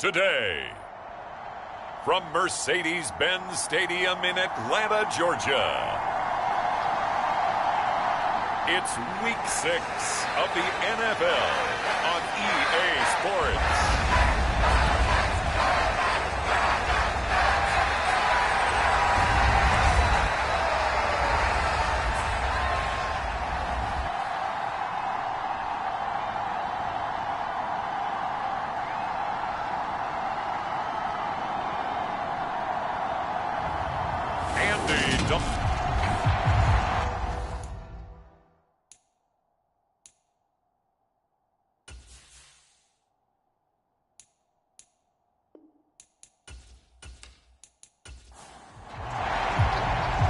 today. From Mercedes-Benz Stadium in Atlanta, Georgia, it's Week 6 of the NFL on EA Sports.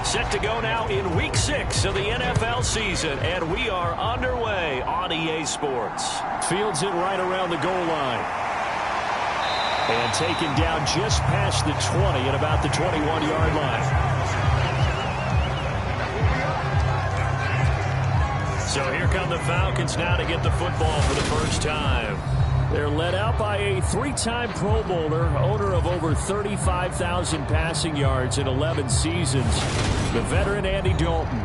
Set to go now in Week 6 of the NFL season, and we are underway on EA Sports. Fields it right around the goal line. And taken down just past the 20 at about the 21-yard line. So here come the Falcons now to get the football for the first time. They're led out by a three-time Pro Bowler, owner of over 35,000 passing yards in 11 seasons, the veteran Andy Dalton.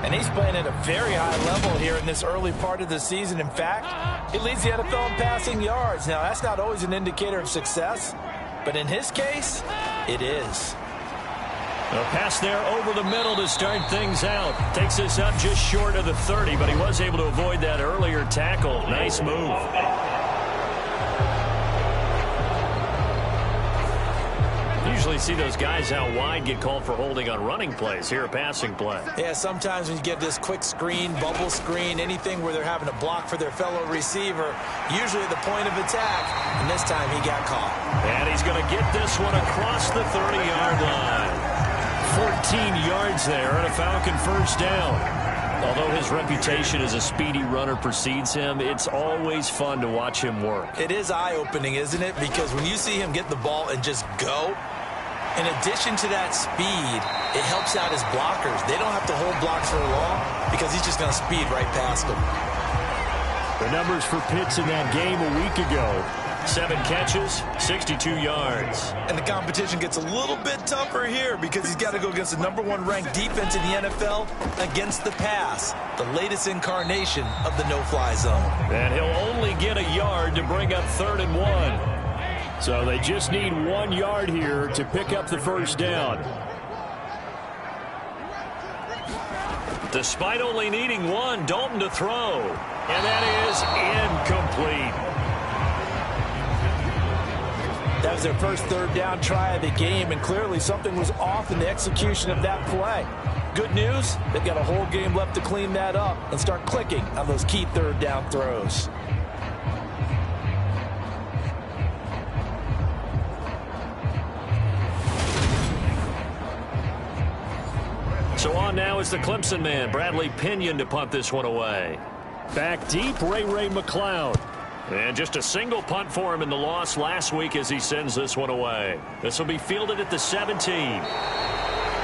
And he's playing at a very high level here in this early part of the season. In fact, he leads the NFL in passing yards. Now, that's not always an indicator of success, but in his case, it is. A pass there over the middle to start things out. Takes us up just short of the 30, but he was able to avoid that earlier tackle. Nice move. Usually see those guys out wide get called for holding on running plays. Here a passing play. Yeah, sometimes when you get this quick screen, bubble screen, anything where they're having to block for their fellow receiver, usually at the point of attack, and this time he got caught. And he's going to get this one across the 30-yard line. 14 yards there and a Falcon first down. Although his reputation as a speedy runner precedes him, it's always fun to watch him work. It is eye-opening, isn't it? Because when you see him get the ball and just go, in addition to that speed, it helps out his blockers. They don't have to hold blocks for long because he's just going to speed right past them. The numbers for Pitts in that game a week ago. 7 catches, 62 yards. And the competition gets a little bit tougher here because he's got to go against the #1 ranked defense in the NFL against the pass, the latest incarnation of the no-fly zone. And he'll only get a yard to bring up 3rd and 1. So they just need 1 yard here to pick up the first down. Despite only needing 1, Dalton to throw. And that is incomplete. That was their first 3rd down try of the game, and clearly something was off in the execution of that play. Good news, they've got a whole game left to clean that up and start clicking on those key 3rd down throws. So on now is the Clemson man, Bradley Pinion, to punt this one away. Back deep, Ray McLeod. And just a single punt for him in the loss last week as he sends this one away. This will be fielded at the 17.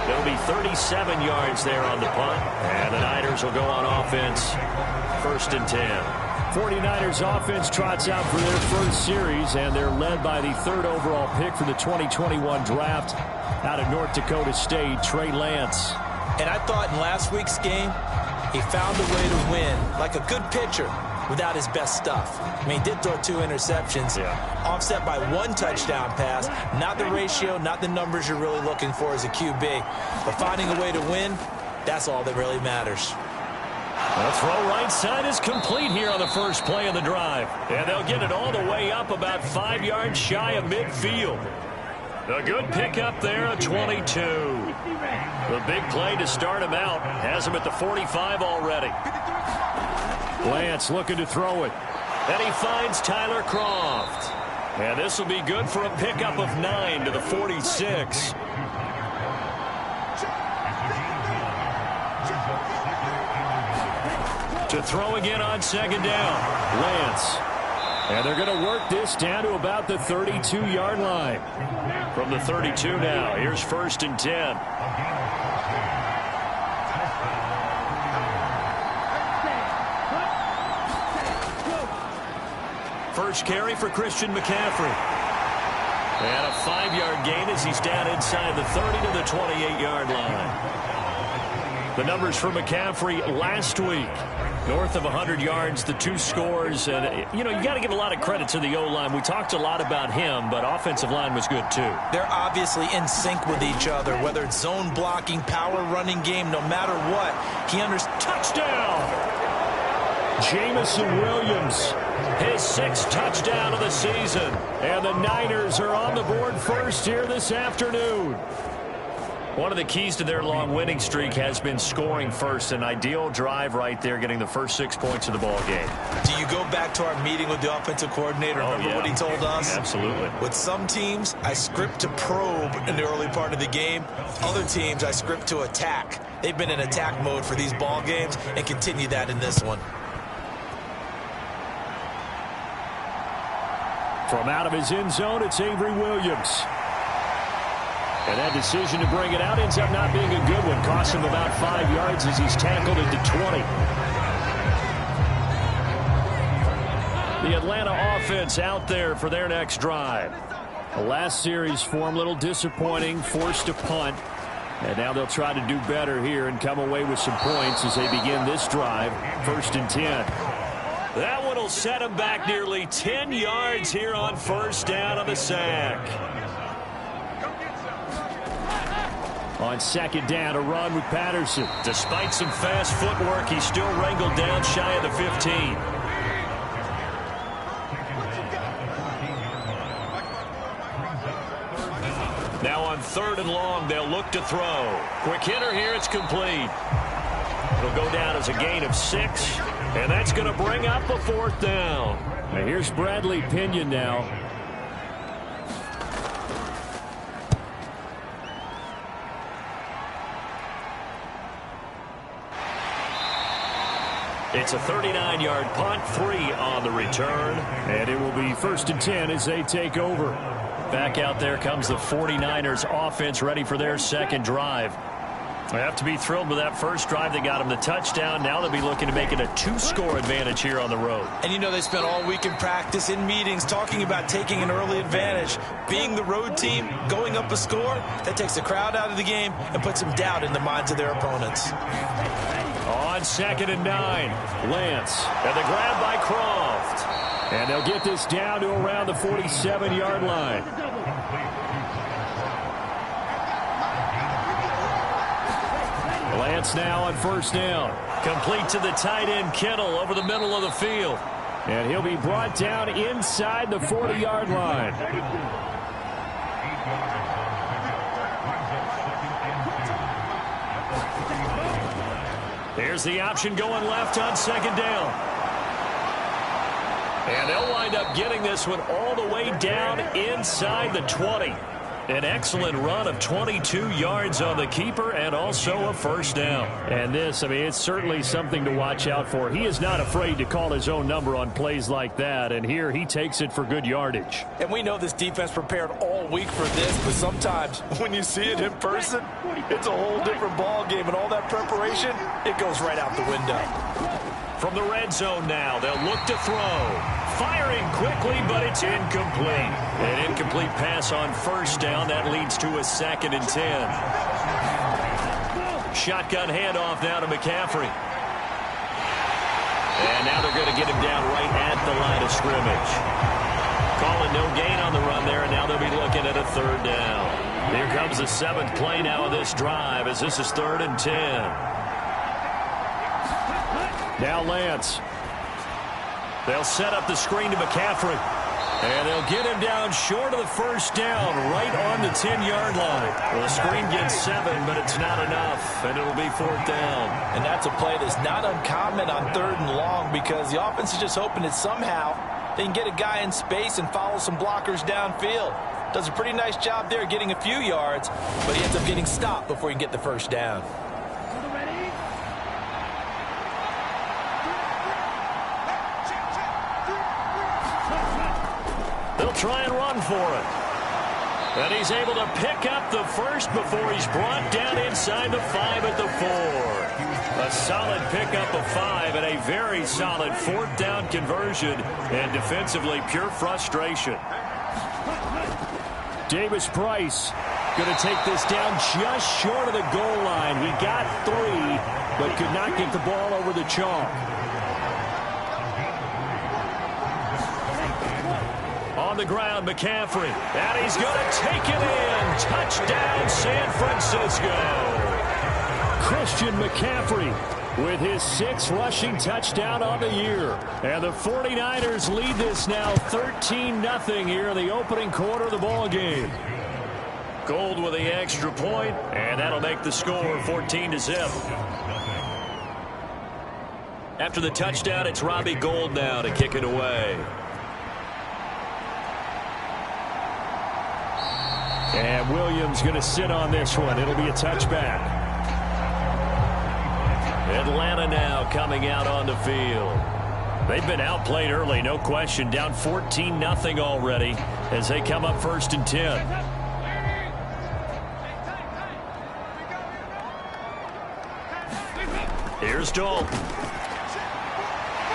There'll be 37 yards there on the punt. And the Niners will go on offense, 1st and 10. 49ers offense trots out for their first series, and they're led by the 3rd overall pick for the 2021 draft out of North Dakota State, Trey Lance. And I thought in last week's game, he found a way to win, like a good pitcher, without his best stuff. I mean, he did throw 2 interceptions, offset by 1 touchdown pass. Not the ratio, not the numbers you're really looking for as a QB. But finding a way to win, that's all that really matters. The throw right side is complete here on the first play of the drive. And they'll get it all the way up about 5 yards shy of midfield. A good pickup there at 22. The big play to start him out has him at the 45 already. Lance looking to throw it. And he finds Tyler Kroft. And this will be good for a pickup of 9 to the 46. To throw again on 2nd down. Lance. And they're going to work this down to about the 32-yard line. From the 32 now, here's 1st and 10. First carry for Christian McCaffrey. And a 5-yard gain as he's down inside the 30 to the 28-yard line. The numbers for McCaffrey last week. North of 100 yards, the 2 scores. And, you got to give a lot of credit to the O-line. We talked a lot about him, but offensive line was good, too. They're obviously in sync with each other, whether it's zone blocking, power running game, no matter what. He understands. Touchdown! Jamison Williams, his 6th touchdown of the season. And the Niners are on the board first here this afternoon. One of the keys to their long winning streak has been scoring first. An ideal drive right there, getting the first 6 points of the ball game. Do you go back to our meeting with the offensive coordinator? Remember what he told us? Absolutely. With some teams, I script to probe in the early part of the game. Other teams, I script to attack. They've been in attack mode for these ball games and continue that in this one. From out of his end zone, it's Avery Williams. And that decision to bring it out ends up not being a good one. Cost him about 5 yards as he's tackled at the 20. The Atlanta offense out there for their next drive. The last series form, a little disappointing, forced to punt. And now they'll try to do better here and come away with some points as they begin this drive. 1st and 10. That one will set him back nearly 10 yards here on 1st down on the sack. On 2nd down, a run with Patterson. Despite some fast footwork, he's still wrangled down shy of the 15. Now on 3rd and long, they'll look to throw. Quick hitter here, it's complete. It'll go down as a gain of 6, and that's going to bring up a 4th down. Now here's Bradley Pinion now. It's a 39-yard punt, 3 on the return. And it will be 1st and 10 as they take over. Back out there comes the 49ers offense ready for their 2nd drive. They have to be thrilled with that first drive. They got them the touchdown. Now they'll be looking to make it a 2-score advantage here on the road. And they spent all week in practice, in meetings, talking about taking an early advantage. Being the road team, going up a score, that takes the crowd out of the game and puts some doubt in the minds of their opponents. On 2nd and 9, Lance. And the grab by Croft. And they'll get this down to around the 47-yard line. Lance now on 1st down. Complete to the tight end, Kittle, over the middle of the field. And he'll be brought down inside the 40-yard line. Here's the option going left on 2nd down. And they'll wind up getting this one all the way down inside the 20. An excellent run of 22 yards on the keeper and also a 1st down. And this, it's certainly something to watch out for. He is not afraid to call his own number on plays like that. And here he takes it for good yardage. And we know this defense prepared all week for this, but sometimes when you see it in person, it's a whole different ball game. And all that preparation, it goes right out the window. From the red zone now, they'll look to throw. Firing quickly, but it's incomplete. An incomplete pass on 1st down. That leads to a 2nd and 10. Shotgun handoff now to McCaffrey. And now they're going to get him down right at the line of scrimmage. Calling no gain on the run there, and now they'll be looking at a 3rd down. Here comes the 7th play now of this drive as this is 3rd and 10. Now Lance. They'll set up the screen to McCaffrey. And they'll get him down short of the 1st down, right on the 10-yard line. Well, the screen gets 7, but it's not enough, and it'll be 4th down. And that's a play that's not uncommon on 3rd and long because the offense is just hoping that somehow they can get a guy in space and follow some blockers downfield. Does a pretty nice job there getting a few yards, but he ends up getting stopped before he can get the 1st down. They'll try and run for it. And he's able to pick up the 1st before he's brought down inside the 5 at the 4. A solid pickup of 5 and a very solid 4th down conversion. And defensively, pure frustration. Davis Price going to take this down just short of the goal line. He got 3, but could not get the ball over the chalk. On the ground, McCaffrey. And he's going to take it in. Touchdown, San Francisco. Christian McCaffrey with his 6th rushing touchdown on the year. And the 49ers lead this now 13-0 here in the opening quarter of the ball game. Gold with the extra point, and that'll make the score 14-0. After the touchdown, it's Robbie Gould now to kick it away. And Williams going to sit on this one. It'll be a touchback. Atlanta now coming out on the field. They've been outplayed early, no question. Down 14-0 already as they come up 1st and 10. Here's Dalton.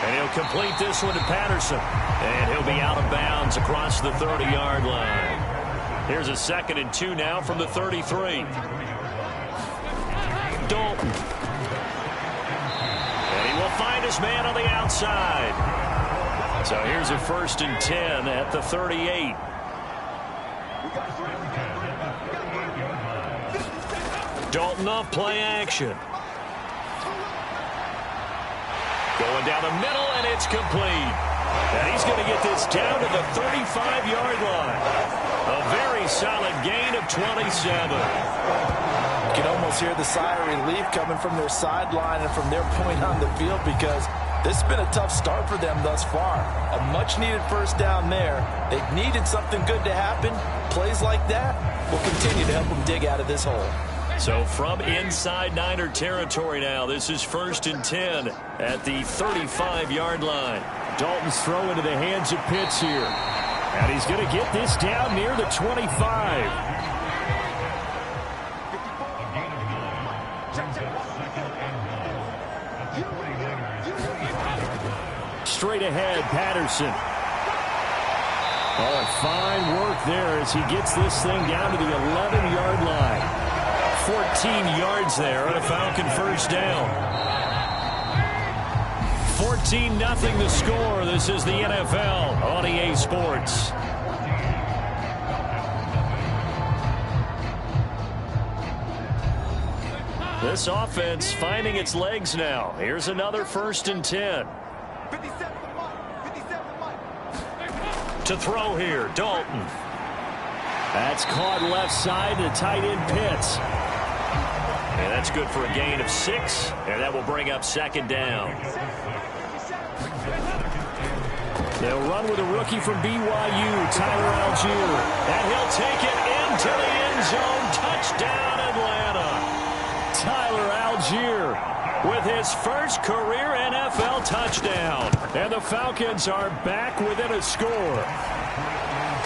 And he'll complete this one to Patterson. And he'll be out of bounds across the 30-yard line. Here's a 2nd and 2 now from the 33. Dalton. And he will find his man on the outside. So here's a 1st and 10 at the 38. Dalton off play action. Going down the middle, and it's complete. And he's going to get this down to the 35-yard line. A very solid gain of 27. You can almost hear the sigh of relief coming from their sideline and from their point on the field, because this has been a tough start for them thus far. A much-needed 1st down there. They've needed something good to happen. Plays like that will continue to help them dig out of this hole. So from inside Niner territory now, this is 1st and 10 at the 35-yard line. Dalton's throw into the hands of Pitts here. And he's going to get this down near the 25. Straight ahead, Patterson. Oh, and fine work there as he gets this thing down to the 11-yard line. 14 yards there on a Falcon 1st down. 14-0 the score. This is the NFL on EA Sports. This offense finding its legs now. Here's another 1st and 10. To throw here, Dalton. That's caught left side to tight end Pitts. And that's good for a gain of 6, and that will bring up 2nd down. They'll run with a rookie from BYU, Tyler Algier. And he'll take it into the end zone. Touchdown, Atlanta. Tyler Algier with his 1st career NFL touchdown. And the Falcons are back within a score.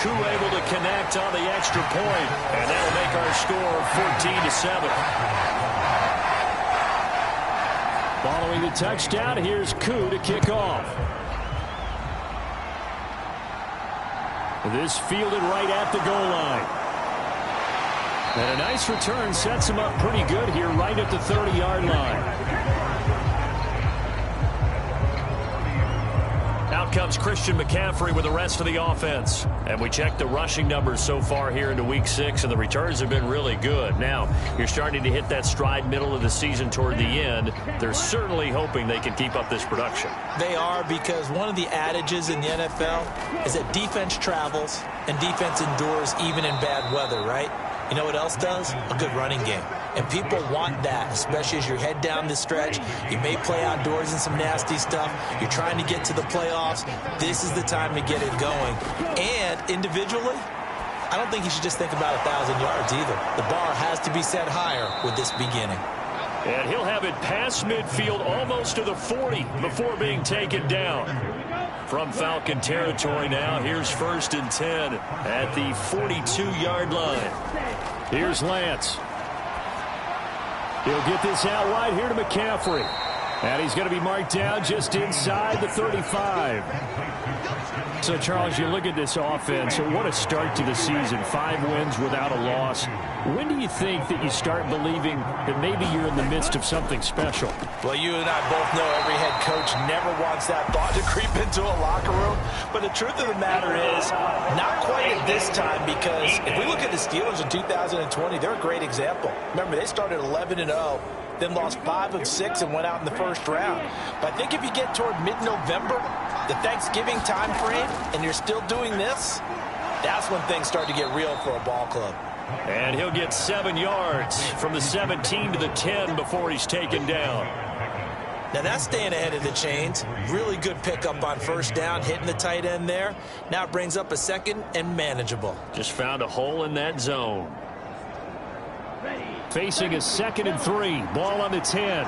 Koo able to connect on the extra point, and that'll make our score 14-7. Following the touchdown, here's Koo to kick off. This fielded right at the goal line. And a nice return sets him up pretty good here right at the 30-yard line. Out comes Christian McCaffrey with the rest of the offense. And we checked the rushing numbers so far here into Week 6, and the returns have been really good. Now, you're starting to hit that stride middle of the season toward the end. They're certainly hoping they can keep up this production. They are, because one of the adages in the NFL is that defense travels and defense endures even in bad weather, right? You know what else does? A good running game. And people want that, especially as you head down the stretch. You may play outdoors in some nasty stuff. You're trying to get to the playoffs. This is the time to get it going. And individually, I don't think you should just think about 1,000 yards either. The bar has to be set higher with this beginning. And he'll have it past midfield almost to the 40 before being taken down. From Falcon territory now, here's 1st and 10 at the 42-yard line. Here's Lance. He'll get this out wide here to McCaffrey. And he's going to be marked down just inside the 35. So, Charles, you look at this offense, what a start to the season. 5 wins without a loss. When do you think that you start believing that maybe you're in the midst of something special? Well, you and I both know every head coach never wants that thought to creep into a locker room. But the truth of the matter is, not quite at this time, because if we look at the Steelers in 2020, they're a great example. Remember, they started 11-0. Then lost 5 of 6 and went out in the first round. But I think if you get toward mid-November, the Thanksgiving time frame, and you're still doing this, that's when things start to get real for a ball club. And he'll get 7 yards from the 17 to the 10 before he's taken down. Now that's staying ahead of the chains. Really good pickup on first down, hitting the tight end there. Now it brings up a second and manageable. Just found a hole in that zone. Facing a 2nd and 3. Ball on the 10.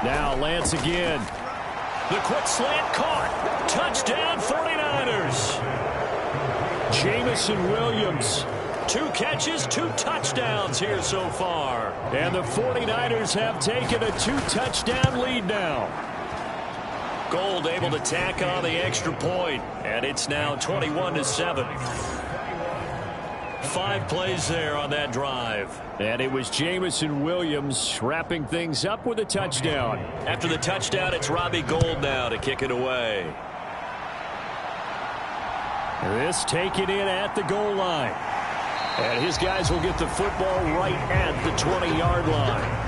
Now Lance again. The quick slant caught. Touchdown 49ers. Jamison Williams. 2 catches, 2 touchdowns here so far. And the 49ers have taken a 2-touchdown lead now. Gold able to tack on the extra point. And it's now 21-7. 5 plays there on that drive. And it was Jamison Williams wrapping things up with a touchdown. After the touchdown, it's Robbie Gould now to kick it away. This taken in at the goal line. And his guys will get the football right at the 20-yard line.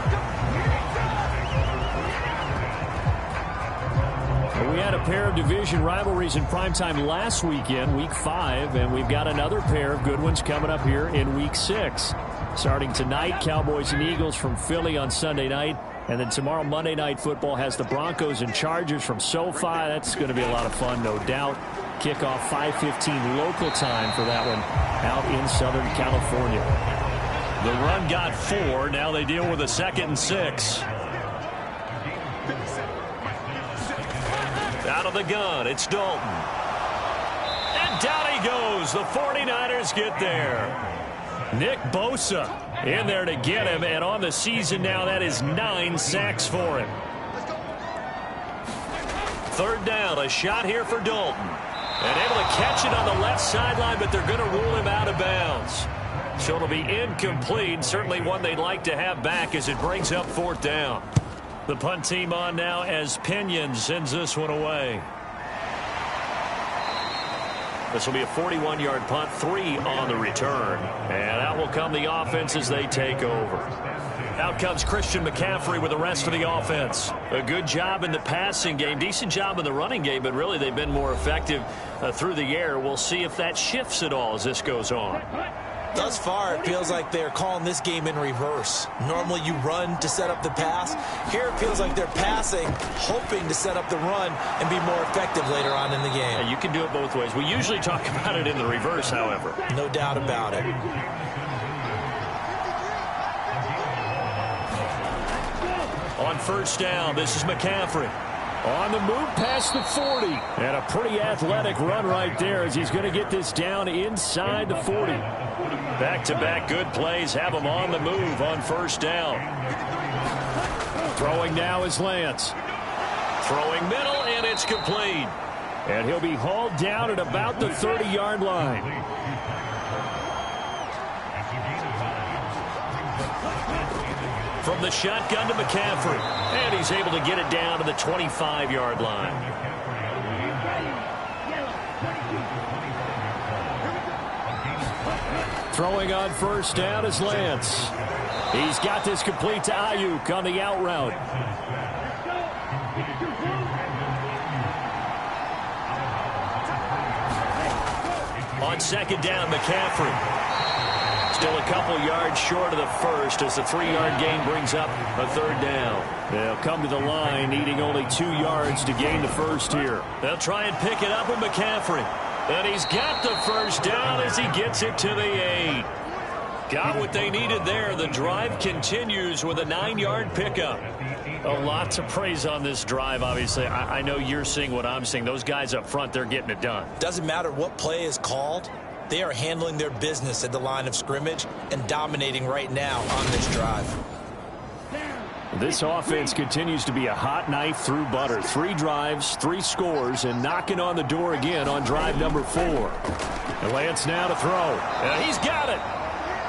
We had a pair of division rivalries in primetime last weekend, Week 5, and we've got another pair of good ones coming up here in Week 6. Starting tonight, Cowboys and Eagles from Philly on Sunday night, and then tomorrow Monday Night Football has the Broncos and Chargers from SoFi. That's going to be a lot of fun, no doubt. Kickoff 5:15 local time for that one out in Southern California. The run got 4. Now they deal with a 2nd and 6. Out of the gun, it's Dalton. And down he goes. The 49ers get there. Nick Bosa in there to get him, and on the season now, that is 9 sacks for him. 3rd down, a shot here for Dalton. And able to catch it on the left sideline, but they're going to rule him out of bounds. So it'll be incomplete. Certainly one they'd like to have back as it brings up 4th down. The punt team on now as Pinion sends this one away. This will be a 41-yard punt, 3 on the return. And out will come the offense as they take over. Out comes Christian McCaffrey with the rest of the offense. A good job in the passing game, decent job in the running game, but really they've been more effective through the air. We'll see if that shifts at all as this goes on. Thus far, it feels like they're calling this game in reverse. Normally you run to set up the pass. Here it feels like they're passing, hoping to set up the run and be more effective later on in the game. Yeah, you can do it both ways. We usually talk about it in the reverse, however. No doubt about it. On 1st down, this is McCaffrey. On the move past the 40. And a pretty athletic run right there as he's going to get this down inside the 40. Back-to-back good plays have him on the move on 1st down. Throwing now is Lance. Throwing middle, and it's complete. And he'll be hauled down at about the 30-yard line. From the shotgun to McCaffrey. And he's able to get it down to the 25-yard line. Throwing on 1st down is Lance. He's got this complete to Ayuk on the out route. On 2nd down, McCaffrey. Still a couple yards short of the first as the 3-yard gain brings up a 3rd down. They'll come to the line needing only 2 yards to gain the first here. They'll try and pick it up with McCaffrey. And he's got the 1st down as he gets it to the 8. Got what they needed there. The drive continues with a 9-yard pickup. A lot to praise on this drive, obviously. I know you're seeing what I'm seeing. Those guys up front, they're getting it done. Doesn't matter what play is called. They are handling their business at the line of scrimmage and dominating right now on this drive. This offense continues to be a hot knife through butter. 3 drives, 3 scores, and knocking on the door again on drive number 4. And Lance now to throw. And he's got it.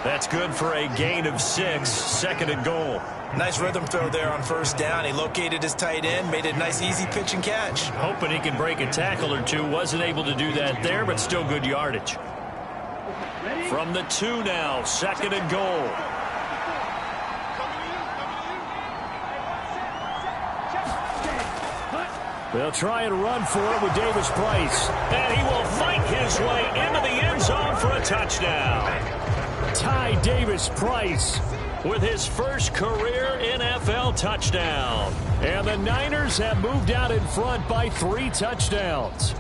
That's good for a gain of 6, 2nd and goal. Nice rhythm throw there on first down. He located his tight end, made it a nice, easy pitch and catch. Hoping he can break a tackle or two. Wasn't able to do that there, but still good yardage. From the 2 now, 2nd and goal. They'll try and run for it with Davis Price. And he will fight his way into the end zone for a touchdown. Ty Davis Price with his first career NFL touchdown. And the Niners have moved out in front by 3 touchdowns.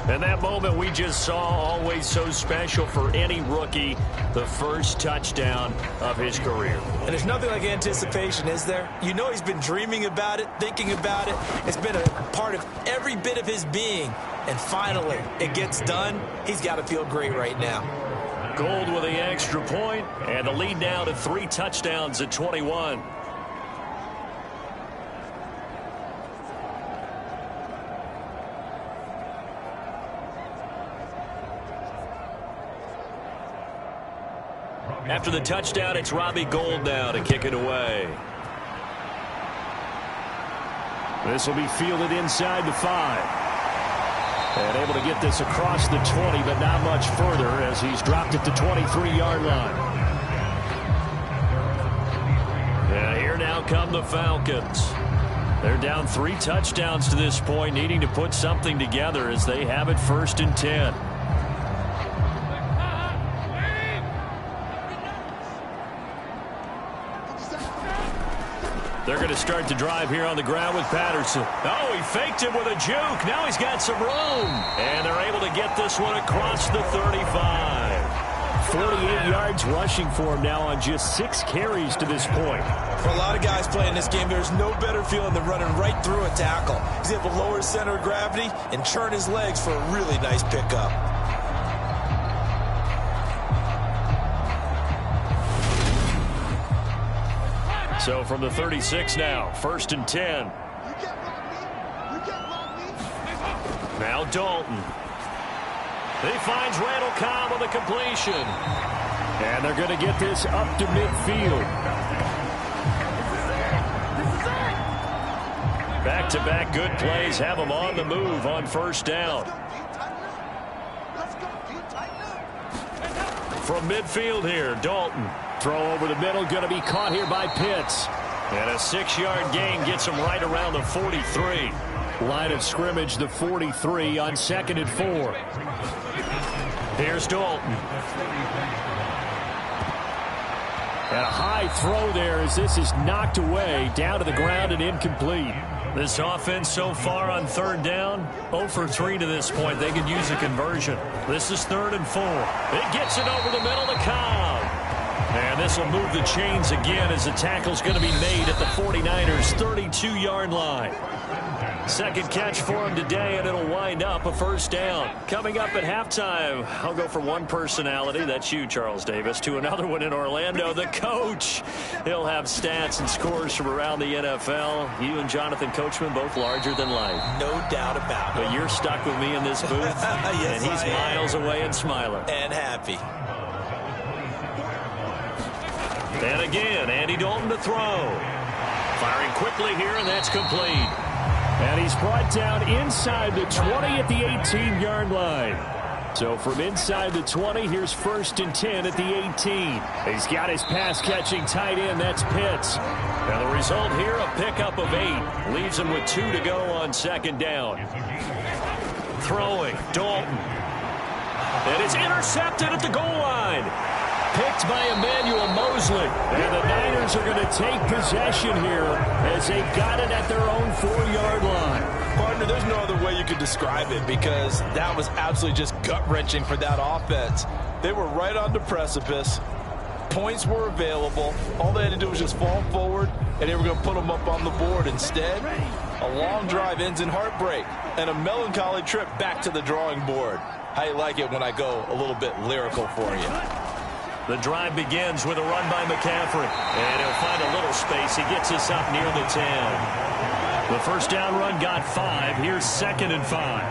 And that moment we just saw, always so special for any rookie, the first touchdown of his career. And there's nothing like anticipation, is there? You know he's been dreaming about it, thinking about it. It's been a part of every bit of his being. And finally, it gets done. He's got to feel great right now. Gold with the extra point, and the lead now to 3 touchdowns at 21. After the touchdown, it's Robbie Gould now to kick it away. This will be fielded inside the 5. And able to get this across the 20, but not much further as he's dropped it to 23-yard line. And here now come the Falcons. They're down 3 touchdowns to this point, needing to put something together as they have it 1st and 10. They're going to start the drive here on the ground with Patterson. Oh, he faked him with a juke. Now he's got some room. And they're able to get this one across the 35. 48 yards rushing for him now on just 6 carries to this point. For a lot of guys playing this game, there's no better feeling than running right through a tackle. He's able to lower his center of gravity and churn his legs for a really nice pickup. So from the 36 now, 1st and 10. Now Dalton. He finds Randall Cobb on the completion. And they're going to get this up to midfield. Back-to-back good plays have them on the move on 1st down. From midfield here, Dalton. Throw over the middle, going to be caught here by Pitts. And a 6-yard gain gets him right around the 43. Line of scrimmage, the 43 on 2nd and 4. Here's Dalton. And a high throw there as this is knocked away, down to the ground and incomplete. This offense so far on 3rd down, 0 for 3 to this point. They could use a conversion. This is 3rd and 4. It gets it over the middle to Cobb. And this will move the chains again as the tackle's going to be made at the 49ers' 32-yard line. Second catch for him today, and it'll wind up a 1st down. Coming up at halftime, I'll go from one personality, that's you, Charles Davis, to another one in Orlando, the coach. He'll have stats and scores from around the NFL. You and Jonathan Coachman, both larger than life. No doubt about it. But you're stuck with me in this booth, yes, and he's miles away and smiling. And happy. And again, Andy Dalton to throw. Firing quickly here, and that's complete. And he's brought down inside the 20 at the 18-yard line. So from inside the 20, here's 1st and 10 at the 18. He's got his pass-catching tight end. That's Pitts. And the result here, a pickup of 8. Leaves him with 2 to go on 2nd down. Throwing, Dalton. And it's intercepted at the goal line. Picked by Emmanuel Mosley. And the Niners are going to take possession here as they got it at their own 4-yard line. Partner, there's no other way you could describe it because that was absolutely just gut-wrenching for that offense. They were right on the precipice. Points were available. All they had to do was just fall forward, and they were going to put them up on the board. Instead, a long drive ends in heartbreak and a melancholy trip back to the drawing board. How you like it when I go a little bit lyrical for you? The drive begins with a run by McCaffrey. And he'll find a little space. He gets us up near the 10. The first down run got 5. Here's 2nd and 5.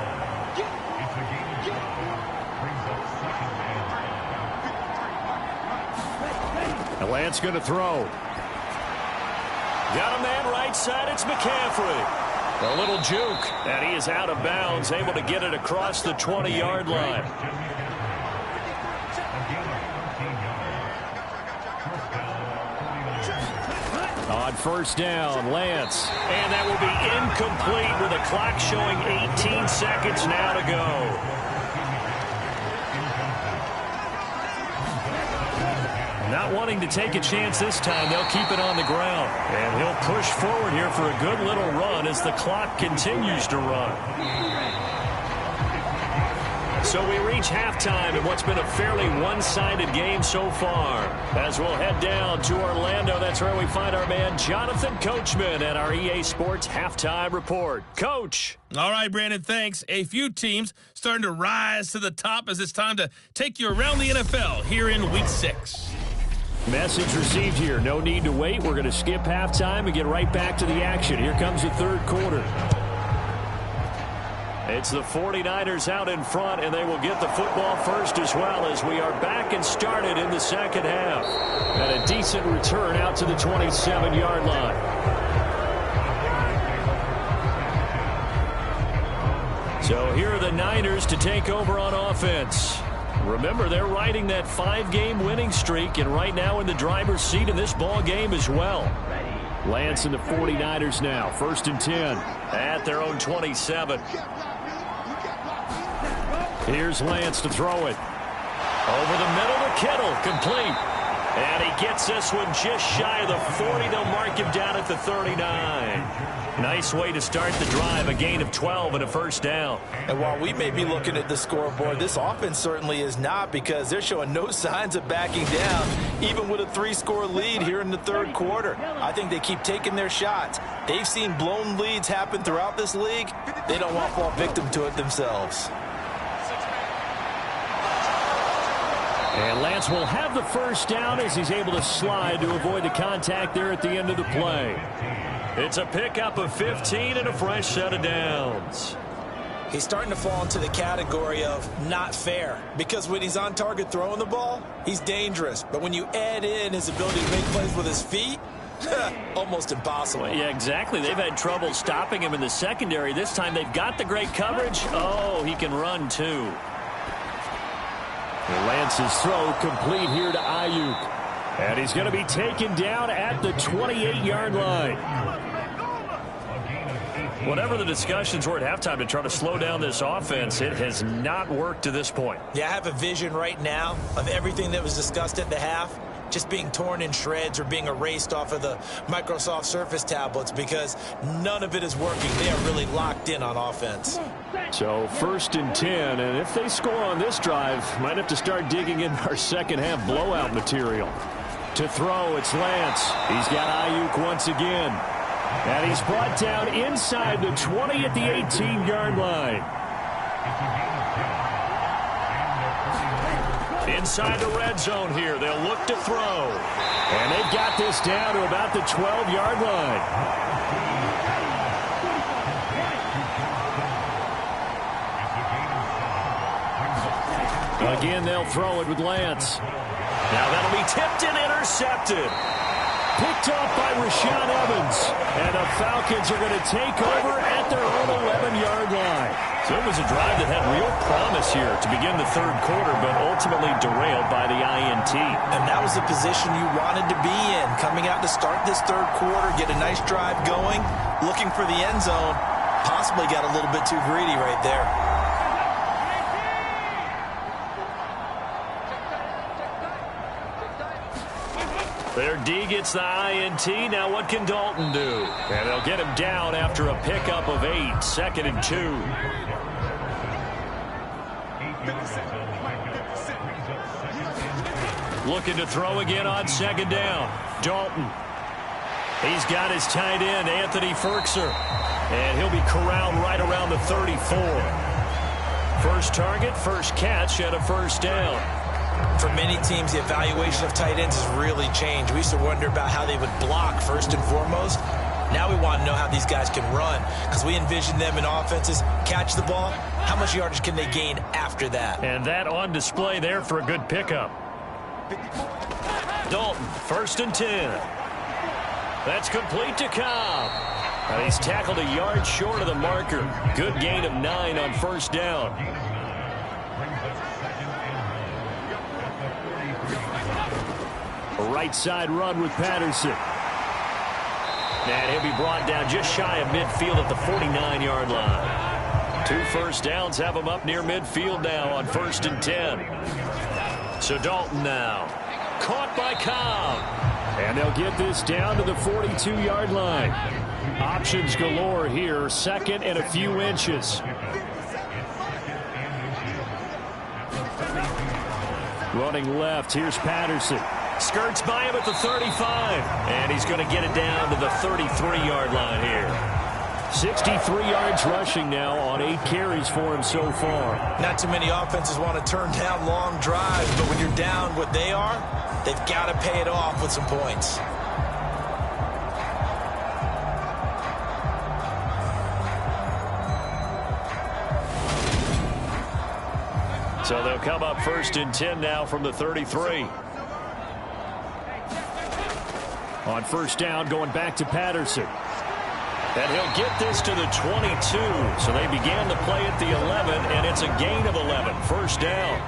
And Lance going to throw. Got a man right side. It's McCaffrey. A little juke. And he is out of bounds, able to get it across the 20-yard line. On first down, Lance. And that will be incomplete with a clock showing 18 seconds now to go. Not wanting to take a chance this time, they'll keep it on the ground. And he'll push forward here for a good little run as the clock continues to run. So we reach halftime in what's been a fairly one-sided game so far. As we'll head down to Orlando, that's where we find our man Jonathan Coachman at our EA Sports Halftime Report. Coach. All right, Brandon, thanks. A few teams starting to rise to the top as it's time to take you around the NFL here in Week 6. Message received here. No need to wait. We're going to skip halftime and get right back to the action. Here comes the third quarter. It's the 49ers out in front, and they will get the football first as well as we are back and started in the second half. And a decent return out to the 27-yard line. So here are the Niners to take over on offense. Remember, they're riding that 5-game winning streak, and right now in the driver's seat in this ball game as well. Lance and the 49ers now. 1st and 10 at their own 27. Here's Lance to throw it. Over the middle to Kittle. Complete. And he gets this one just shy of the 40. They'll mark him down at the 39. Nice way to start the drive. A gain of 12 and a first down. And while we may be looking at the scoreboard, this offense certainly is not, because they're showing no signs of backing down, even with a 3-score lead here in the third quarter. I think they keep taking their shots. They've seen blown leads happen throughout this league. They don't want to fall victim to it themselves. And Lance will have the first down as he's able to slide to avoid the contact there at the end of the play. It's a pickup of 15 and a fresh set of downs. He's starting to fall into the category of not fair, because when he's on target throwing the ball, he's dangerous. But when you add in his ability to make plays with his feet, almost impossible. Yeah, exactly. They've had trouble stopping him in the secondary. This time they've got the great coverage. Oh, he can run too. Lance's throw complete here to Ayuk. And he's going to be taken down at the 28-yard line. Whatever the discussions were at halftime to try to slow down this offense, it has not worked to this point. Yeah, I have a vision right now of everything that was discussed at the half just being torn in shreds or being erased off of the Microsoft Surface tablets, because none of it is working. They are really locked in on offense. So 1st and 10, and if they score on this drive, might have to start digging in our second half blowout material. To throw, it's Lance. He's got Ayuk once again. And he's brought down inside the 20 at the 18-yard line. Inside the red zone here. They'll look to throw. And they've got this down to about the 12-yard line. Again, they'll throw it with Lance. Now that'll be tipped and intercepted. Picked off by Rashaan Evans. And the Falcons are going to take over at their own 11-yard line. So it was a drive that had real promise here to begin the third quarter, but ultimately derailed by the INT. And that was the position you wanted to be in, coming out to start this third quarter, get a nice drive going, looking for the end zone. Possibly got a little bit too greedy right there. Their D gets the INT. Now what can Dalton do? And they'll get him down after a pickup of 8. 2nd and 2. Looking to throw again on 2nd down. Dalton. He's got his tight end, Anthony Ferkser. And he'll be corralled right around the 34. First target, first catch, and a first down. For many teams, the evaluation of tight ends has really changed. We used to wonder about how they would block first and foremost. Now we want to know how these guys can run, because we envision them in offenses catch the ball. How much yardage can they gain after that? And that on display there for a good pickup. Dalton, 1st and 10. That's complete to Cobb. And he's tackled a yard short of the marker. Good gain of 9 on first down. A right side run with Patterson. And he'll be brought down just shy of midfield at the 49-yard line. 2 first downs have him up near midfield now on 1st and 10. So Dalton now. Caught by Cobb. And they'll get this down to the 42-yard line. Options galore here. 2nd and a few inches. Running left. Here's Patterson. Skirts by him at the 35. And he's going to get it down to the 33-yard line here. 63 yards rushing now on 8 carries for him so far. Not too many offenses want to turn down long drives, but when you're down what they are, they've got to pay it off with some points. So they'll come up 1st and 10 now from the 33. On first down, going back to Patterson. And he'll get this to the 22. So they began the play at the 11, and it's a gain of 11. First down.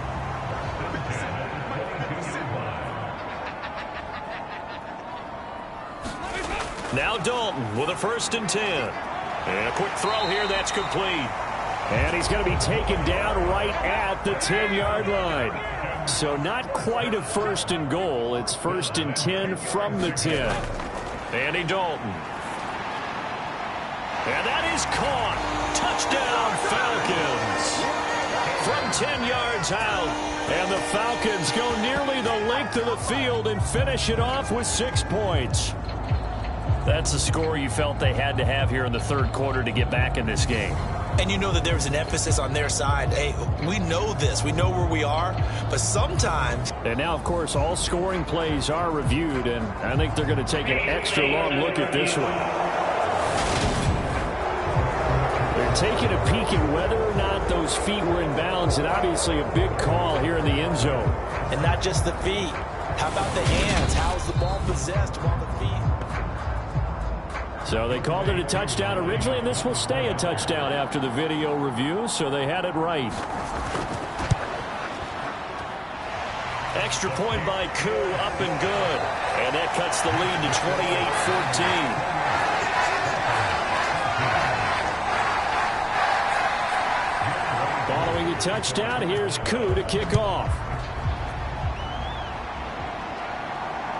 Now Dalton with a 1st and 10. And a quick throw here that's complete. And he's going to be taken down right at the 10-yard line. So not quite a 1st and goal. It's 1st and 10 from the 10. Andy Dalton. And that is caught. Touchdown, Falcons. From 10 yards out. And the Falcons go nearly the length of the field and finish it off with 6 points. That's a score you felt they had to have here in the 3rd quarter to get back in this game. And you know that there's an emphasis on their side. Hey, we know this. We know where we are. But sometimes... And now, of course, all scoring plays are reviewed. And I think they're going to take an extra long look at this one. They're taking a peek at whether or not those feet were in bounds. And obviously a big call here in the end zone. And not just the feet. How about the hands? How's the ball possessed while the feet... So they called it a touchdown originally, and this will stay a touchdown after the video review, so they had it right. Extra point by Koo, up and good. And that cuts the lead to 28-14. Following the touchdown, here's Koo to kick off.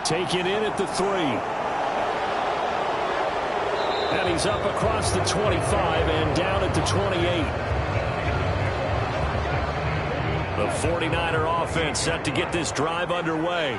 Taken in at the 3. And he's up across the 25 and down at the 28. The 49er offense set to get this drive underway.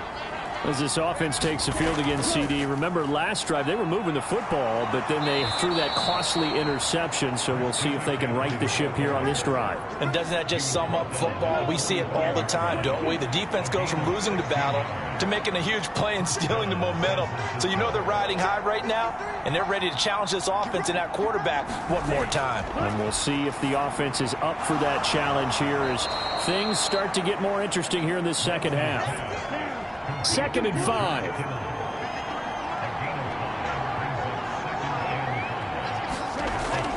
As this offense takes the field against CD. Remember last drive they were moving the football, but then they threw that costly interception. So we'll see if they can right the ship here on this drive. And doesn't that just sum up football? We see it all the time, don't we? The defense goes from losing the battle to making a huge play and stealing the momentum. So you know they're riding high right now, and they're ready to challenge this offense and that quarterback one more time. And we'll see if the offense is up for that challenge here as things start to get more interesting here in this second half. 2nd and 5.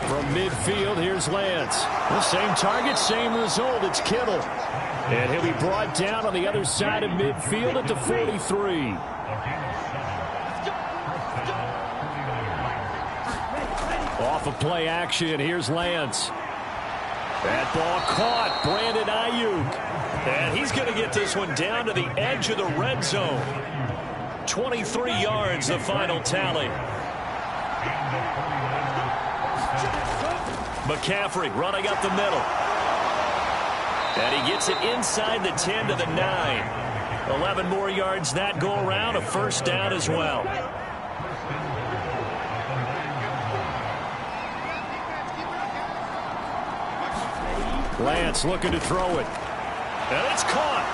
From midfield, here's Lance. The same target, same result. It's Kittle. And he'll be brought down on the other side of midfield at the 43. Off of play action, here's Lance. That ball caught. Brandon Ayuk. And he's going to get this one down to the edge of the red zone. 23 yards, the final tally. McCaffrey running up the middle. And he gets it inside the 10 to the 9. 11 more yards that go around, a first down as well. Lance looking to throw it. And it's caught.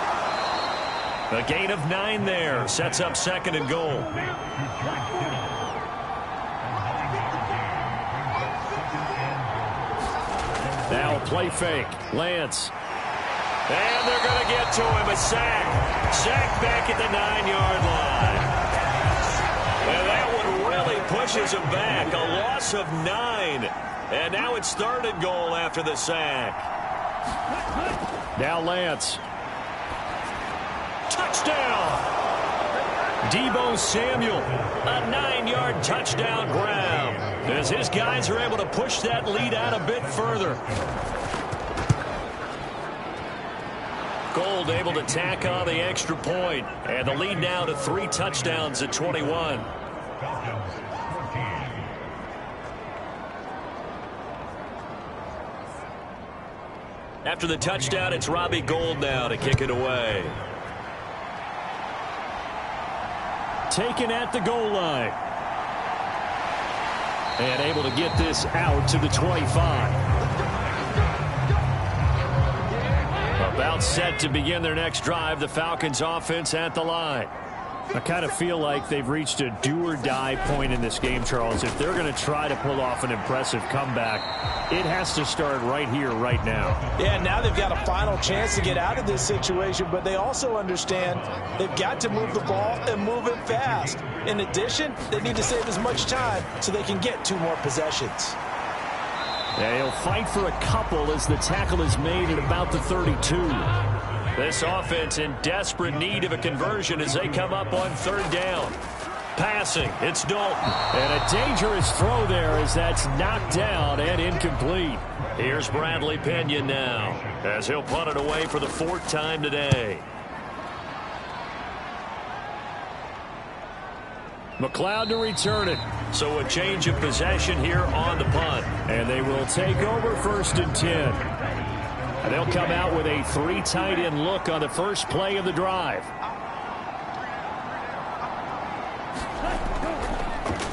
A gain of 9 there. Sets up 2nd and goal. Now a play fake. Lance. And they're going to get to him. A sack. Sack back at the 9-yard line. And that one really pushes him back. A loss of 9. And now it's 3rd and goal after the sack. Now Lance. Touchdown. Deebo Samuel. A 9-yard touchdown grab. As his guys are able to push that lead out a bit further. Gold able to tack on the extra point. And the lead now to 3 touchdowns at 21. After the touchdown, it's Robbie Gould now to kick it away. Taken at the goal line. And able to get this out to the 25. About set to begin their next drive. The Falcons offense at the line. I kind of feel like they've reached a do-or-die point in this game, Charles. If they're going to try to pull off an impressive comeback, it has to start right here, right now. Yeah, now they've got a final chance to get out of this situation, but they also understand they've got to move the ball and move it fast. In addition, they need to save as much time so they can get 2 more possessions. Yeah, he'll fight for a couple as the tackle is made at about the 32. This offense in desperate need of a conversion as they come up on 3rd down. Passing, it's Dalton. And a dangerous throw there as that's knocked down and incomplete. Here's Bradley Pinion now as he'll punt it away for the 4th time today. McLeod to return it. So a change of possession here on the punt. And they will take over 1st and 10. And they'll come out with a 3 tight end look on the first play of the drive.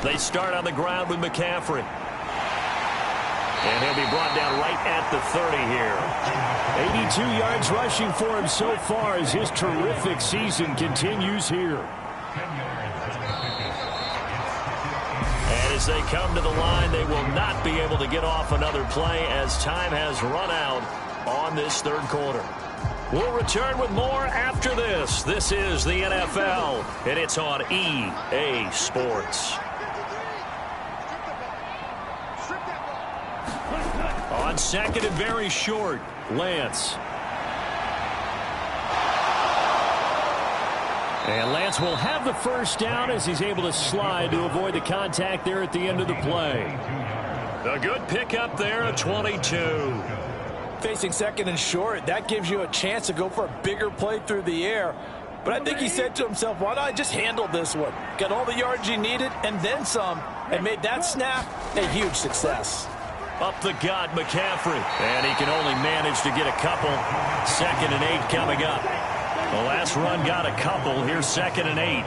They start on the ground with McCaffrey. And he'll be brought down right at the 30 here. 82 yards rushing for him so far as his terrific season continues here. And as they come to the line, they will not be able to get off another play as time has run out on this 3rd quarter. We'll return with more after this. This is the NFL, and it's on EA Sports. On 2nd and very short, Lance. And Lance will have the 1st down as he's able to slide to avoid the contact there at the end of the play. A good pickup there at 22. Facing 2nd and short, that gives you a chance to go for a bigger play through the air. But I think he said to himself, why don't I just handle this one? Got all the yards you needed and then some, and made that snap a huge success. Up the gut, McCaffrey. And he can only manage to get a couple. 2nd and 8 coming up. The last run got a couple. Here's 2nd and 8.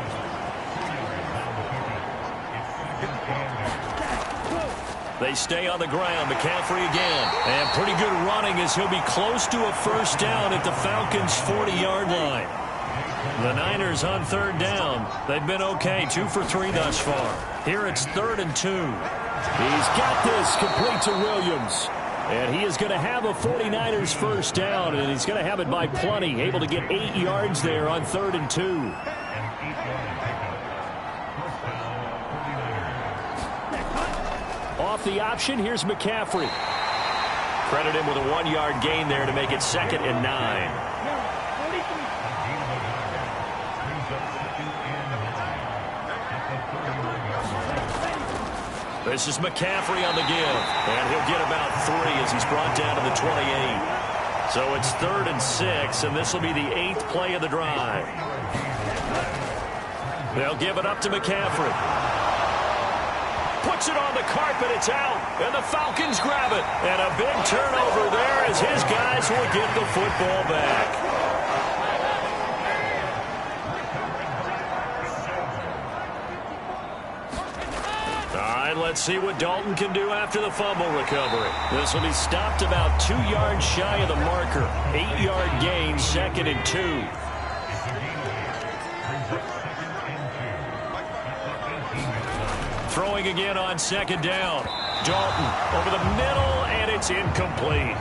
They stay on the ground. McCaffrey again. And pretty good running as he'll be close to a 1st down at the Falcons' 40-yard line. The Niners on 3rd down. They've been okay. 2 for 3 thus far. Here it's 3rd and 2. He's got this complete to Williams. And he is going to have a 49ers 1st down, and he's going to have it by plenty. Able to get 8 yards there on 3rd and 2. Off the option, here's McCaffrey. Credit him with a 1-yard gain there to make it 2nd and 9. This is McCaffrey on the give. And he'll get about 3 as he's brought down to the 28. So it's 3rd and 6, and this will be the 8th play of the drive. They'll give it up to McCaffrey. Puts it on the carpet, it's out, and the Falcons grab it. And a big turnover there as his guys will get the football back. All right, let's see what Dalton can do after the fumble recovery. This will be stopped about 2 yards shy of the marker. 8-yard gain, 2nd and 2. Throwing again on 2nd down. Dalton over the middle, and it's incomplete.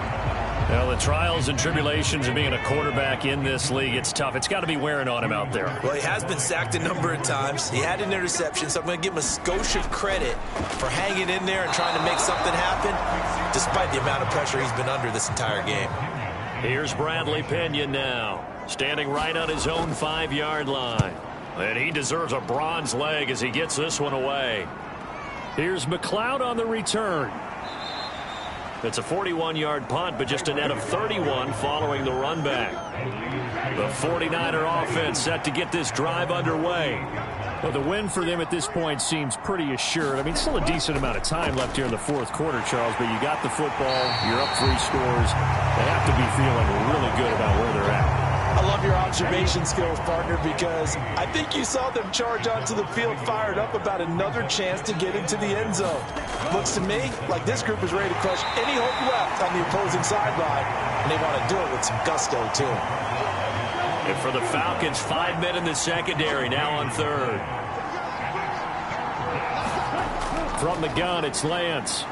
Well, the trials and tribulations of being a quarterback in this league, it's tough. It's got to be wearing on him out there. Well, he has been sacked a number of times. He had an interception, so I'm going to give him a skosh of credit for hanging in there and trying to make something happen, despite the amount of pressure he's been under this entire game. Here's Bradley Pinion now, standing right on his own 5-yard line. And he deserves a bronze leg as he gets this one away. Here's McLeod on the return. It's a 41-yard punt, but just a net of 31 following the run back. The 49er offense set to get this drive underway. Well, the win for them at this point seems pretty assured. I mean, still a decent amount of time left here in the 4th quarter, Charles, but you got the football, you're up 3 scores. They have to be feeling really good about where they're at. I love your observation skills, partner, because I think you saw them charge onto the field fired up about another chance to get into the end zone. Looks to me like this group is ready to crush any hope left on the opposing sideline, and they want to do it with some gusto, too. And for the Falcons, 5 men in the secondary, now on 3rd. From the gun, it's Lance.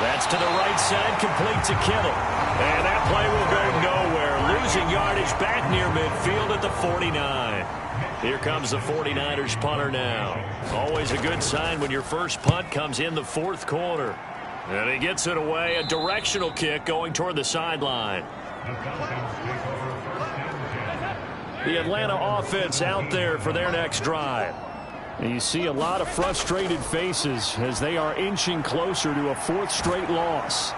That's to the right side, complete to Kittle. And that play will go nowhere. Losing yardage back near midfield at the 49. Here comes the 49ers punter now. Always a good sign when your first punt comes in the 4th quarter. And he gets it away, a directional kick going toward the sideline. The Atlanta offense out there for their next drive. And you see a lot of frustrated faces as they are inching closer to a 4th straight loss.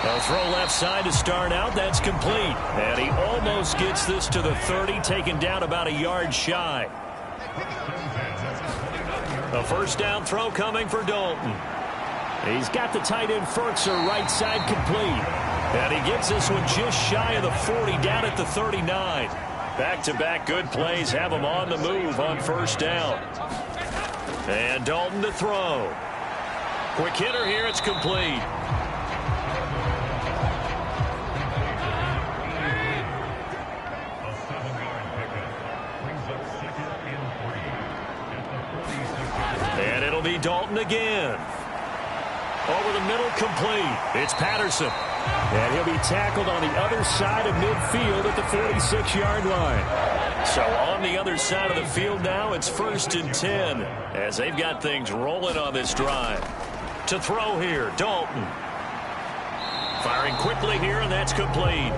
A throw left side to start out. That's complete. And he almost gets this to the 30, taken down about a yard shy. A first down throw coming for Dalton. He's got the tight end Ferkser right side complete. And he gets this one just shy of the 40, down at the 39. Back-to-back good plays have him on the move on first down. And Dalton to throw. Quick hitter here, it's complete. And it'll be Dalton again. Over the middle, complete. It's Patterson. And he'll be tackled on the other side of midfield at the 46-yard line. So on the other side of the field now, it's 1st and 10 as they've got things rolling on this drive. To throw here, Dalton. Firing quickly here, and that's complete.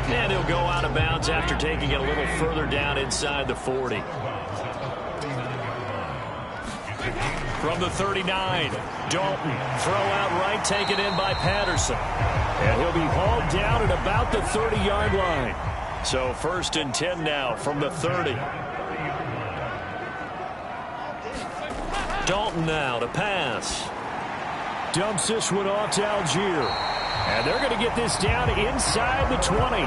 And he'll go out of bounds after taking it a little further down inside the 40. From the 39, Dalton, throw out right, taken in by Patterson. And he'll be hauled down at about the 30-yard line. So 1st and 10 now from the 30. Dalton now to pass. Dumps this one off to Algier. And they're going to get this down inside the 20.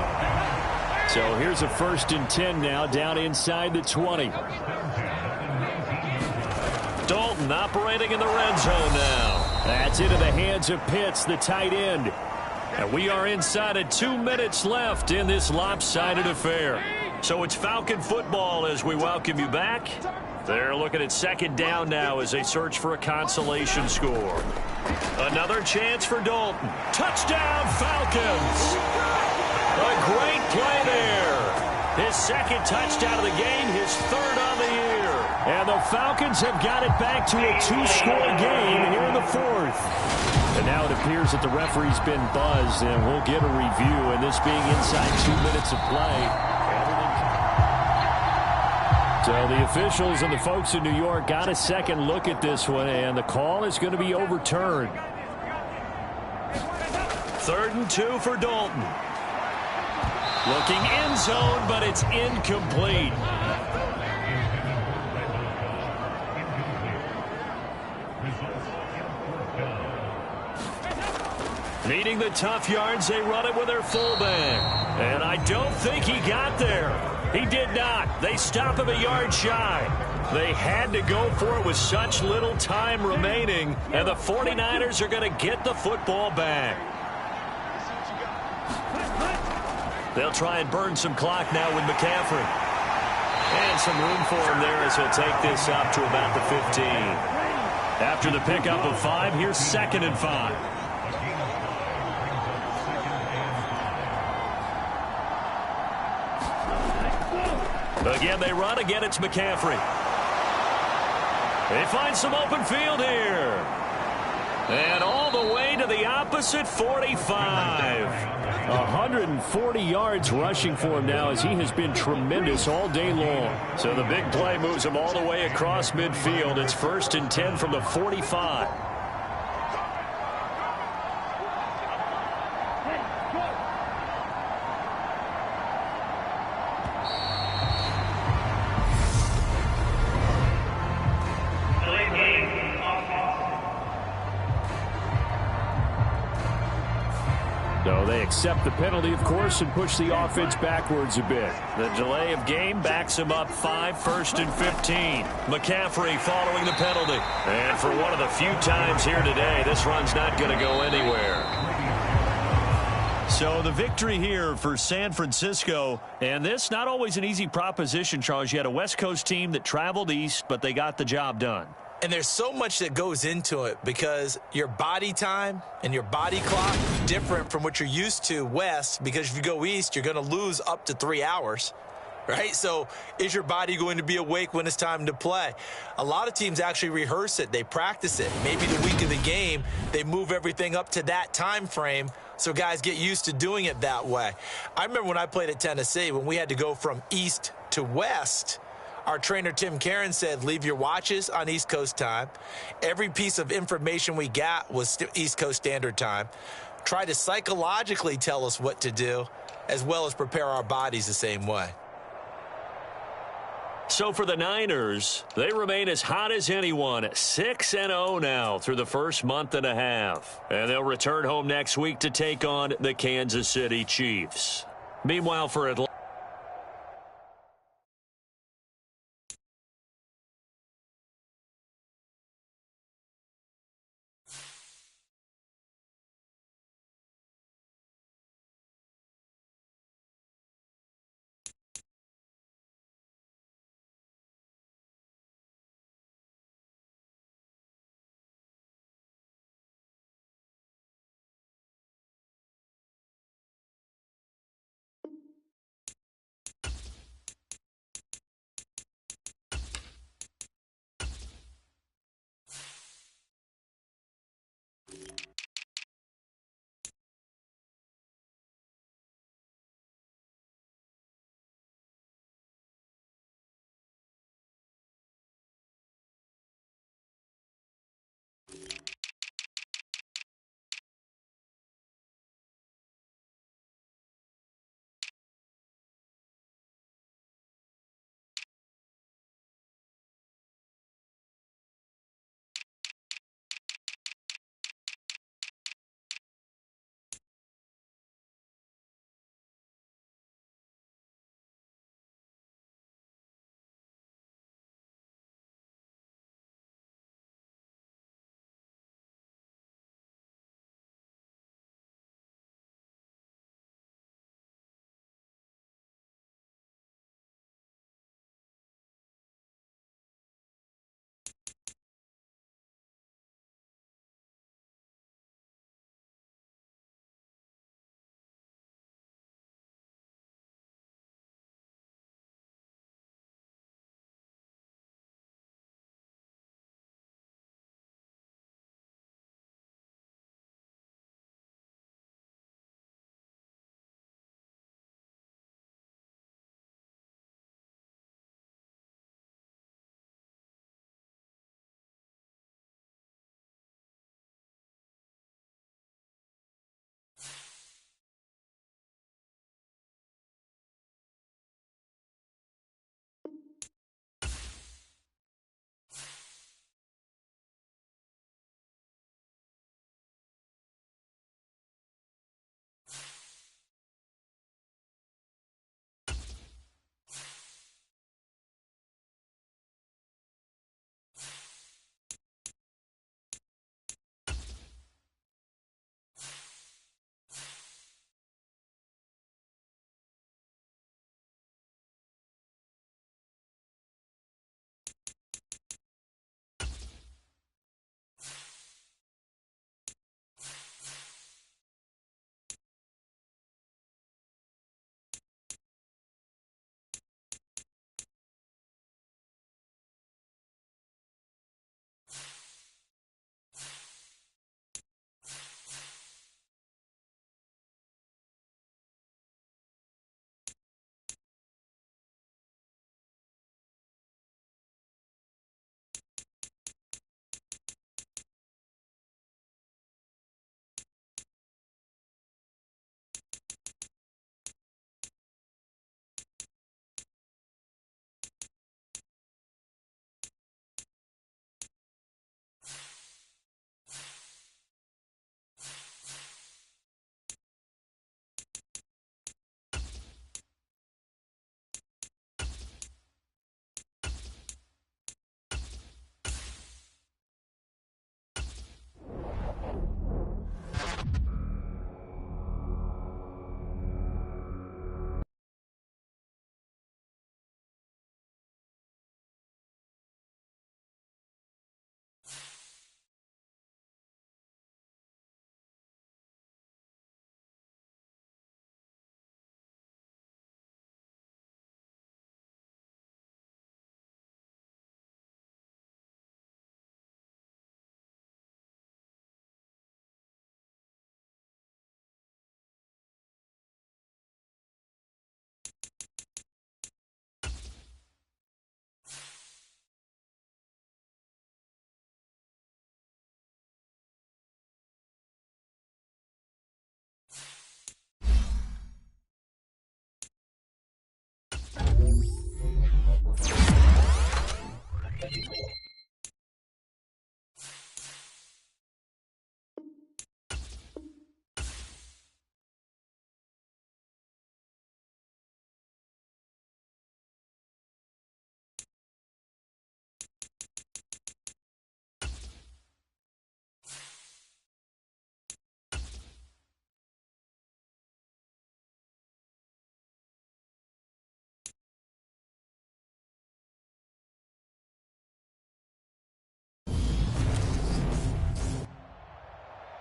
So here's a 1st and 10 now, down inside the 20. Dalton operating in the red zone now. That's into the hands of Pitts, the tight end. And we are inside of 2 minutes left in this lopsided affair. So it's Falcon football as we welcome you back. They're looking at 2nd down now as they search for a consolation score. Another chance for Dalton. Touchdown, Falcons! A great play there. His 2nd touchdown of the game, his 3rd on the year. And the Falcons have got it back to a 2-score game here in the 4th. And now it appears that the referee's been buzzed, and we'll get a review, and this being inside 2 minutes of play. So the officials and the folks in New York got a second look at this one, and the call is going to be overturned. 3rd and 2 for Dalton. Looking end zone, but it's incomplete. Needing the tough yards, they run it with their fullback. And I don't think he got there. He did not. They stop him a yard shy. They had to go for it with such little time remaining, and the 49ers are going to get the football back. They'll try and burn some clock now with McCaffrey. And some room for him there as he'll take this up to about the 15. After the pickup of 5, here's 2nd and 5. Again, they run. Again, it's McCaffrey. They find some open field here. And all the way to the opposite 45. 140 yards rushing for him now as he has been tremendous all day long. So the big play moves him all the way across midfield. It's 1st and 10 from the 45. So they accept the penalty, of course, and push the offense backwards a bit. The delay of game backs him up 5, 1st and 15. McCaffrey following the penalty. And for one of the few times here today, this run's not going to go anywhere. So the victory here for San Francisco. And this not always an easy proposition, Charles. You had a West Coast team that traveled east, but they got the job done. And there's so much that goes into it because your body time and your body clock is different from what you're used to west, because if you go east, you're going to lose up to 3 hours, right? So is your body going to be awake when it's time to play? A lot of teams actually rehearse it. They practice it. Maybe the week of the game, they move everything up to that time frame so guys get used to doing it that way. I remember when I played at Tennessee, when we had to go from east to west, our trainer, Tim Karen, said, leave your watches on East Coast time. Every piece of information we got was East Coast Standard Time. Try to psychologically tell us what to do, as well as prepare our bodies the same way. So for the Niners, they remain as hot as anyone, 6-0 now through the first month and a half. And they'll return home next week to take on the Kansas City Chiefs. Meanwhile, for Atlanta,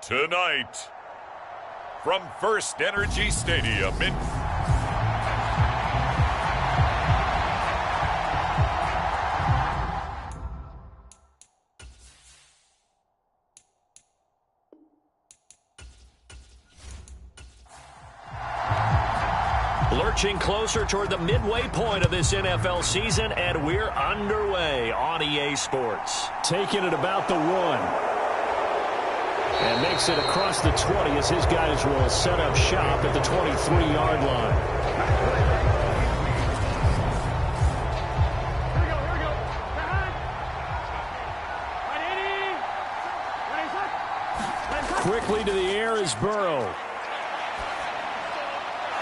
Tonight, from First Energy Stadium in lurching closer toward the midway point of this NFL season, and we're underway on EA Sports. Taking it about the 1. And makes it across the 20 as his guys will set up shop at the 23-yard line. Quickly to the air is Burrow.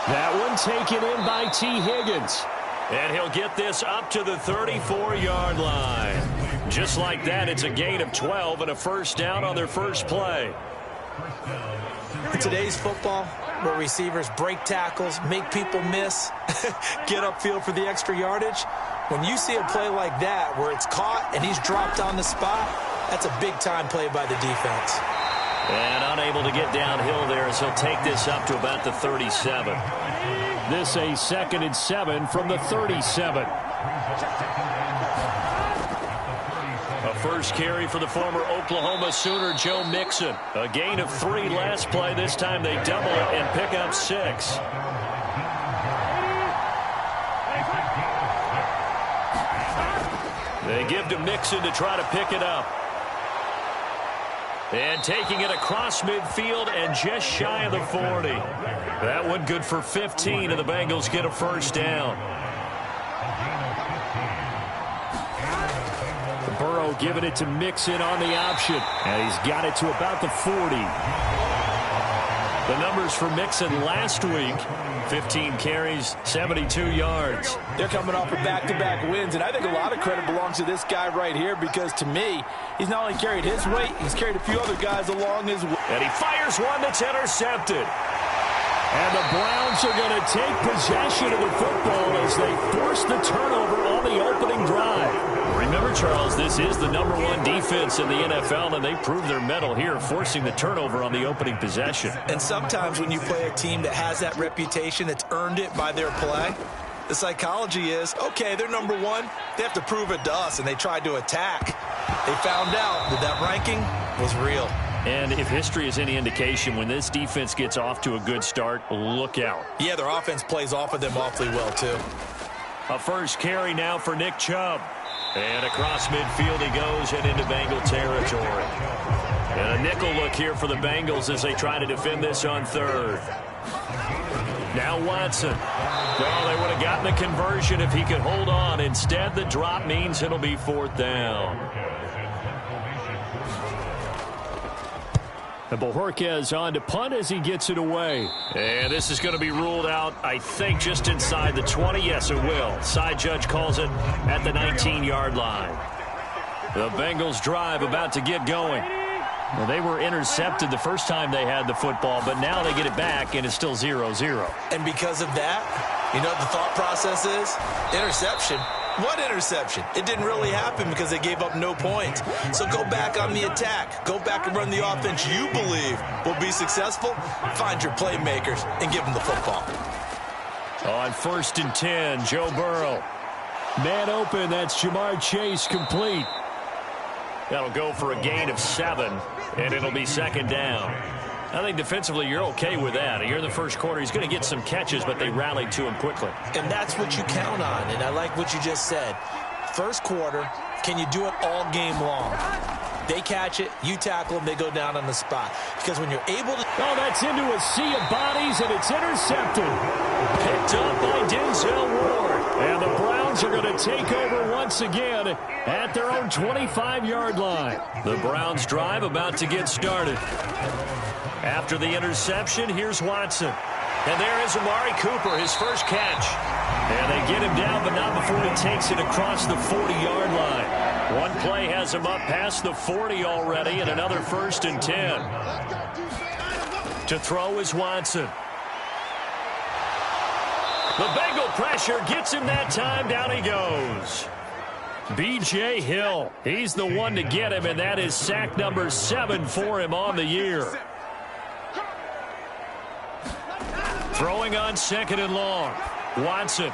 That one taken in by T. Higgins. And he'll get this up to the 34-yard line. Just like that, it's a gain of 12 and a first down on their first play. In today's football, where receivers break tackles, make people miss, get upfield for the extra yardage, when you see a play like that where it's caught and he's dropped on the spot, that's a big-time play by the defense. And unable to get downhill there as he'll take this up to about the 37. This a 2nd and 7 from the 37. A first carry for the former Oklahoma Sooner, Joe Mixon. A gain of 3 last play. This time they double it and pick up 6. They give to Mixon to try to pick it up. And taking it across midfield and just shy of the 40. That one good for 15, and the Bengals get a first down. Burrow giving it to Mixon on the option. And he's got it to about the 40. The numbers for Mixon last week, 15 carries, 72 yards. They're coming off of back-to-back wins, and I think a lot of credit belongs to this guy right here because, to me, he's not only carried his weight, he's carried a few other guys along his way. And he fires one that's intercepted. And the Browns are going to take possession of the football as they force the turnover on the opening drive. Remember, Charles, this is the #1 defense in the NFL, and they prove their mettle here, forcing the turnover on the opening possession. And sometimes when you play a team that has that reputation, that's earned it by their play, the psychology is, okay, they're #1. They have to prove it to us, and they tried to attack. They found out that that ranking was real. And if history is any indication, when this defense gets off to a good start, look out. Yeah, their offense plays off of them awfully well, too. A first carry now for Nick Chubb. And across midfield he goes and into Bengal territory. And a nickel look here for the Bengals as they try to defend this on 3rd. Now Watson. Well, they would have gotten the conversion if he could hold on. Instead, the drop means it'll be 4th down. And Bojorquez on to punt as he gets it away. And this is going to be ruled out, I think, just inside the 20. Yes, it will. Side judge calls it at the 19-yard line. The Bengals drive about to get going. Well, they were intercepted the first time they had the football, but now they get it back, and it's still 0-0. And because of that, you know what the thought process is? Interception. What interception? It didn't really happen because they gave up no points. So go back on the attack. Go back and run the offense you believe will be successful. Find your playmakers and give them the football. On 1st and 10, Joe Burrow. Man open, that's Jamar Chase complete. That'll go for a gain of 7, and it'll be 2nd down. I think defensively you're okay with that. Here in the first quarter, he's going to get some catches, but they rallied to him quickly. And that's what you count on, and I like what you just said. First quarter, can you do it all game long? They catch it, you tackle them, they go down on the spot. Because when you're able to... Oh, that's into a sea of bodies, and it's intercepted. Picked up by Denzel Ward. And the Browns are going to take over once again at their own 25-yard line. The Browns drive about to get started. After the interception, here's Watson. And there is Amari Cooper, his first catch. And they get him down, but not before he takes it across the 40-yard line. One play has him up past the 40 already, and another 1st and 10. To throw is Watson. The Bengal pressure gets him that time. Down he goes. B.J. Hill, he's the one to get him, and that is sack number 7 for him on the year. Throwing on 2nd and long. Watson,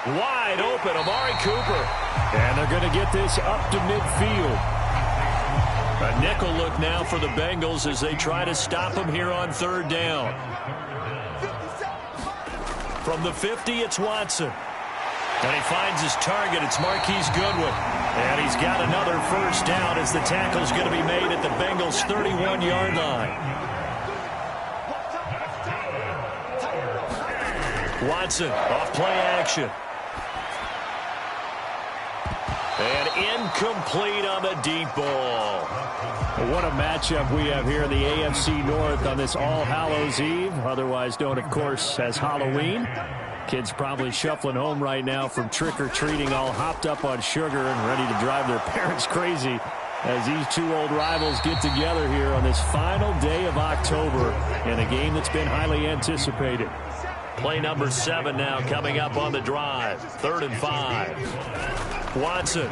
wide open, Amari Cooper. And they're going to get this up to midfield. A nickel look now for the Bengals as they try to stop him here on 3rd down. From the 50, it's Watson. And he finds his target. It's Marquise Goodwin. And he's got another 1st down as the tackle's going to be made at the Bengals' 31-yard line. Watson off play action. And incomplete on the deep ball. What a matchup we have here in the AFC North on this All Hallows Eve, otherwise known, of course, as Halloween. Kids probably shuffling home right now from trick-or-treating, all hopped up on sugar and ready to drive their parents crazy as these two old rivals get together here on this final day of October in a game that's been highly anticipated. Play number 7 now coming up on the drive. 3rd and 5. Watson.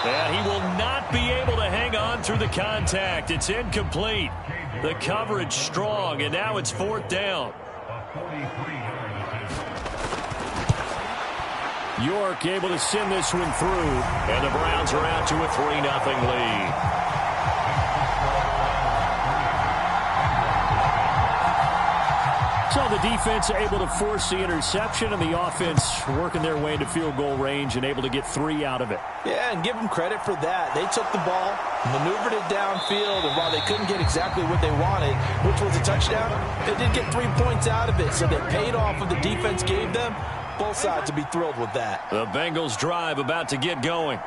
And he will not be able to hang on through the contact. It's incomplete. The coverage strong, and now it's 4th down. York able to send this one through. And the Browns are out to a 3-0 lead. So the defense able to force the interception, and the offense working their way into field goal range and able to get 3 out of it. Yeah, and give them credit for that. They took the ball, maneuvered it downfield, and while they couldn't get exactly what they wanted, which was a touchdown, they did get 3 points out of it. So they paid off what the defense gave them. Both sides will be thrilled with that. The Bengals drive about to get going.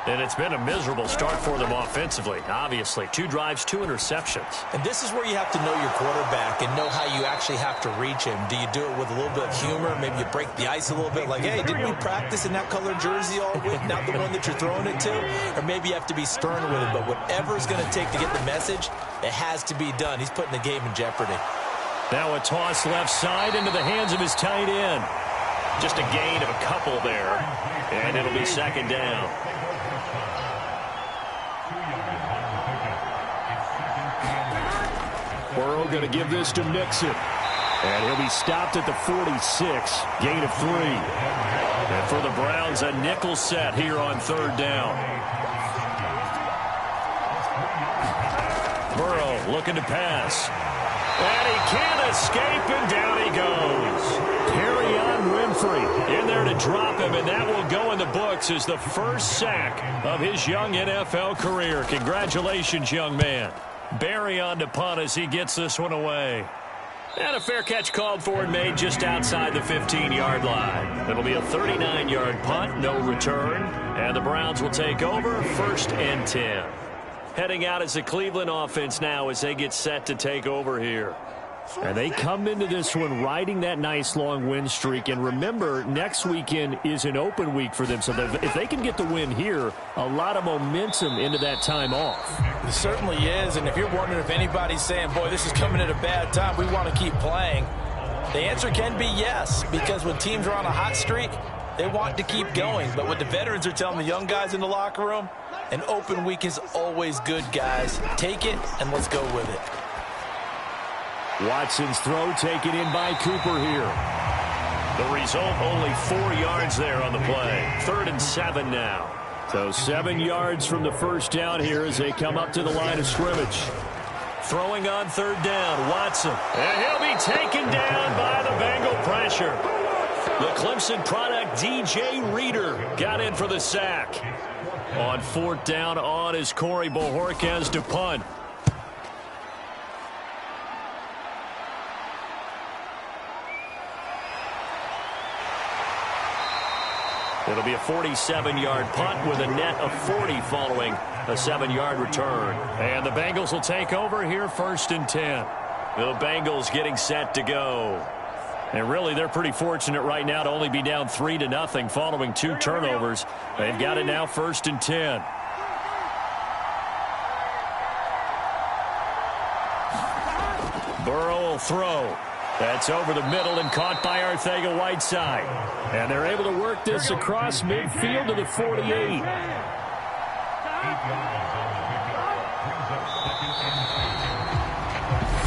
And it's been a miserable start for them offensively, obviously. 2 drives, 2 interceptions. And this is where you have to know your quarterback and know how you actually have to reach him. Do you do it with a little bit of humor? Maybe you break the ice a little bit, like, hey, didn't we practice in that colored jersey all week, not the one that you're throwing it to? Or maybe you have to be stern with it. But whatever it's going to take to get the message, it has to be done. He's putting the game in jeopardy. Now a toss left side into the hands of his tight end. Just a gain of a couple there. And it'll be 2nd down. Burrow going to give this to Mixon. And he'll be stopped at the 46. Gain of 3. And for the Browns, a nickel set here on 3rd down. Burrow looking to pass. And he can't escape, and down he goes. Perrion Winfrey in there to drop him, and that will go in the books as the first sack of his young NFL career. Congratulations, young man. Barry on to punt as he gets this one away. And a fair catch called for and made just outside the 15-yard line. It'll be a 39-yard punt, no return. And the Browns will take over 1st and 10. Heading out as the Cleveland offense now as they get set to take over here. And they come into this one riding that nice long win streak. And remember, next weekend is an open week for them. So if they can get the win here, a lot of momentum into that time off. It certainly is. And if you're wondering if anybody's saying, boy, this is coming at a bad time, we want to keep playing, the answer can be yes. Because when teams are on a hot streak, they want to keep going. But what the veterans are telling the young guys in the locker room, an open week is always good, guys. Take it and let's go with it. Watson's throw taken in by Cooper here. The result, only 4 yards there on the play. 3rd and 7 now. So 7 yards from the first down here as they come up to the line of scrimmage. Throwing on 3rd down, Watson. And he'll be taken down by the Bengal pressure. The Clemson product, DJ Reader, got in for the sack. On 4th down on is Corey Bojorquez to punt. It'll be a 47-yard punt with a net of 40 following a 7-yard return. And the Bengals will take over here 1st and 10. The Bengals getting set to go. And really, they're pretty fortunate right now to only be down 3-0 following 2 turnovers. They've got it now 1st and 10. Burrow will throw. That's over the middle and caught by Arcega-Whiteside. And they're able to work this across midfield to the 48.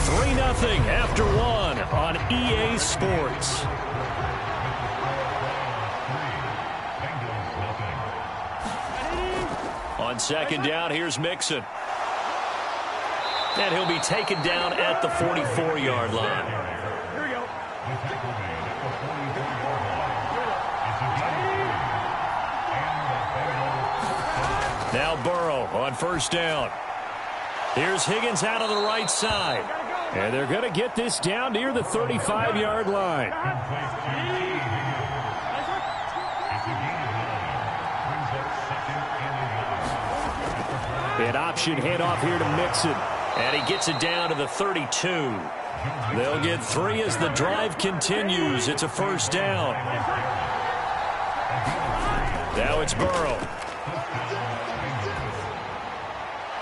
3-0 after one on EA Sports. On second down, here's Mixon. And he'll be taken down at the 44-yard line. Now Burrow on first down. Here's Higgins out on the right side. And they're going to get this down near the 35-yard line. An option handoff here to Mixon. And he gets it down to the 32. They'll get 3 as the drive continues. It's a first down. Now it's Burrow.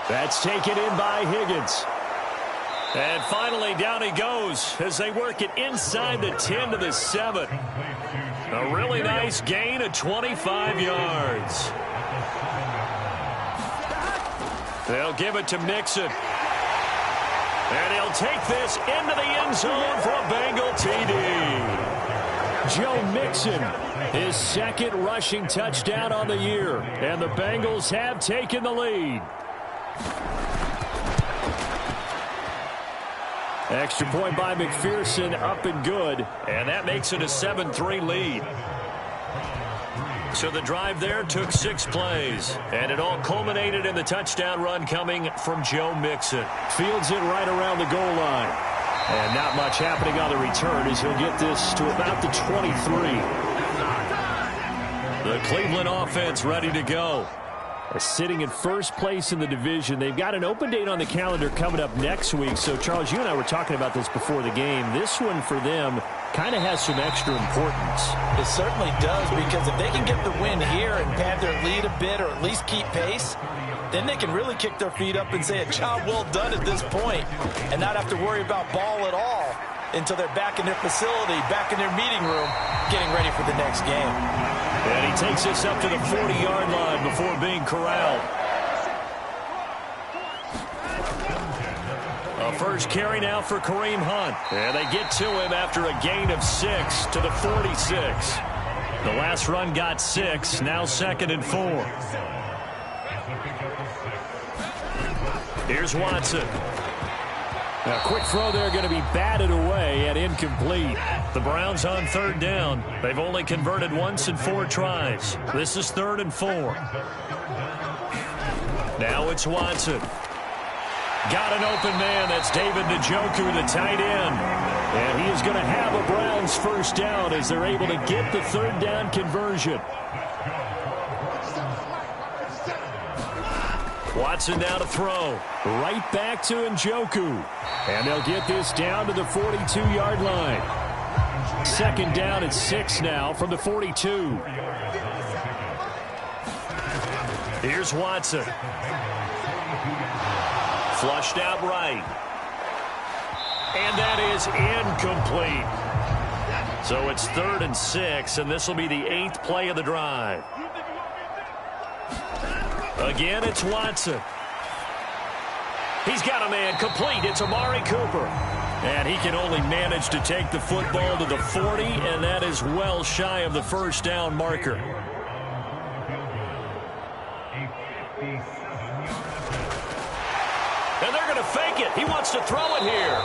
That's taken in by Higgins. And finally, down he goes as they work it inside the 10 to the 7. A really nice gain of 25 yards. They'll give it to Mixon. And he'll take this into the end zone for a Bengal TD. Joe Mixon, his second rushing touchdown on the year. And the Bengals have taken the lead. Extra point by McPherson, up and good. And that makes it a 7-3 lead. So the drive there took 6 plays. And it all culminated in the touchdown run coming from Joe Mixon. Fields it right around the goal line. And not much happening on the return as he'll get this to about the 23. The Cleveland offense ready to go. Sitting in first place in the division. They've got an open date on the calendar coming up next week. So, Charles, you and I were talking about this before the game. This one for them kind of has some extra importance. It certainly does, because if they can get the win here and pad their lead a bit or at least keep pace, then they can really kick their feet up and say a job well done at this point and not have to worry about ball at all until they're back in their facility, back in their meeting room, getting ready for the next game. And he takes this up to the 40-yard line before being corralled. A first carry now for Kareem Hunt. And they get to him after a gain of 6 to the 46. The last run got 6, now 2nd and 4. Here's Watson. A quick throw there going to be batted away and incomplete. The Browns on third down. They've only converted once in 4 tries. This is 3rd and 4. Now it's Watson. Got an open man. That's David Njoku, the tight end. And he is going to have a Browns first down as they're able to get the 3rd down conversion. Watson now to throw. Right back to Njoku. And they'll get this down to the 42-yard line. 2nd down and 6 now from the 42. Here's Watson. Flushed out right. And that is incomplete. So it's 3rd and 6, and this will be the 8th play of the drive. Again, it's Watson. He's got a man complete. It's Amari Cooper. And he can only manage to take the football to the 40, and that is well shy of the first down marker. And they're going to fake it. He wants to throw it here.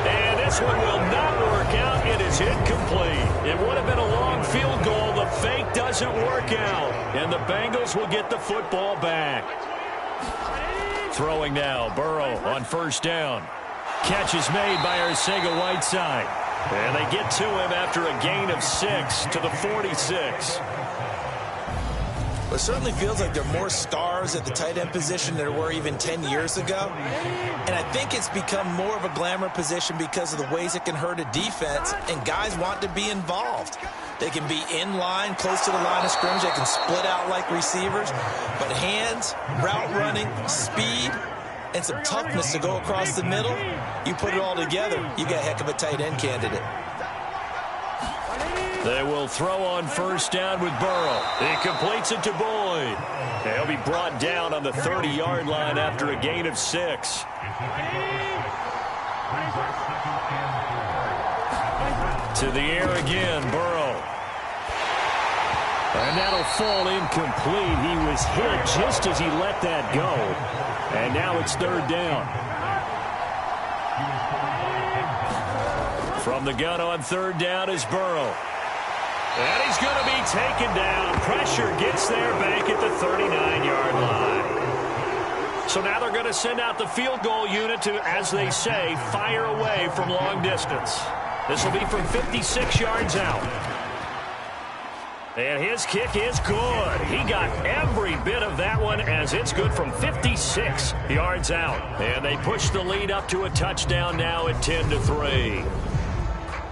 And this one will not work out. It is incomplete. It would have been a long field goal. The fake doesn't work out. And the Bengals will get the football back. Throwing now, Burrow on first down. Catch is made by Arcega-Whiteside. And they get to him after a gain of 6 to the 46. It certainly feels like there are more stars at the tight end position than there were even 10 years ago. And I think it's become more of a glamour position because of the ways it can hurt a defense, and guys want to be involved. They can be in line, close to the line of scrimmage. They can split out like receivers. But hands, route running, speed, and some toughness to go across the middle. You put it all together, you got a heck of a tight end candidate. They will throw on first down with Burrow. He completes it to Boyd. He'll be brought down on the 30-yard line after a gain of 6. To the air again, Burrow. And that'll fall incomplete. He was hit just as he let that go. And now it's third down. From the gun on third down is Burrow. And he's going to be taken down. Pressure gets there back at the 39-yard line. So now they're going to send out the field goal unit to, as they say, fire away from long distance. This will be from 56 yards out. And his kick is good. He got every bit of that one as it's good from 56 yards out. And they push the lead up to a touchdown now at 10-3.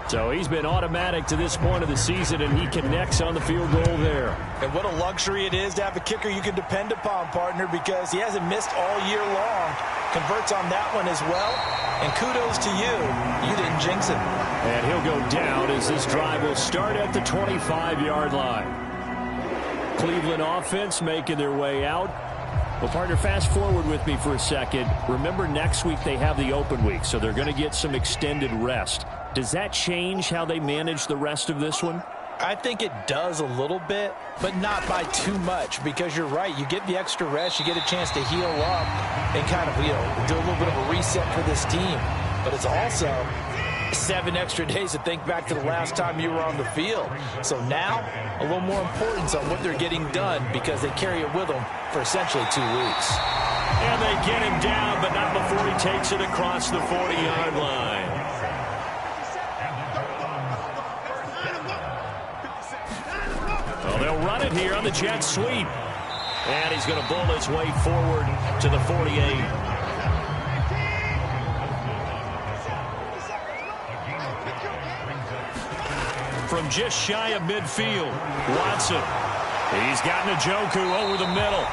So he's been automatic to this point of the season, and he connects on the field goal there. And what a luxury it is to have a kicker you can depend upon, partner, because he hasn't missed all year long. Converts on that one as well. And kudos to you. You didn't jinx him. And he'll go down as this drive will start at the 25-yard line. Cleveland offense making their way out. Well, partner, fast forward with me for a second. Remember, next week they have the open week, so they're going to get some extended rest. Does that change how they manage the rest of this one? I think it does a little bit, but not by too much, because you're right. You get the extra rest, you get a chance to heal up and kind of, do a little bit of a reset for this team. But it's also 7 extra days to think back to the last time you were on the field. So now, a little more importance on what they're getting done, because they carry it with them for essentially 2 weeks. And they get him down, but not before he takes it across the 40-yard line. Well, they'll run it here on the jet sweep. And he's going to bull his way forward to the 48. From just shy of midfield, Watson. He's got Njoku over the middle.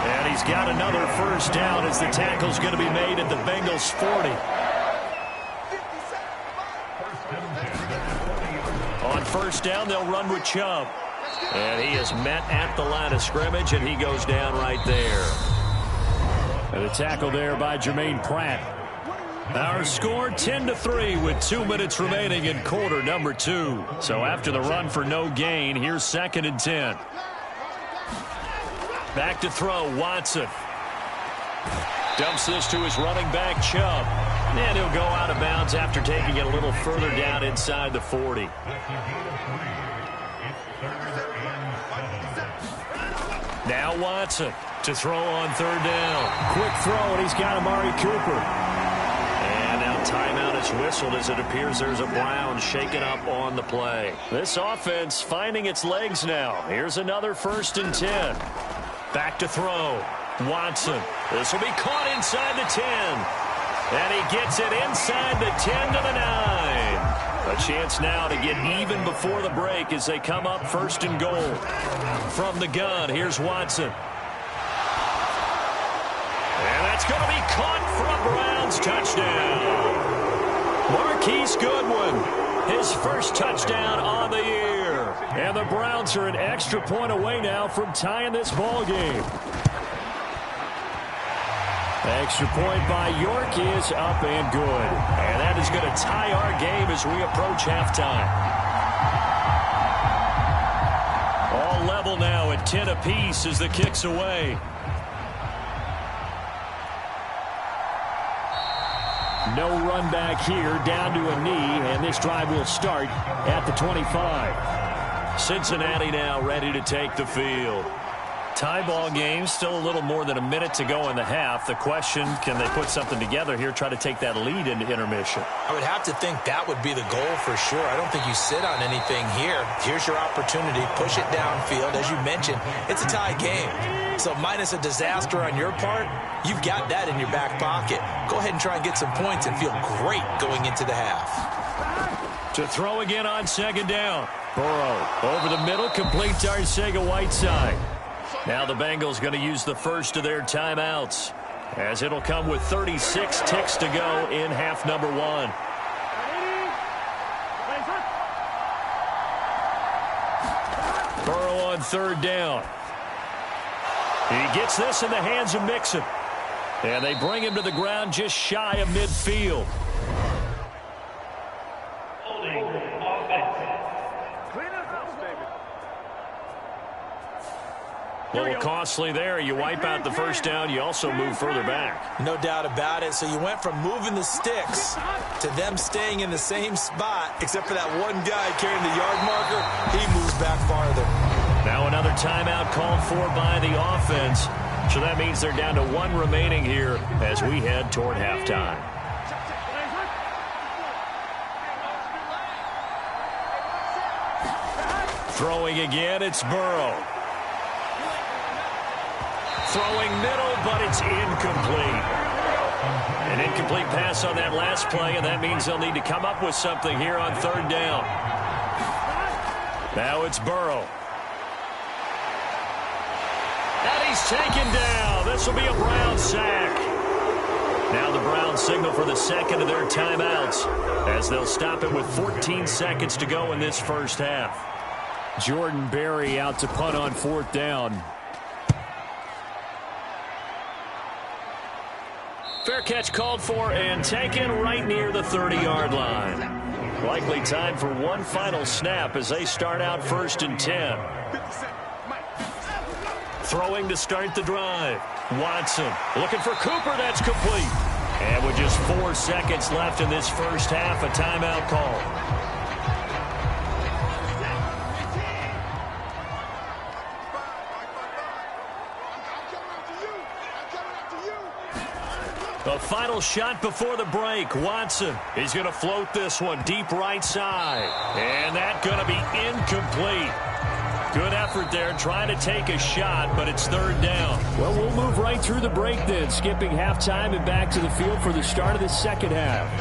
And he's got another first down as the tackle's going to be made at the Bengals' 40. On first down, they'll run with Chubb. And he is met at the line of scrimmage, and he goes down right there. And a tackle there by Jermaine Pratt. Our score 10-3 with 2 minutes remaining in quarter number 2. So after the run for no gain, here's 2nd and 10. Back to throw, Watson. Dumps this to his running back, Chubb. And he'll go out of bounds after taking it a little further down inside the 40. Now Watson to throw on third down. Quick throw, and he's got Amari Cooper. And now timeout is whistled as it appears there's a Brown shaken up on the play. This offense finding its legs now. Here's another 1st and 10. Back to throw. Watson. This will be caught inside the 10. And he gets it inside the 10 to the 9. A chance now to get even before the break as they come up 1st and goal. From the gun, here's Watson. And that's going to be caught for a Browns touchdown. Marquise Goodwin, his first touchdown on the year. And the Browns are an extra point away now from tying this ball game. Extra point by York is up and good. And that is going to tie our game as we approach halftime. All level now at 10 apiece as the kick's away. No run back here, down to a knee, and this drive will start at the 25. Cincinnati now ready to take the field. Tie ball game, still a little more than a minute to go in the half. The question, can they put something together here, try to take that lead into intermission? I would have to think that would be the goal for sure. I don't think you sit on anything here. Here's your opportunity. Push it downfield. As you mentioned, it's a tie game. So minus a disaster on your part, you've got that in your back pocket. Go ahead and try and get some points and feel great going into the half. To throw again on 2nd down. Burrow over the middle, complete to Arcega-Whiteside. Now the Bengals going to use the first of their timeouts. as it'll come with 36 ticks to go in half number 1. Burrow on third down. He gets this in the hands of Mixon. And they bring him to the ground just shy of midfield. A little costly there. You wipe out the first down. You also move further back. No doubt about it. So you went from moving the sticks to them staying in the same spot, except for that one guy carrying the yard marker. He moves back farther. Now another timeout called for by the offense. So that means they're down to 1 remaining here as we head toward halftime. Throwing again, it's Burrow. Throwing middle, but it's incomplete. An incomplete pass on that last play, and that means they'll need to come up with something here on third down. Now it's Burrow. And he's taken down. This will be a Brown sack. Now the Browns signal for the second of their timeouts as they'll stop it with 14 seconds to go in this first half. Jordan Berry out to punt on fourth down. Fair catch called for and taken right near the 30-yard line. Likely time for one final snap as they start out 1st and 10. Throwing to start the drive. Watson looking for Cooper. That's complete. And with just 4 seconds left in this first half, a timeout call. The final shot before the break. Watson, he's going to float this one deep right side. And that's going to be incomplete. Good effort there trying to take a shot, but it's third down. Well, we'll move right through the break then, skipping halftime and back to the field for the start of the second half.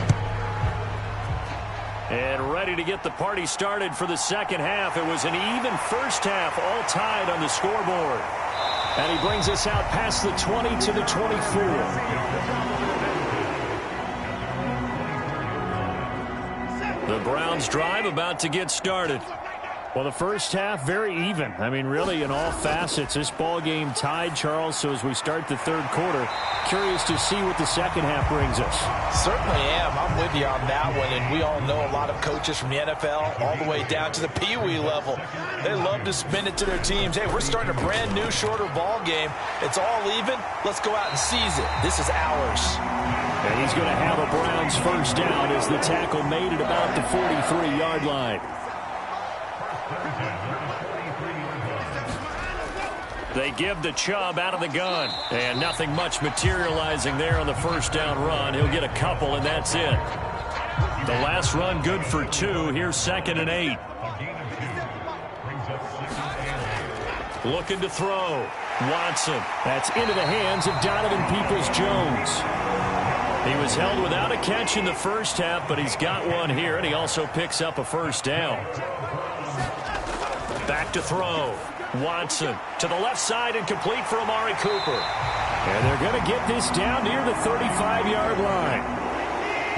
And ready to get the party started for the second half. It was an even first half, all tied on the scoreboard. And he brings us out past the 20 to the 24. The Browns drive about to get started. Well, the first half, very even. I mean, really, in all facets, this ball game tied, Charles. So as we start the third quarter, curious to see what the second half brings us. Certainly am. I'm with you on that one. And we all know a lot of coaches from the NFL all the way down to the Pee-wee level. They love to spin it to their teams. Hey, we're starting a brand new, shorter ball game. It's all even. Let's go out and seize it. This is ours. And he's going to have a Browns first down as the tackle made at about the 43-yard line. They give to Chubb out of the gun. And nothing much materializing there on the first down run. He'll get a couple, and that's it. The last run good for 2. Here's 2nd and 8. Looking to throw. Watson. That's into the hands of Donovan Peoples-Jones. He was held without a catch in the first half, but he's got one here, and he also picks up a first down. Back to throw. Watson to the left side and complete for Amari Cooper. And they're going to get this down near the 35-yard line.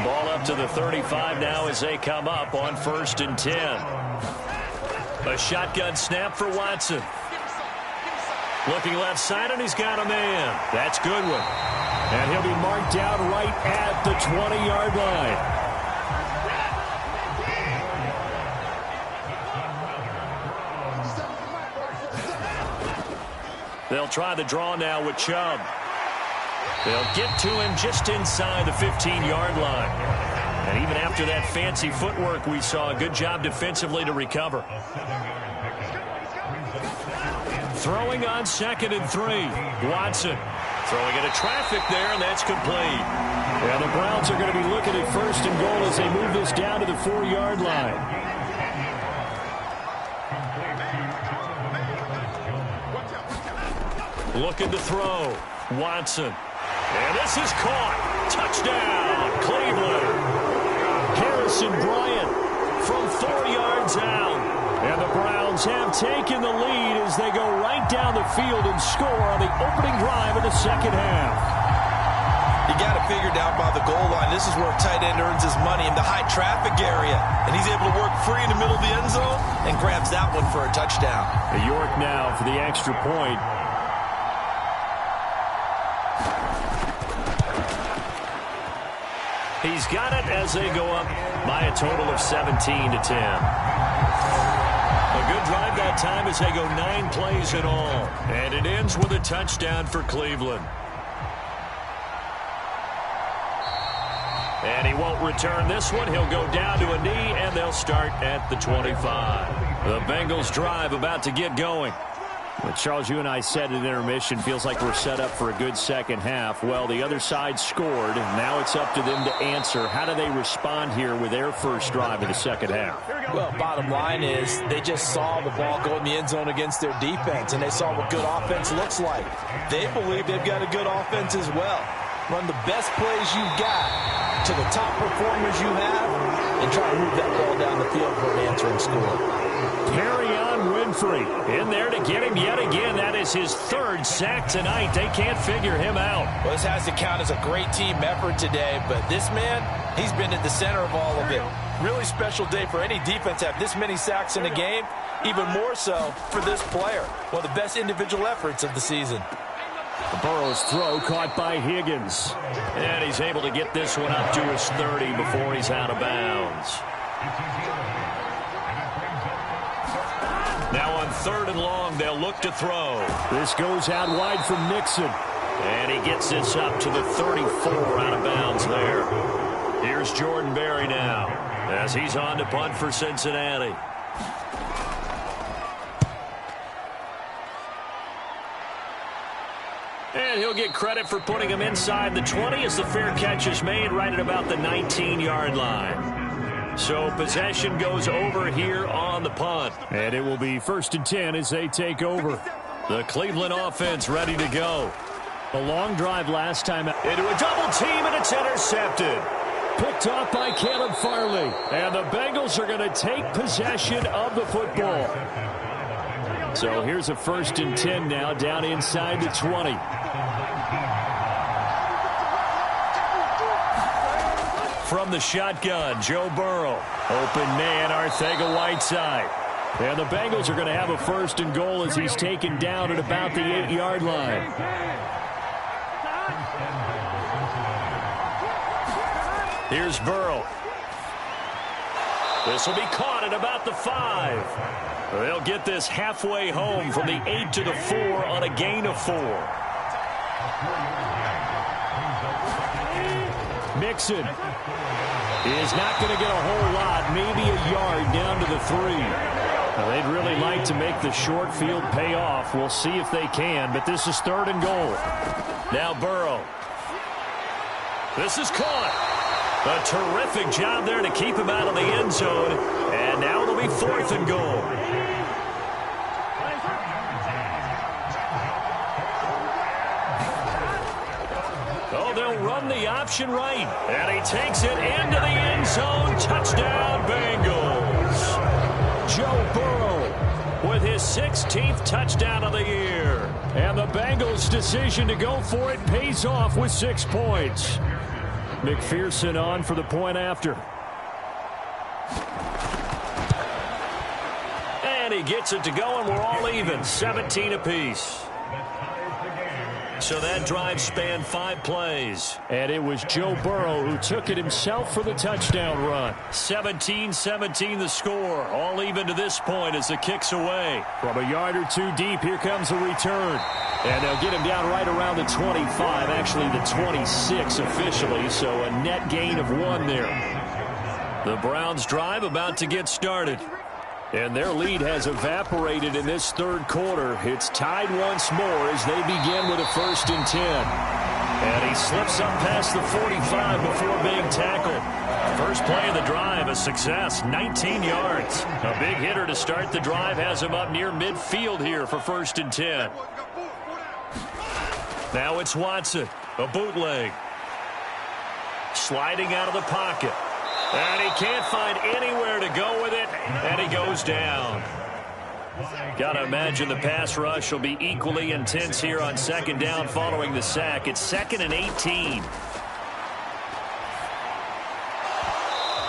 Ball up to the 35 now as they come up on 1st and 10. A shotgun snap for Watson. Looking left side, and he's got a man. That's Goodwin. And he'll be marked down right at the 20-yard line. They'll try the draw now with Chubb. They'll get to him just inside the 15-yard line. And even after that fancy footwork we saw, a good job defensively to recover. Throwing on 2nd and 3. Watson throwing into traffic there, and that's complete. Yeah, the Browns are going to be looking at 1st and goal as they move this down to the 4-yard line. Looking to throw. Watson. And this is caught. Touchdown, Cleveland. Harrison Bryant from 4 yards out. And the Browns have taken the lead as they go right down the field and score on the opening drive of the second half. You got to figure down by the goal line. This is where a tight end earns his money, in the high traffic area. And he's able to work free in the middle of the end zone and grabs that one for a touchdown. York now for the extra point. He's got it as they go up by a total of 17-10. A good drive that time as they go 9 plays in all. And it ends with a touchdown for Cleveland. And he won't return this one. He'll go down to a knee, and they'll start at the 25. The Bengals drive about to get going. Well, Charles, you and I said at intermission, feels like we're set up for a good second half. Well, the other side scored. Now it's up to them to answer. How do they respond here with their first drive of the second half? Well, bottom line is they just saw the ball go in the end zone against their defense, and they saw what good offense looks like. They believe they've got a good offense as well. Run the best plays you've got to the top performers you have and try to move that ball down the field for an answering score. Carry-on Winfrey in there to get him yet again. That is his 3rd sack tonight. They can't figure him out. Well, this has to count as a great team effort today, but this man, he's been at the center of all of it. Really special day for any defense to have this many sacks in a game, even more so for this player. One of the best individual efforts of the season. Burrow's throw caught by Higgins. And he's able to get this one up to his 30 before he's out of bounds. Now on 3rd and long, they'll look to throw. This goes out wide from Nixon. And he gets this up to the 34 out of bounds there. Here's Jordan Berry now as he's on to punt for Cincinnati. And he'll get credit for putting him inside the 20 as the fair catch is made right at about the 19-yard line. So possession goes over here on the punt. And it will be 1st and 10 as they take over. The Cleveland offense ready to go. A long drive last time. Into a double team, and it's intercepted. Picked off by Caleb Farley. And the Bengals are going to take possession of the football. So here's a 1st and 10 now down inside the 20. From the shotgun, Joe Burrow. Open man, Arcega-Whiteside. And the Bengals are going to have a 1st and goal as he's taken down at about the 8-yard line. Here's Burrow. This will be caught at about the 5. They'll get this halfway home from the 8 to the 4 on a gain of 4. Mixon is not going to get a whole lot, maybe a yard down to the 3. Now, they'd really like to make the short field pay off. We'll see if they can, but this is 3rd and goal. Now Burrow. This is caught. A terrific job there to keep him out of the end zone. And now it'll be 4th and goal. Oh, they'll run the option right. And he takes it into the end zone. Touchdown, Bengals. Joe Burrow with his 16th touchdown of the year. And the Bengals' decision to go for it pays off with 6 points. McPherson on for the point after. And he gets it to go, and we're all even, 17 apiece. So that drive spanned 5 plays. And it was Joe Burrow who took it himself for the touchdown run. 17-17 the score. All even to this point as the kick's away. From a yard or 2 deep, here comes a return. And they'll get him down right around the 25, actually the 26 officially, so a net gain of 1 there. The Browns drive about to get started. And their lead has evaporated in this 3rd quarter. It's tied once more as they begin with a 1st and 10. And he slips up past the 45 before being tackled. First play of the drive, a success, 19 yards. A big hitter to start the drive has him up near midfield here for 1st and 10. Now it's Watson, a bootleg. Sliding out of the pocket. And he can't find anywhere to go with it, and he goes down. Gotta imagine the pass rush will be equally intense here on second down following the sack. It's 2nd and 18.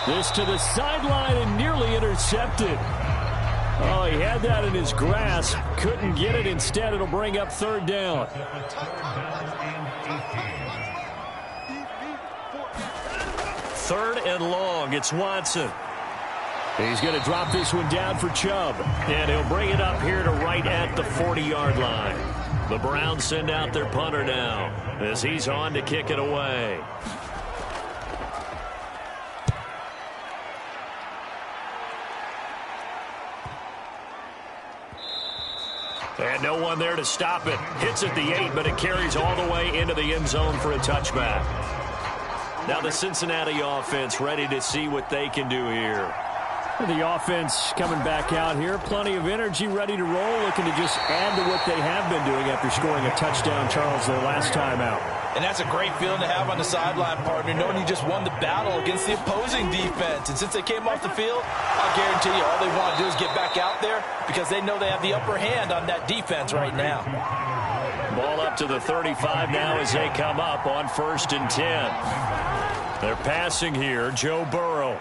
This to the sideline and nearly intercepted. Oh, he had that in his grasp. Couldn't get it. Instead, it'll bring up 3rd down. 3rd and long. It's Watson. He's going to drop this one down for Chubb. And he'll bring it up here to right at the 40-yard line. The Browns send out their punter now as he's on to kick it away. And no one there to stop it. Hits at the 8, but it carries all the way into the end zone for a touchback. Now the Cincinnati offense ready to see what they can do here. The offense coming back out here. Plenty of energy, ready to roll, looking to just add to what they have been doing after scoring a touchdown, Charles, their last time out. And that's a great feeling to have on the sideline, partner, knowing you just won the battle against the opposing defense. And since they came off the field, I'll guarantee you all they want to do is get back out there because they know they have the upper hand on that defense right now. Ball up to the 35 now as they come up on 1st and 10. They're passing here. Joe Burrow.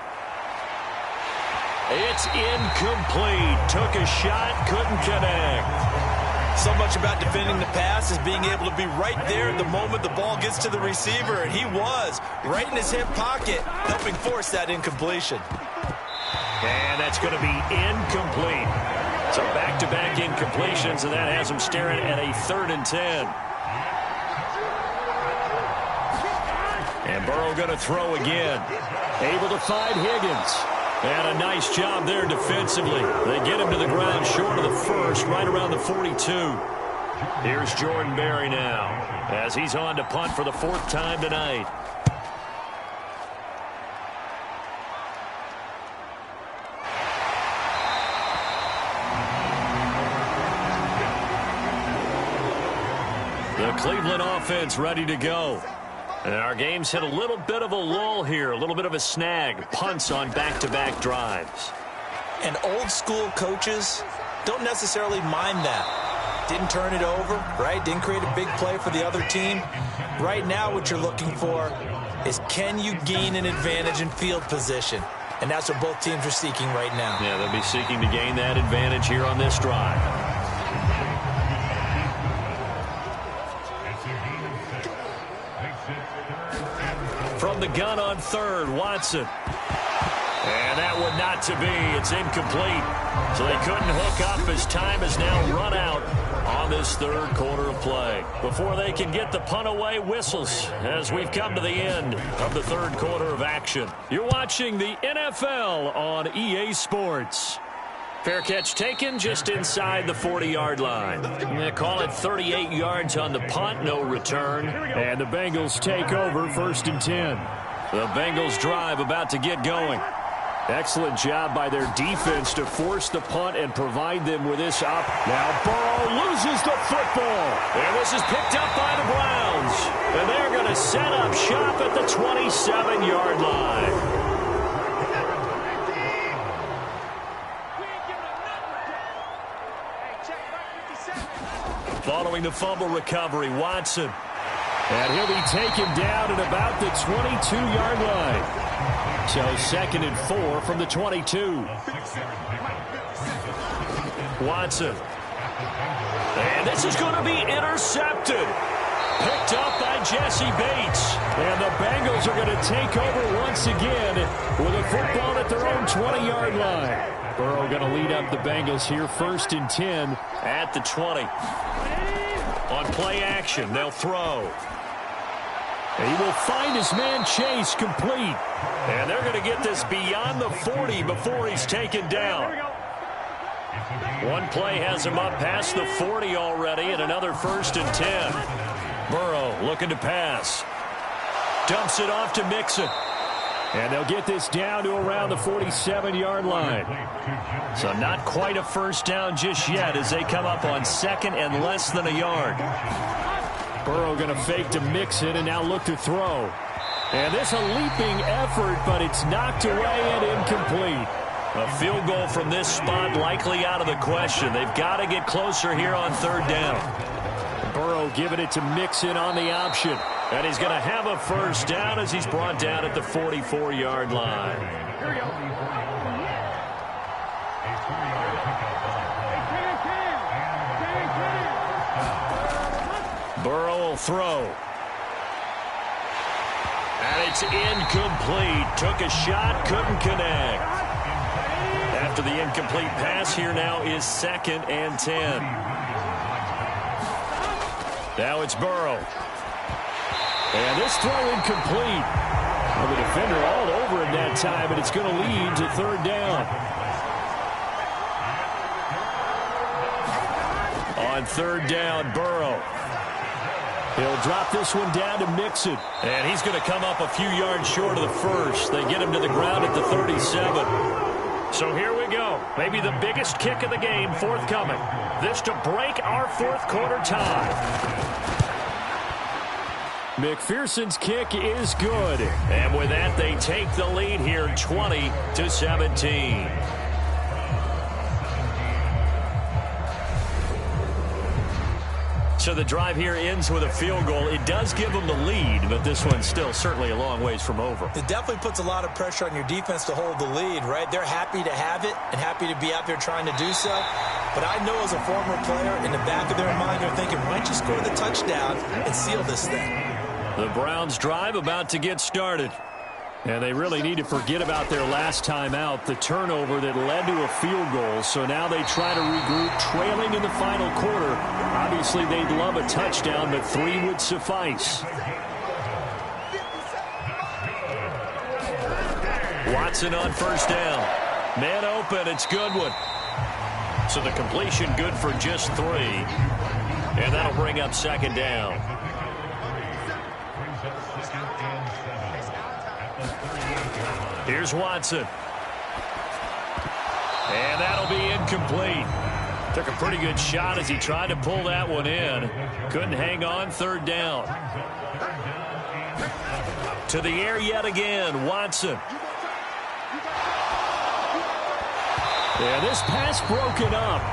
It's incomplete. Took a shot, couldn't connect. So much about defending the pass is being able to be right there at the moment the ball gets to the receiver, and he was right in his hip pocket, helping force that incompletion. And that's going to be incomplete. So back-to-back incompletions, and that has him staring at a 3rd and 10. And Burrow going to throw again. Able to find Higgins. And a nice job there defensively. They get him to the ground short of the 1st, right around the 42. Here's Jordan Berry now as he's on to punt for the 4th time tonight. The Cleveland offense ready to go. And our game's hit a little bit of a lull here, a little bit of a snag. Punts on back-to-back drives. And old-school coaches don't necessarily mind that. Didn't turn it over, right? Didn't create a big play for the other team. Right now what you're looking for is can you gain an advantage in field position? And that's what both teams are seeking right now. Yeah, they'll be seeking to gain that advantage here on this drive. From the gun on 3rd, Watson. And that one not to be. It's incomplete. So they couldn't hook up as time has now run out on this 3rd quarter of play. Before they can get the punt away, whistles as we've come to the end of the 3rd quarter of action. You're watching the NFL on EA Sports. Fair catch taken just inside the 40-yard line. They call it 38 yards on the punt, no return. And the Bengals take over 1st and 10. The Bengals drive about to get going. Excellent job by their defense to force the punt and provide them with this up. Now Burrow loses the football. And this is picked up by the Browns. And they're going to set up shop at the 27-yard line. Following the fumble recovery, Watson. And he'll be taken down at about the 22-yard line. So 2nd and 4 from the 22. Watson. And this is going to be intercepted. Picked up by Jesse Bates. And the Bengals are going to take over once again with a football at their own 20-yard line. Burrow going to lead up the Bengals here, 1st and 10. At the 20. On play action, they'll throw. And he will find his man Chase complete. And they're going to get this beyond the 40 before he's taken down. One play has him up past the 40 already, and another 1st and 10. Burrow looking to pass. Dumps it off to Mixon. And they'll get this down to around the 47-yard line. So not quite a 1st down just yet as they come up on 2nd and less than a yard. Burrow going to fake to Mixon and now look to throw. And this a leaping effort, but it's knocked away and incomplete. A field goal from this spot likely out of the question. They've got to get closer here on third down. Burrow giving it to Mixon on the option. And he's going to have a first down as he's brought down at the 44-yard line. Burrow will throw. And it's incomplete. Took a shot, couldn't connect. After the incomplete pass, here now is 2nd and 10. Now it's Burrow. And this throw incomplete. Well, the defender all over him that time, and it's going to lead to third down. On third down, Burrow. He'll drop this one down to Mixon. And he's going to come up a few yards short of the first. They get him to the ground at the 37. So here we go. Maybe the biggest kick of the game forthcoming. This to break our fourth quarter tie. McPherson's kick is good. And with that, they take the lead here 20-17. So the drive here ends with a field goal. It does give them the lead, but this one's still certainly a long ways from over. It definitely puts a lot of pressure on your defense to hold the lead, right? They're happy to have it and happy to be out there trying to do so. But I know as a former player, in the back of their mind, they're thinking, why don't you score the touchdown and seal this thing? The Browns drive about to get started. And they really need to forget about their last time out, the turnover that led to a field goal. So now they try to regroup, trailing in the final quarter. Obviously, they'd love a touchdown, but 3 would suffice. Watson on first down. Man open, it's Goodwin. So the completion good for just 3. And that'll bring up second down. Here's Watson. And that'll be incomplete. Took a pretty good shot as he tried to pull that one in. Couldn't hang on, third down. To the air yet again, Watson. Yeah, this pass broken up.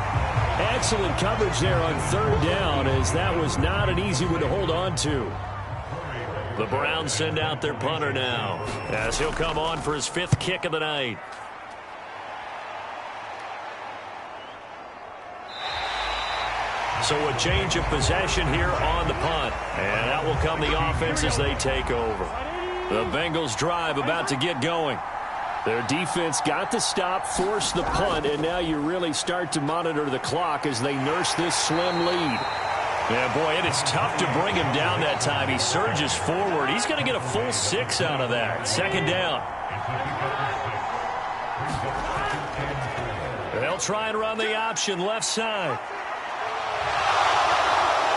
Excellent coverage there on third down, as that was not an easy one to hold on to. The Browns send out their punter now, as he'll come on for his 5th kick of the night. So a change of possession here on the punt. And that will come the offense as they take over. The Bengals drive about to get going. Their defense got the stop, forced the punt, and now you really start to monitor the clock as they nurse this slim lead. Yeah, boy, it is tough to bring him down that time. He surges forward. He's going to get a full 6 out of that. Second down. They'll try and run the option left side.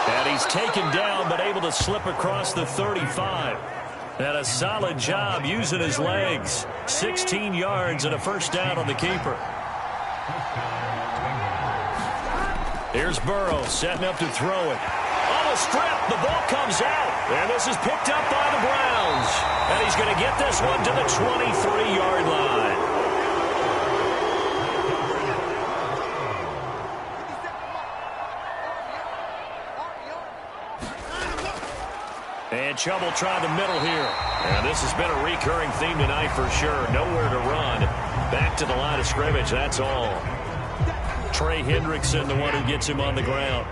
And he's taken down but able to slip across the 35. And a solid job using his legs. 16 yards and a first down on the keeper. Here's Burrow setting up to throw it. On a strip, the ball comes out. And this is picked up by the Browns. And he's going to get this one to the 23-yard line. And Chubb trying the middle here. And this has been a recurring theme tonight for sure. Nowhere to run. Back to the line of scrimmage, that's all. Trey Hendrickson, the one who gets him on the ground.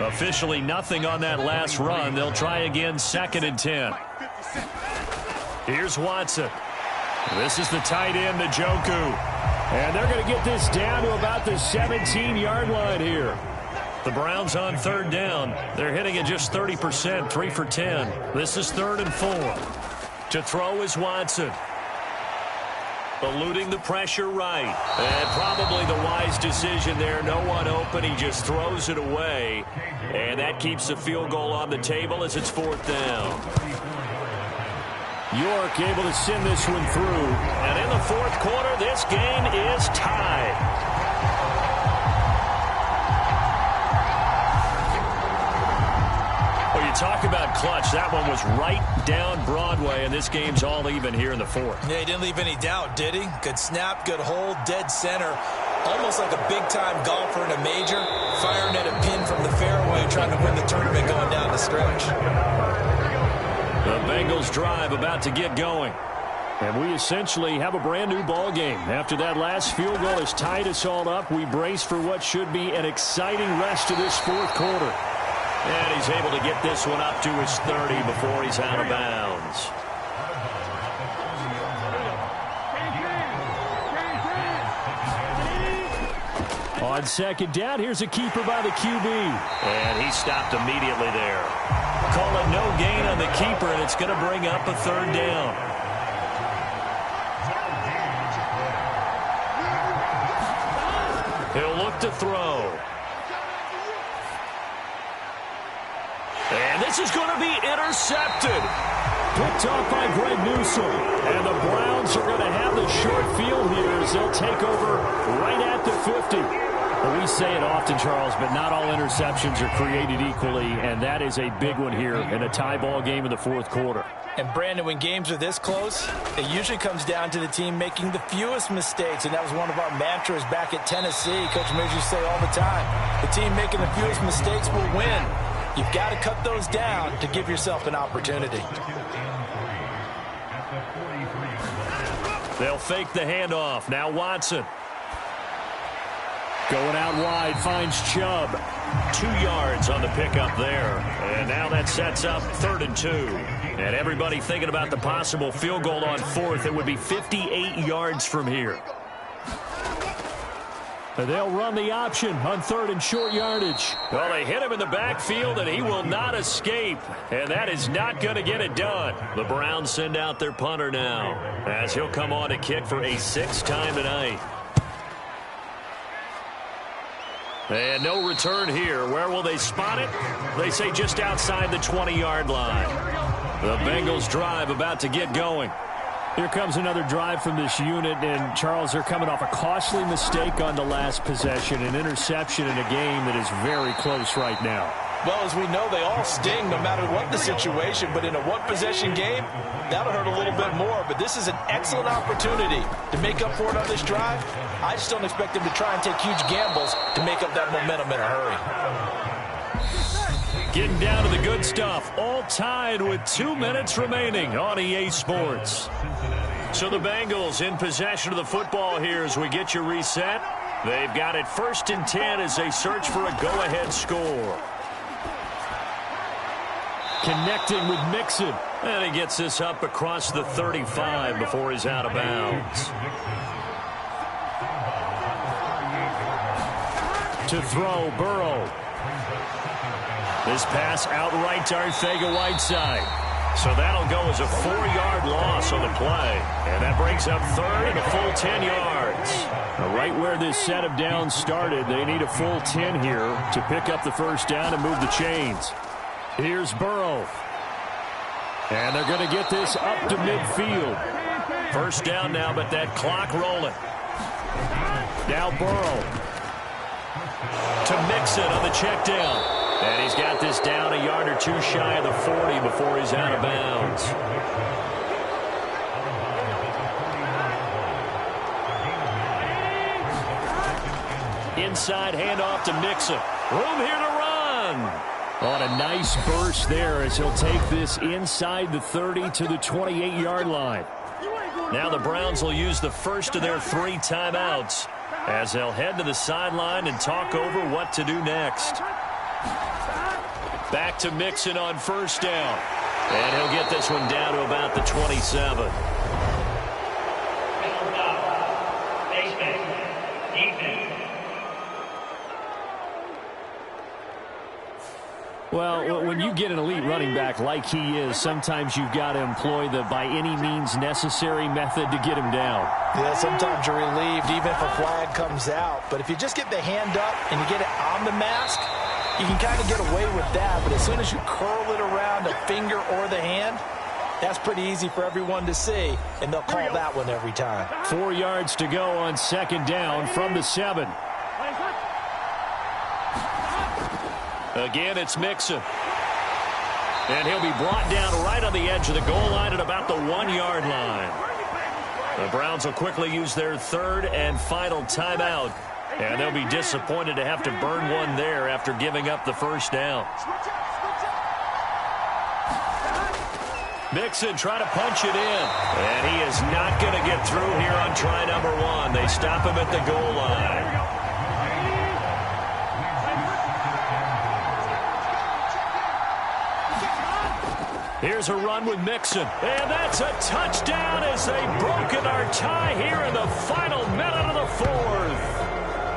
Officially nothing on that last run. They'll try again, 2nd and 10. Here's Watson. This is the tight end, Njoku. And they're going to get this down to about the 17-yard line here. The Browns on third down. They're hitting at just 30%, 3 for 10. This is 3rd and 4. To throw is Watson. Eluding the pressure right. And probably the wise decision there. No one open. He just throws it away. And that keeps the field goal on the table as it's 4th down. York able to send this one through. And in the 4th quarter, this game is tied. Well, you you talk about clutch, that one was right down Broadway, and this game's all even here in the fourth. Yeah, he didn't leave any doubt, did he? Good snap, good hold, dead center. Almost like a big-time golfer in a major, firing at a pin from the fairway, trying to win the tournament going down the stretch. The Bengals drive about to get going. And we essentially have a brand-new ball game. After that last field goal has tied us all up, we brace for what should be an exciting rest of this fourth quarter. And he's able to get this one up to his 30 before he's out of bounds. On second down, here's a keeper by the QB. And he stopped immediately there. Call it no gain on the keeper, and it's going to bring up a third down. He'll look to throw. And this is going to be intercepted. Picked off by Greg Newsome. And the Browns are going to have the short field here as they'll take over right at the 50. Well, we say it often, Charles, but not all interceptions are created equally, and that is a big one here in a tie ball game in the fourth quarter. And, Brandon, when games are this close, it usually comes down to the team making the fewest mistakes, and that was one of our mantras back at Tennessee. Coach Mills used to say all the time, the team making the fewest mistakes will win. You've got to cut those down to give yourself an opportunity. They'll fake the handoff. Now Watson. Going out wide, finds Chubb. 2 yards on the pickup there. And now that sets up 3rd and 2. And everybody thinking about the possible field goal on 4th. It would be 58 yards from here. And they'll run the option on 3rd and short yardage. Well, they hit him in the backfield, and he will not escape. And that is not going to get it done. The Browns send out their punter now, as he'll come on to kick for a 6th time tonight. And no return here. Where will they spot it? They say just outside the 20-yard line. The Bengals drive about to get going. Here comes another drive from this unit, and Charles, they're coming off a costly mistake on the last possession, an interception in a game that is very close right now. Well, as we know, they all sting no matter what the situation, but in a one-possession game, that'll hurt a little bit more. But this is an excellent opportunity to make up for it on this drive. I just don't expect them to try and take huge gambles to make up that momentum in a hurry. Getting down to the good stuff, all tied with 2 minutes remaining on EA Sports. So the Bengals in possession of the football here as we get you reset. They've got it 1st and 10 as they search for a go-ahead score. Connecting with Mixon. And he gets this up across the 35 before he's out of bounds. To throw, Burrow. This pass outright to Arcega-Whiteside. So that'll go as a 4-yard loss on the play. And that brings up 3rd and a full 10 yards. Right where this set of downs started, they need a full 10 here to pick up the 1st down and move the chains. Here's Burrow. And they're going to get this up to midfield. 1st down now, but that clock rolling. Now Burrow. To Mixon on the check down. And he's got this down a yard or 2 shy of the 40 before he's out of bounds. Inside handoff to Mixon. Room here to run. On a nice burst there as he'll take this inside the 30 to the 28-yard line. Now the Browns will use the first of their 3 timeouts as they'll head to the sideline and talk over what to do next. Back to Mixon on 1st down. And he'll get this one down to about the 27. Well, when you get an elite running back like he is, sometimes you've got to employ the by any means necessary method to get him down. Yeah, sometimes you're relieved even if a flag comes out. But if you just get the hand up and you get it on the mask, you can kind of get away with that. But as soon as you curl it around a finger or the hand, that's pretty easy for everyone to see, and they'll call that one every time. 4 yards to go on 2nd down from the 7. Again, it's Mixon. And he'll be brought down right on the edge of the goal line at about the 1-yard line. The Browns will quickly use their third and final timeout. And they'll be disappointed to have to burn one there after giving up the first down. Mixon trying to punch it in. And he is not going to get through here on try number 1. They stop him at the goal line. Here's a run with Mixon. And that's a touchdown as they've broken our tie here in the final minute of the fourth.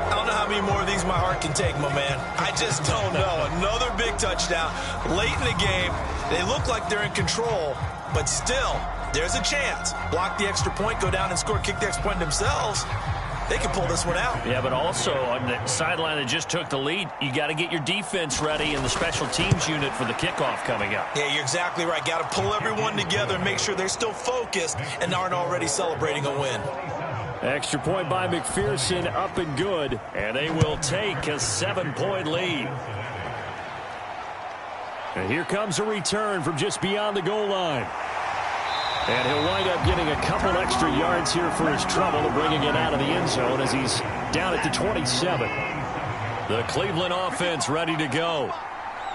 I don't know how many more of these my heart can take, my man. I just don't know. Another big touchdown late in the game. They look like they're in control, but still, there's a chance. Block the extra point, go down and score, kick the extra point themselves. They can pull this one out. Yeah, but also on the sideline that just took the lead, you got to get your defense ready and the special teams unit for the kickoff coming up. Yeah, you're exactly right. Got to pull everyone together and make sure they're still focused and aren't already celebrating a win. Extra point by McPherson, up and good. And they will take a 7-point lead. And here comes a return from just beyond the goal line. And he'll wind up getting a couple extra yards here for his trouble, bringing it out of the end zone as he's down at the 27. The Cleveland offense ready to go.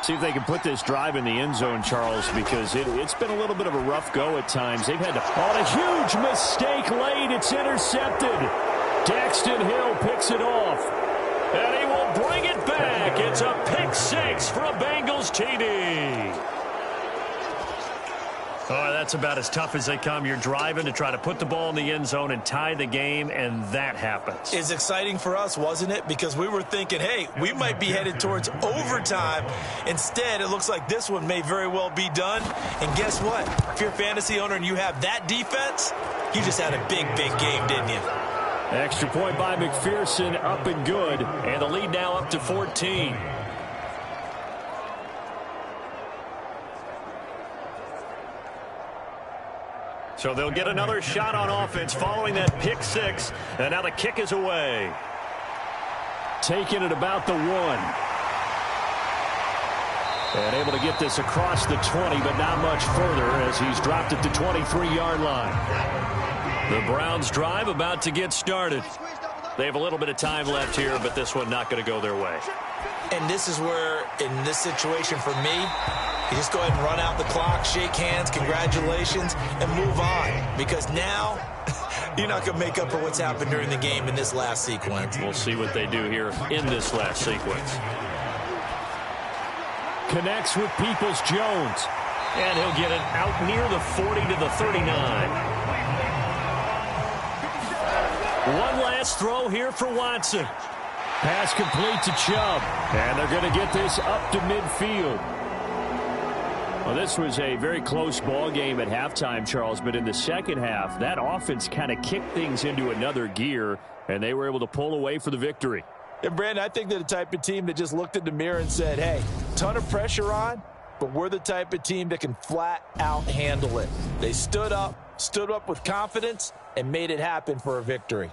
See if they can put this drive in the end zone, Charles, because it's been a little bit of a rough go at times. They've had to... Oh, a huge mistake late. It's intercepted. Daxton Hill picks it off. And he will bring it back. It's a pick 6 for a Bengals TD. Oh, that's about as tough as they come. You're driving to try to put the ball in the end zone and tie the game, and that happens. It's exciting for us, wasn't it? Because we were thinking, hey, we might be headed towards overtime. Instead, it looks like this one may very well be done. And guess what? If you're a fantasy owner and you have that defense, you just had a big, big game, didn't you? Extra point by McPherson, up and good. And the lead now up to 14. So they'll get another shot on offense following that pick 6. And now the kick is away. Taking it about the 1. And able to get this across the 20, but not much further as he's dropped at the 23-yard line. The Browns drive about to get started. They have a little bit of time left here, but this one not going to go their way. And this is where, in this situation for me, you just go ahead and run out the clock, shake hands, congratulations, and move on. Because now, you're not going to make up for what's happened during the game in this last sequence. We'll see what they do here in this last sequence. Connects with Peoples-Jones. And he'll get it out near the 40 to the 39. One last throw here for Watson. Pass complete to Chubb. And they're going to get this up to midfield. Well, this was a very close ball game at halftime, Charles, but in the second half, that offense kind of kicked things into another gear, and they were able to pull away for the victory. And, Brandon, I think they're the type of team that just looked in the mirror and said, hey, ton of pressure on, but we're the type of team that can flat out handle it. They stood up with confidence, and made it happen for a victory.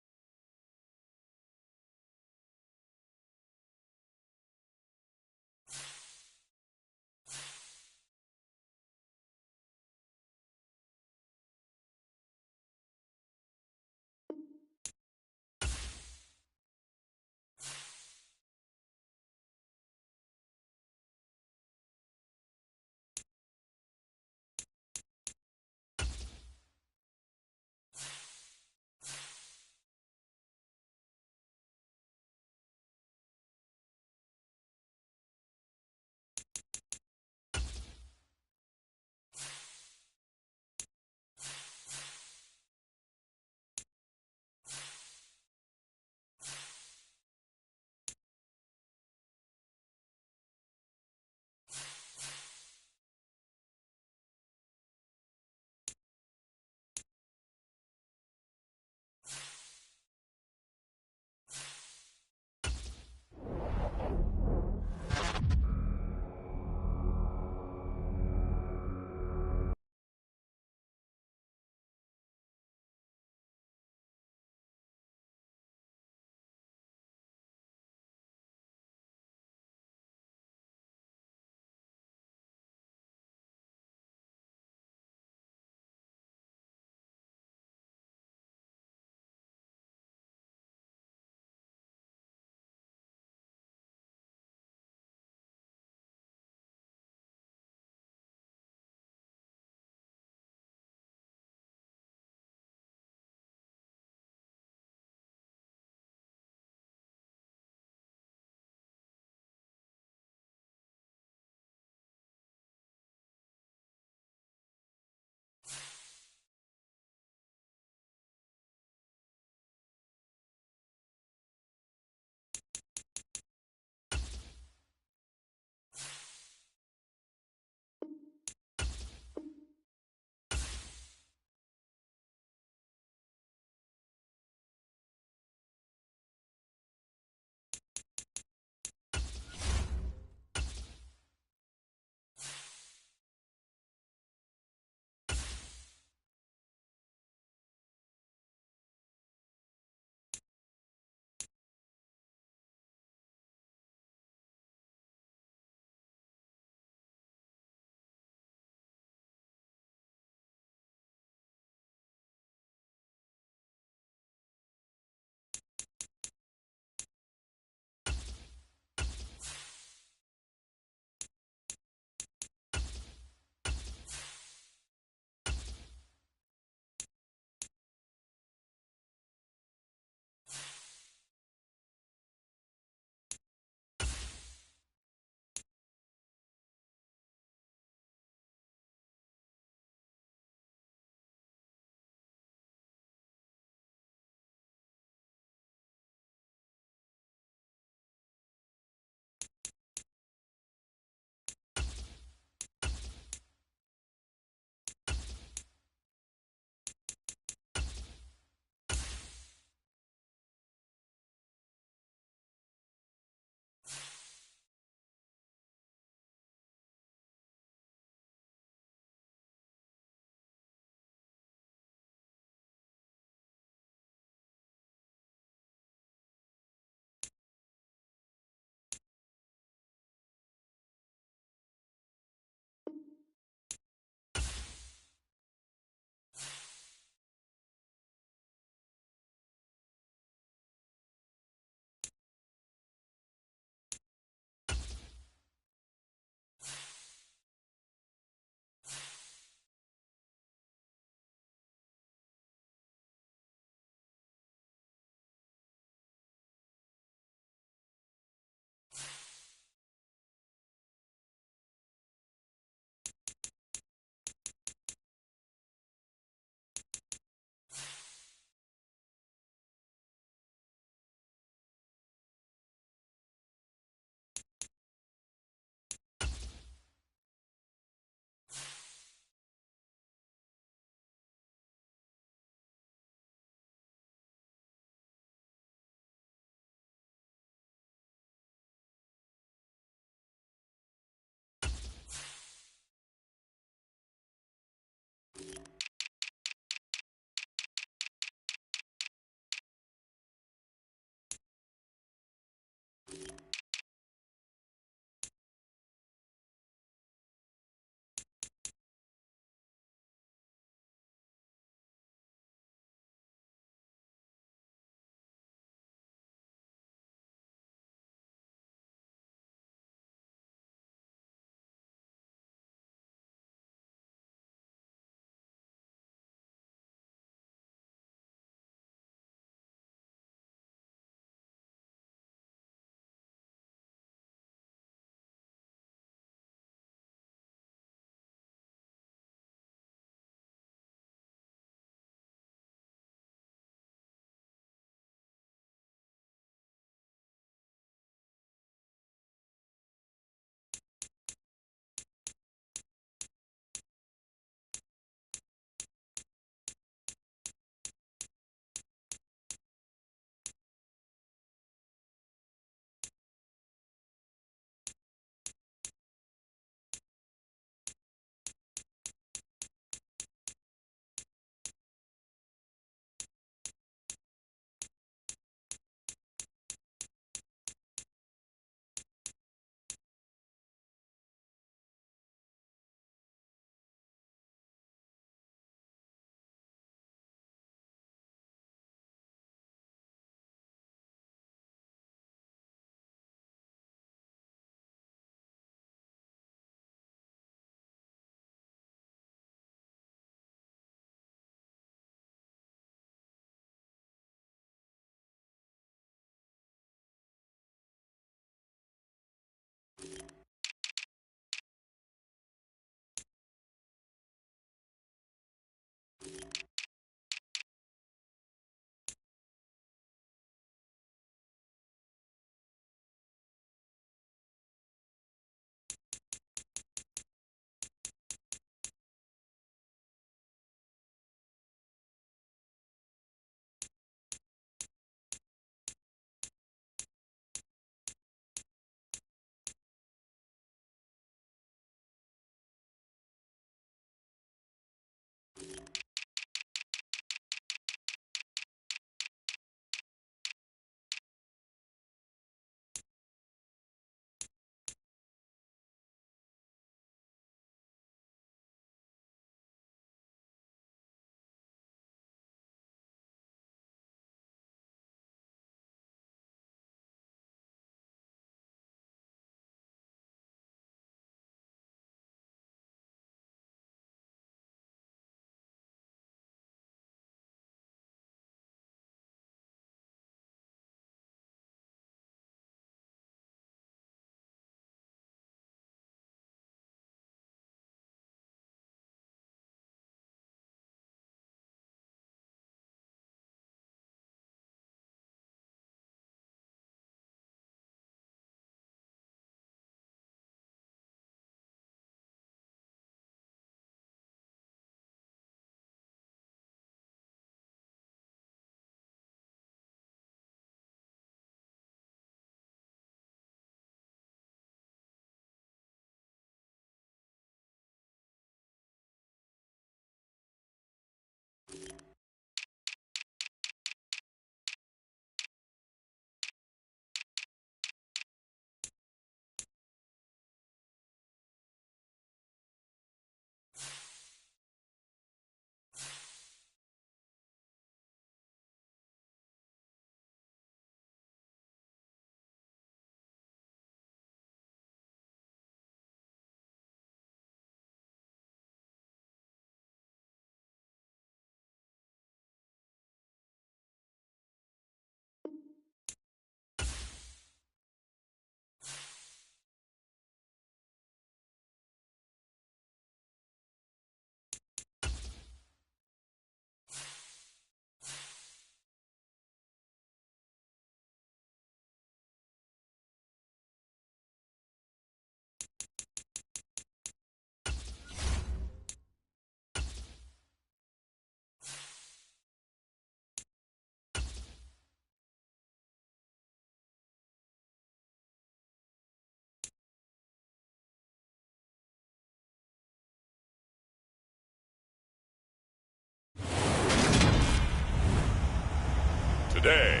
today,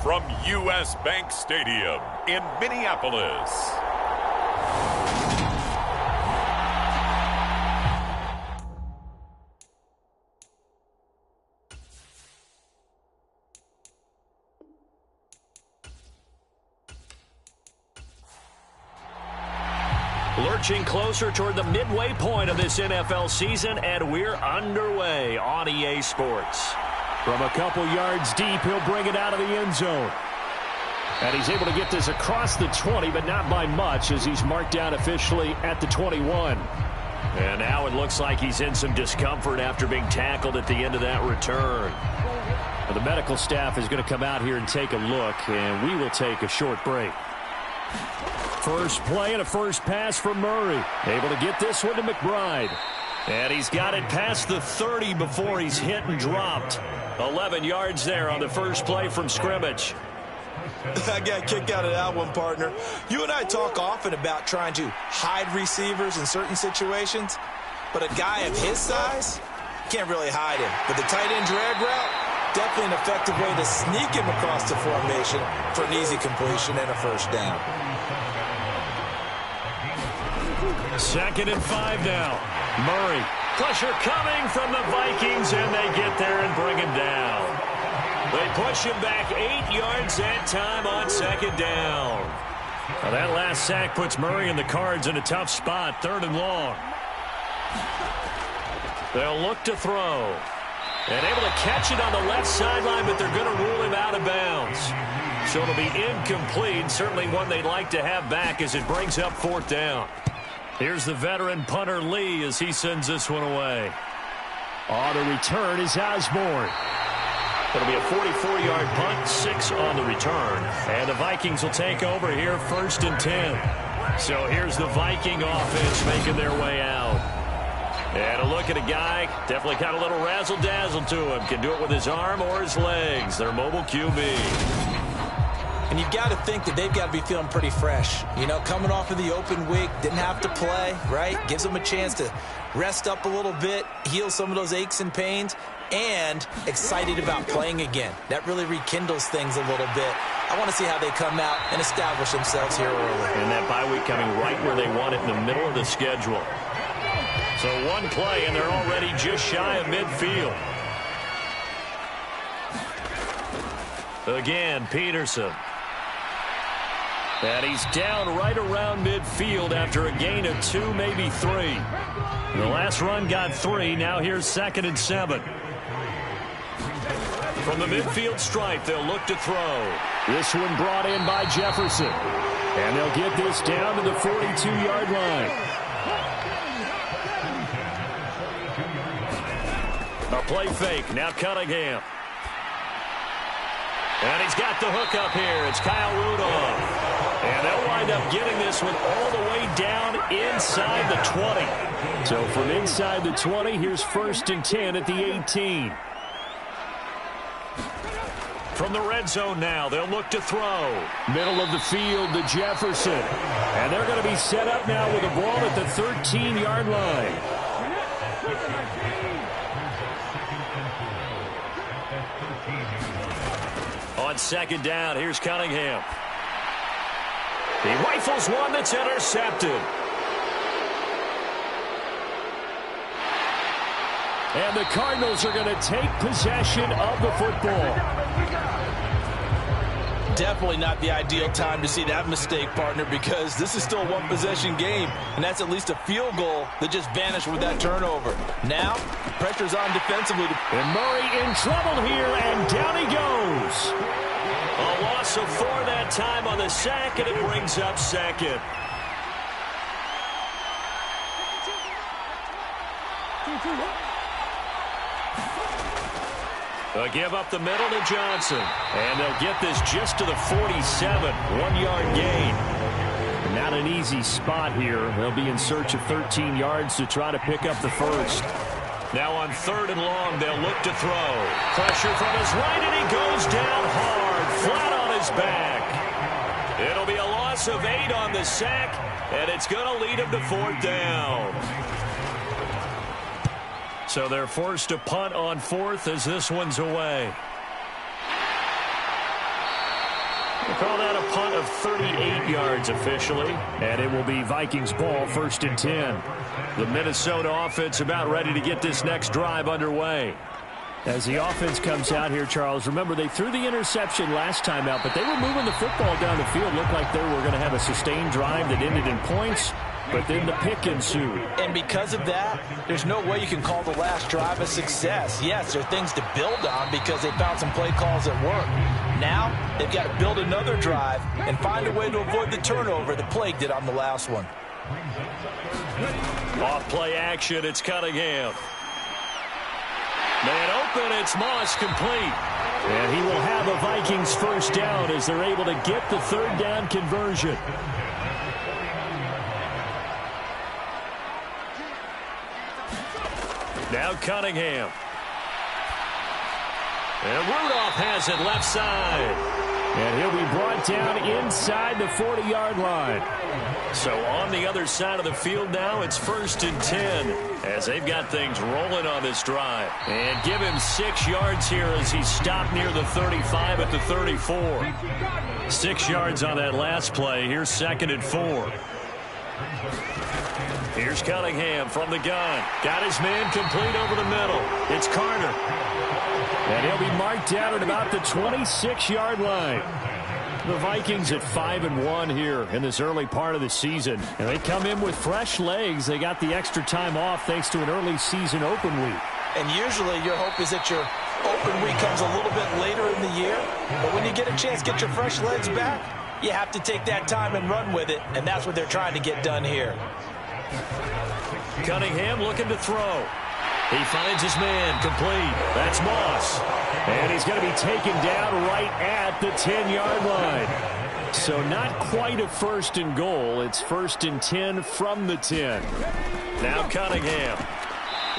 from U.S. Bank Stadium in Minneapolis, lurching closer toward the midway point of this NFL season, and we're underway on EA Sports. From a couple yards deep, he'll bring it out of the end zone. And he's able to get this across the 20, but not by much, as he's marked down officially at the 21. And now it looks like he's in some discomfort after being tackled at the end of that return. Well, the medical staff is going to come out here and take a look, and we will take a short break. First play and a first pass for Murray. Able to get this one to McBride. And he's got it past the 30 before he's hit and dropped. 11 yards there on the first play from scrimmage. I got a kick out of that one, partner. You and I talk often about trying to hide receivers in certain situations, but a guy of his size can't really hide him. But the tight end drag route, definitely an effective way to sneak him across the formation for an easy completion and a first down. 2nd and 5 now. Murray. Pressure coming from the Vikings, and they get there and bring him down. They push him back 8 yards that time on 2nd down. Well, that last sack puts Murray and the Cards in a tough spot, 3rd and long. They'll look to throw. And able to catch it on the left sideline, but they're going to rule him out of bounds. So it'll be incomplete, certainly one they'd like to have back as it brings up 4th down. Here's the veteran punter Lee as he sends this one away. On the return is Osborne. It'll be a 44-yard punt, 6 on the return. And the Vikings will take over here, 1st and 10. So here's the Viking offense making their way out. And a look at a guy, definitely got a little razzle-dazzle to him. Can do it with his arm or his legs. Their mobile QB. And you've got to think that they've got to be feeling pretty fresh. You know, coming off of the open week, didn't have to play, right? Gives them a chance to rest up a little bit, heal some of those aches and pains, and excited about playing again. That really rekindles things a little bit. I want to see how they come out and establish themselves here early. And that bye week coming right where they want it, in the middle of the schedule. So one play, and they're already just shy of midfield. Again, Peterson. And he's down right around midfield after a gain of 2, maybe 3. The last run got 3. Now here's 2nd and 7. From the midfield stripe, they'll look to throw. This one brought in by Jefferson. And they'll get this down to the 42-yard line. A play fake. Now Cunningham. And he's got the hook up here. It's Kyle Rudolph. And they'll wind up getting this one all the way down inside the 20. So from inside the 20, here's 1st and 10 at the 18. From the red zone now, they'll look to throw. Middle of the field to Jefferson. And they're going to be set up now with a ball at the 13-yard line. On 2nd down, here's Cunningham. He rifles one that's intercepted. And the Cardinals are going to take possession of the football. Definitely not the ideal time to see that mistake, partner, because this is still a one-possession game, and that's at least a field goal that just vanished with that turnover. Now, pressure's on defensively. And Murray in trouble here, and down he goes. A loss of 4 that time on the sack, and it brings up 2nd. They'll give up the middle to Johnson. And they'll get this just to the 47. 1-yard gain. Not an easy spot here. They'll be in search of 13 yards to try to pick up the first. Now on 3rd and long, they'll look to throw. Pressure from his right, and he goes down hard, flat on his back. It'll be a loss of 8 on the sack, and it's going to lead him to 4th down. So they're forced to punt on 4th as this one's away. We'll call that a punt of 38 yards officially. And it will be Vikings ball, 1st and 10. The Minnesota offense about ready to get this next drive underway. As the offense comes out here, Charles, remember they threw the interception last time out, but they were moving the football down the field. Looked like they were going to have a sustained drive that ended in points, but then the pick ensued. And because of that, there's no way you can call the last drive a success. Yes, there are things to build on because they found some play calls that work. Now, they've got to build another drive and find a way to avoid the turnover that plagued it on the last one. Off play action, it's Cunningham. Man open, it's Moss complete. And he will have a Vikings 1st down as they're able to get the 3rd down conversion. Now Cunningham. And Rudolph has it left side. And he'll be brought down inside the 40-yard line. So on the other side of the field now, it's 1st and 10 as they've got things rolling on this drive. And give him 6 yards here as he stopped near the 35 at the 34. 6 yards on that last play. Here's 2nd and 4. Here's Cunningham from the gun. Got his man complete over the middle. It's Carter. And he'll be marked down at about the 26-yard line. The Vikings at 5-1 here in this early part of the season. And they come in with fresh legs. They got the extra time off thanks to an early season open week. And usually your hope is that your open week comes a little bit later in the year. But when you get a chance to get your fresh legs back, you have to take that time and run with it. And that's what they're trying to get done here. Cunningham looking to throw. He finds his man complete. That's Moss. And he's going to be taken down right at the 10-yard line. So not quite a 1st and goal. It's 1st and 10 from the 10. Now Cunningham.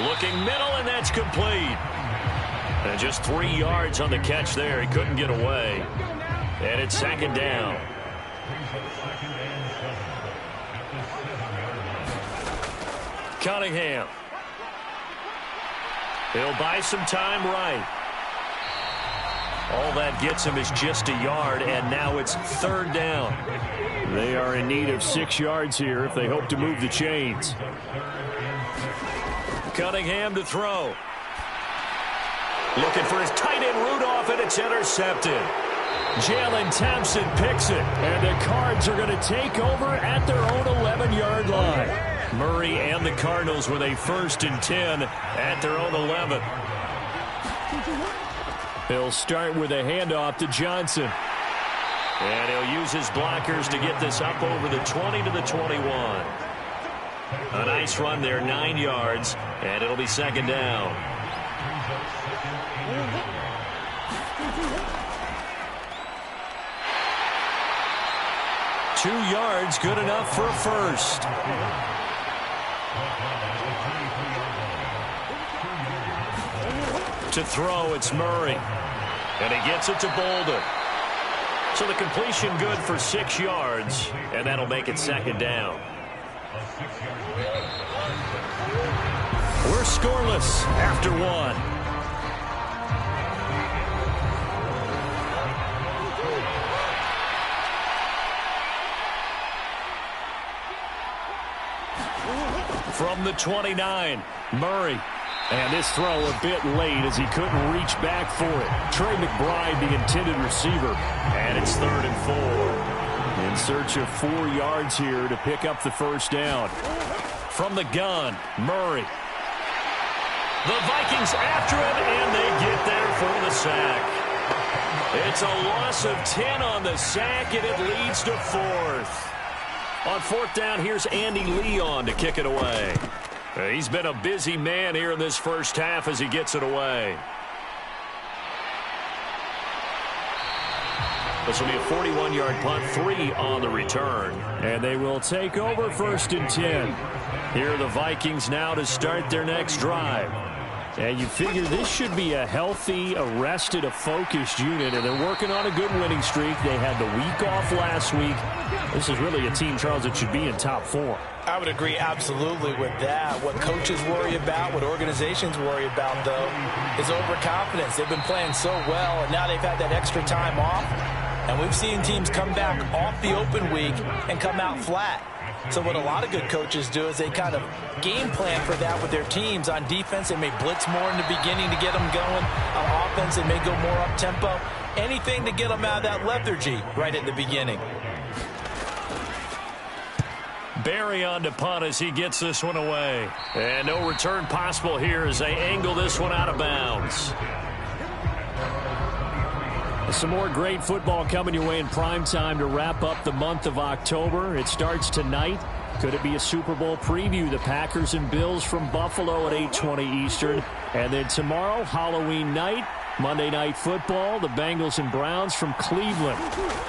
Looking middle, and that's complete. And just 3 yards on the catch there. He couldn't get away. And it's 2nd down. Cunningham. He'll buy some time right. All that gets him is just a yard, and now it's 3rd down. They are in need of 6 yards here if they hope to move the chains. Cunningham to throw. Looking for his tight end Rudolph, and it's intercepted. Jalen Thompson picks it, and the Cards are going to take over at their own 11-yard line. Murray and the Cardinals with a 1st and 10 at their own 11. He'll start with a handoff to Johnson. And he'll use his blockers to get this up over the 20 to the 21. A nice run there, 9 yards, and it'll be 2nd down. Two yards, good enough for a first. To throw, it's Murray. And he gets it to Bolden. So the completion good for 6 yards, and that'll make it 2nd down. We're scoreless after 1. From the 29, Murray. And this throw a bit late as he couldn't reach back for it. Trey McBride, the intended receiver. And it's 3rd and 4. In search of 4 yards here to pick up the 1st down. From the gun, Murray. The Vikings after him, and they get there for the sack. It's a loss of 10 on the sack, and it leads to 4th. On 4th down, here's Andy Leon to kick it away. He's been a busy man here in this first half as he gets it away. This will be a 41-yard punt, 3 on the return. And they will take over 1st and 10. Here are the Vikings now to start their next drive. And you figure this should be a healthy, a rested, a focused unit, and they're working on a good winning streak. They had the week off last week. This is really a team, Charles, that should be in top 4. I would agree absolutely with that. What coaches worry about, what organizations worry about, though, is overconfidence. They've been playing so well, and now they've had that extra time off. And we've seen teams come back off the open week and come out flat. So what a lot of good coaches do is they kind of game plan for that with their teams. On defense, they may blitz more in the beginning to get them going. On offense, they may go more up-tempo. Anything to get them out of that lethargy right at the beginning. Barry on to punt as he gets this one away. And no return possible here as they angle this one out of bounds. Some more great football coming your way in prime time to wrap up the month of October. It starts tonight. Could it be a Super Bowl preview? The Packers and Bills from Buffalo at 8:20 Eastern. And then tomorrow, Halloween night, Monday Night Football, the Bengals and Browns from Cleveland.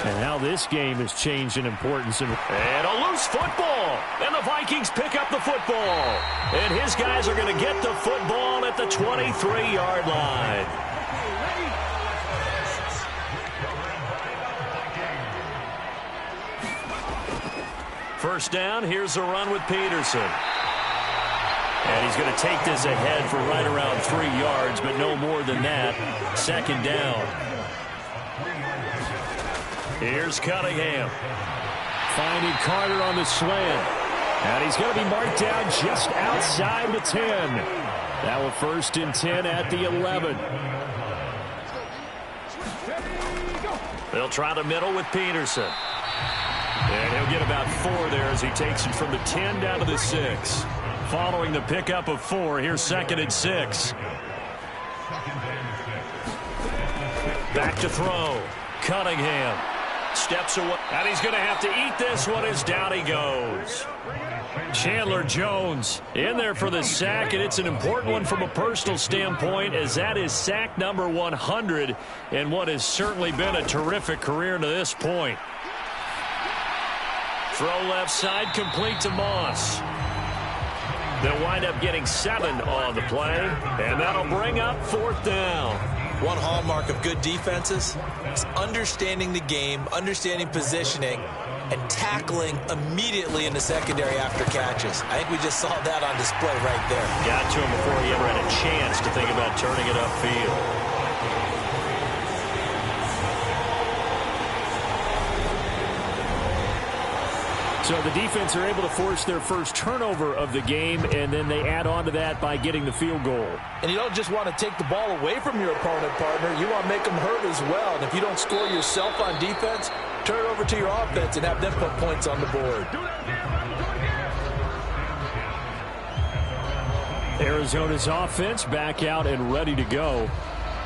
And how this game has changed in importance. And a loose football. And the Vikings pick up the football. And his guys are going to get the football at the 23-yard line. First down, here's a run with Peterson. And he's going to take this ahead for right around 3 yards, but no more than that. Second down. Here's Cunningham. Finding Carter on the slant. And he's going to be marked down just outside the 10. That will 1st and 10 at the 11. They'll try the middle with Peterson. And he'll get about 4 there as he takes it from the 10 down to the 6. Following the pickup of 4, here's 2nd and 6. Back to throw. Cunningham steps away. And he's going to have to eat this one as down he goes. Chandler Jones in there for the sack, and it's an important one from a personal standpoint as that is sack number 100 in what has certainly been a terrific career to this point. Throw left side, complete to Moss. They'll wind up getting 7 on the play, and that'll bring up 4th down. One hallmark of good defenses is understanding the game, understanding positioning, and tackling immediately in the secondary after catches. I think we just saw that on display right there. Got to him before he ever had a chance to think about turning it upfield. So the defense are able to force their first turnover of the game, and then they add on to that by getting the field goal. And you don't just want to take the ball away from your opponent, partner. You want to make them hurt as well. And if you don't score yourself on defense, turn it over to your offense and have them put points on the board. Arizona's offense back out and ready to go.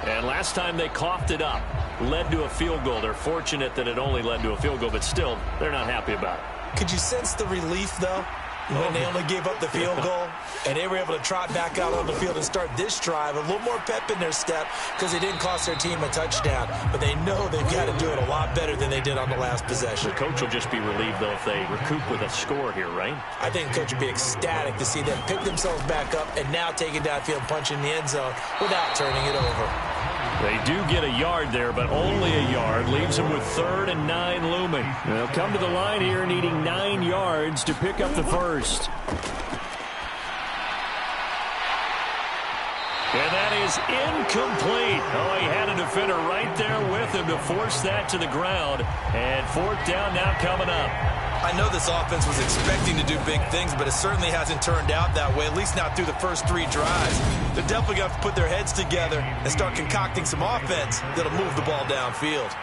And last time they coughed it up, led to a field goal. They're fortunate that it only led to a field goal, but still, they're not happy about it. Could you sense the relief, though, when they only gave up the field goal and they were able to trot back out on the field and start this drive? A little more pep in their step because they didn't cost their team a touchdown, but they know they've got to do it a lot better than they did on the last possession. The coach will just be relieved, though, if they recoup with a score here, right? I think the coach would be ecstatic to see them pick themselves back up and now take it downfield and punch in the end zone without turning it over. They do get a yard there, but only a yard. Leaves them with 3rd and 9 looming. They'll come to the line here needing 9 yards to pick up the first. And that is incomplete. Oh, he had a defender right there with him to force that to the ground. And 4th down now coming up. I know this offense was expecting to do big things, but it certainly hasn't turned out that way, at least not through the first 3 drives. They're definitely going to have to put their heads together and start concocting some offense that'll move the ball downfield.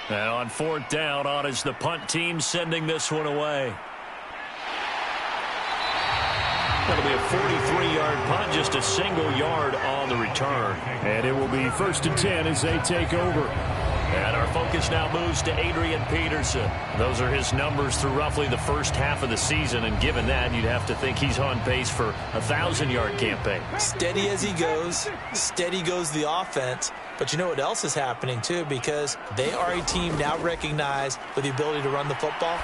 Now on 4th down, on is the punt team sending this one away. That'll be a 43-yard punt, just a single yard on the return. And it will be 1st and 10 as they take over. And our focus now moves to Adrian Peterson. Those are his numbers through roughly the first half of the season, and given that, you'd have to think he's on pace for a 1,000-yard campaign. Steady as he goes, steady goes the offense. But you know what else is happening, too, because they are a team now recognized with the ability to run the football.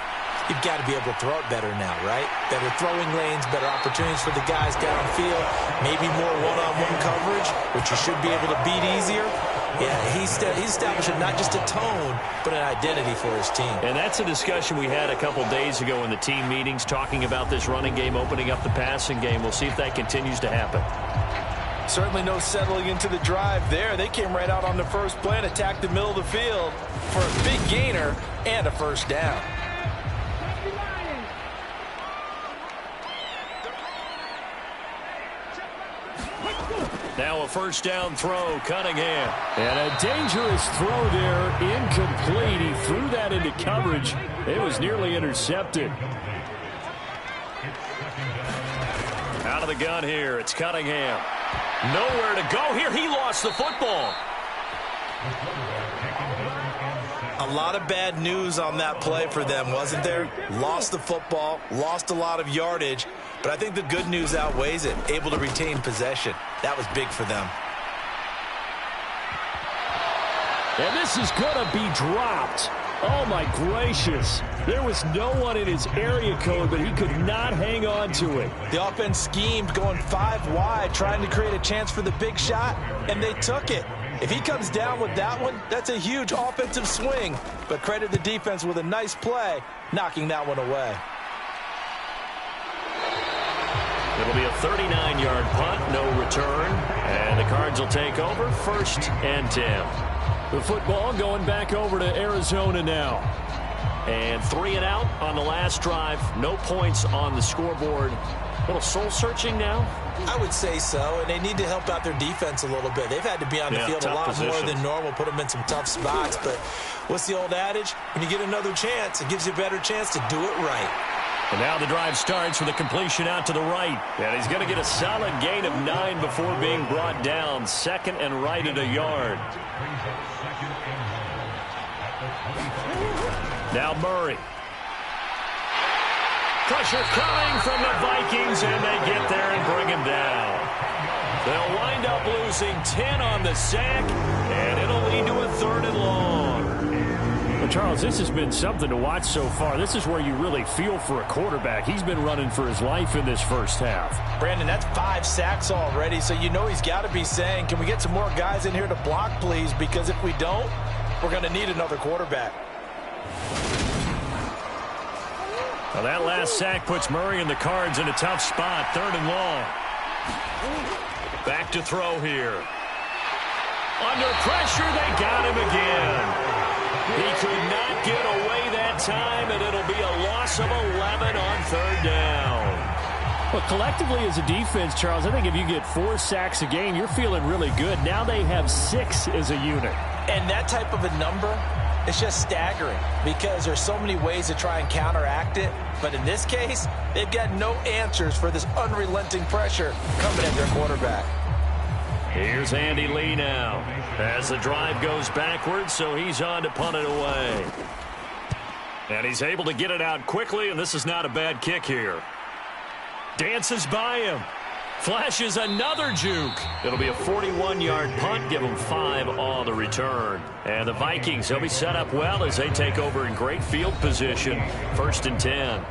You've got to be able to throw it better now, right? Better throwing lanes, better opportunities for the guys downfield, maybe more one-on-one coverage, which you should be able to beat easier. Yeah, he's establishing not just a tone, but an identity for his team. And that's a discussion we had a couple days ago in the team meetings, talking about this running game, opening up the passing game. We'll see if that continues to happen. Certainly no settling into the drive there. They came right out on the first play and attacked the middle of the field for a big gainer and a first down. Now a first down throw, Cunningham. And a dangerous throw there, incomplete. He threw that into coverage. It was nearly intercepted. Out of the gun here, it's Cunningham. Nowhere to go here. He lost the football. A lot of bad news on that play for them, wasn't there? Lost the football, lost a lot of yardage, but I think the good news outweighs it. Able to retain possession. That was big for them. And this is going to be dropped. Oh, my gracious. There was no one in his area code, but he could not hang on to it. The offense schemed going 5 wide, trying to create a chance for the big shot, and they took it. If he comes down with that one, that's a huge offensive swing. But credit the defense with a nice play, knocking that one away. It'll be a 39-yard punt, no return. And the Cards will take over, 1st and 10. The football going back over to Arizona now. And 3 and out on the last drive. No points on the scoreboard. A little soul-searching now? I would say so, and they need to help out their defense a little bit. They've had to be on the field a lot more than normal, put them in some tough spots. But what's the old adage? When you get another chance, it gives you a better chance to do it right. And now the drive starts with a completion out to the right. And he's going to get a solid gain of 9 before being brought down. 2nd and right at a yard. Now Murray. Pressure coming from the Vikings, and they get there and bring him down. They'll wind up losing 10 on the sack, and it'll lead to a 3rd and long. Well, Charles, this has been something to watch so far. This is where you really feel for a quarterback. He's been running for his life in this first half. Brandon, that's 5 sacks already, so you know he's got to be saying, can we get some more guys in here to block, please? Because if we don't, we're going to need another quarterback. Well, that last sack puts Murray and the Cards in a tough spot. 3rd and long. Back to throw here. Under pressure, they got him again. He could not get away that time, and it'll be a loss of 11 on 3rd down. But collectively as a defense, Charles, I think if you get 4 sacks a game, you're feeling really good. Now they have 6 as a unit. And that type of a number, it's just staggering because there's so many ways to try and counteract it. But in this case, they've got no answers for this unrelenting pressure coming at their quarterback. Here's Andy Lee now as the drive goes backwards, so he's on to punt it away. And he's able to get it out quickly, and this is not a bad kick here. Dances by him. Flashes another juke. It'll be a 41-yard punt. Give them 5 on the return. And the Vikings, they'll be set up well as they take over in great field position. 1st and 10.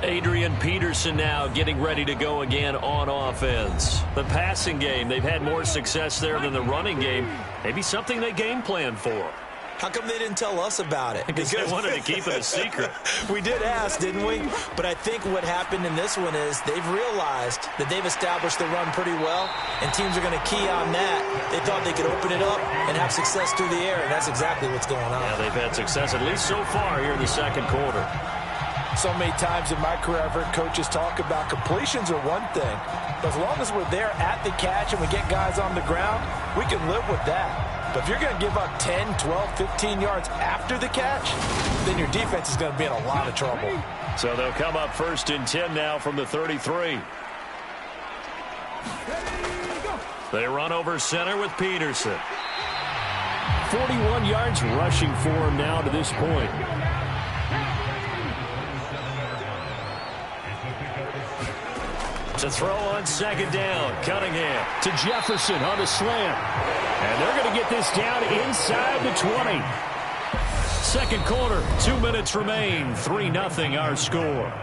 Adrian Peterson now getting ready to go again on offense. The passing game, they've had more success there than the running game. Maybe something they game plan for. How come they didn't tell us about it? Because they wanted to keep it a secret. We did ask, didn't we? But I think what happened in this one is they've realized that they've established the run pretty well, and teams are going to key on that. They thought they could open it up and have success through the air, and that's exactly what's going on. Yeah, they've had success, at least so far, here in the 2nd quarter. So many times in my career, I've heard coaches talk about completions are one thing. But as long as we're there at the catch and we get guys on the ground, we can live with that. But if you're going to give up 10, 12, 15 yards after the catch, then your defense is going to be in a lot of trouble. So they'll come up 1st and 10 now from the 33. They run over center with Peterson. 41 yards rushing for him now to this point. To throw on 2nd down, Cunningham. To Jefferson on the slant. And they're going to get this down inside the 20. 2nd quarter, 2 minutes remain. 3-0 our score.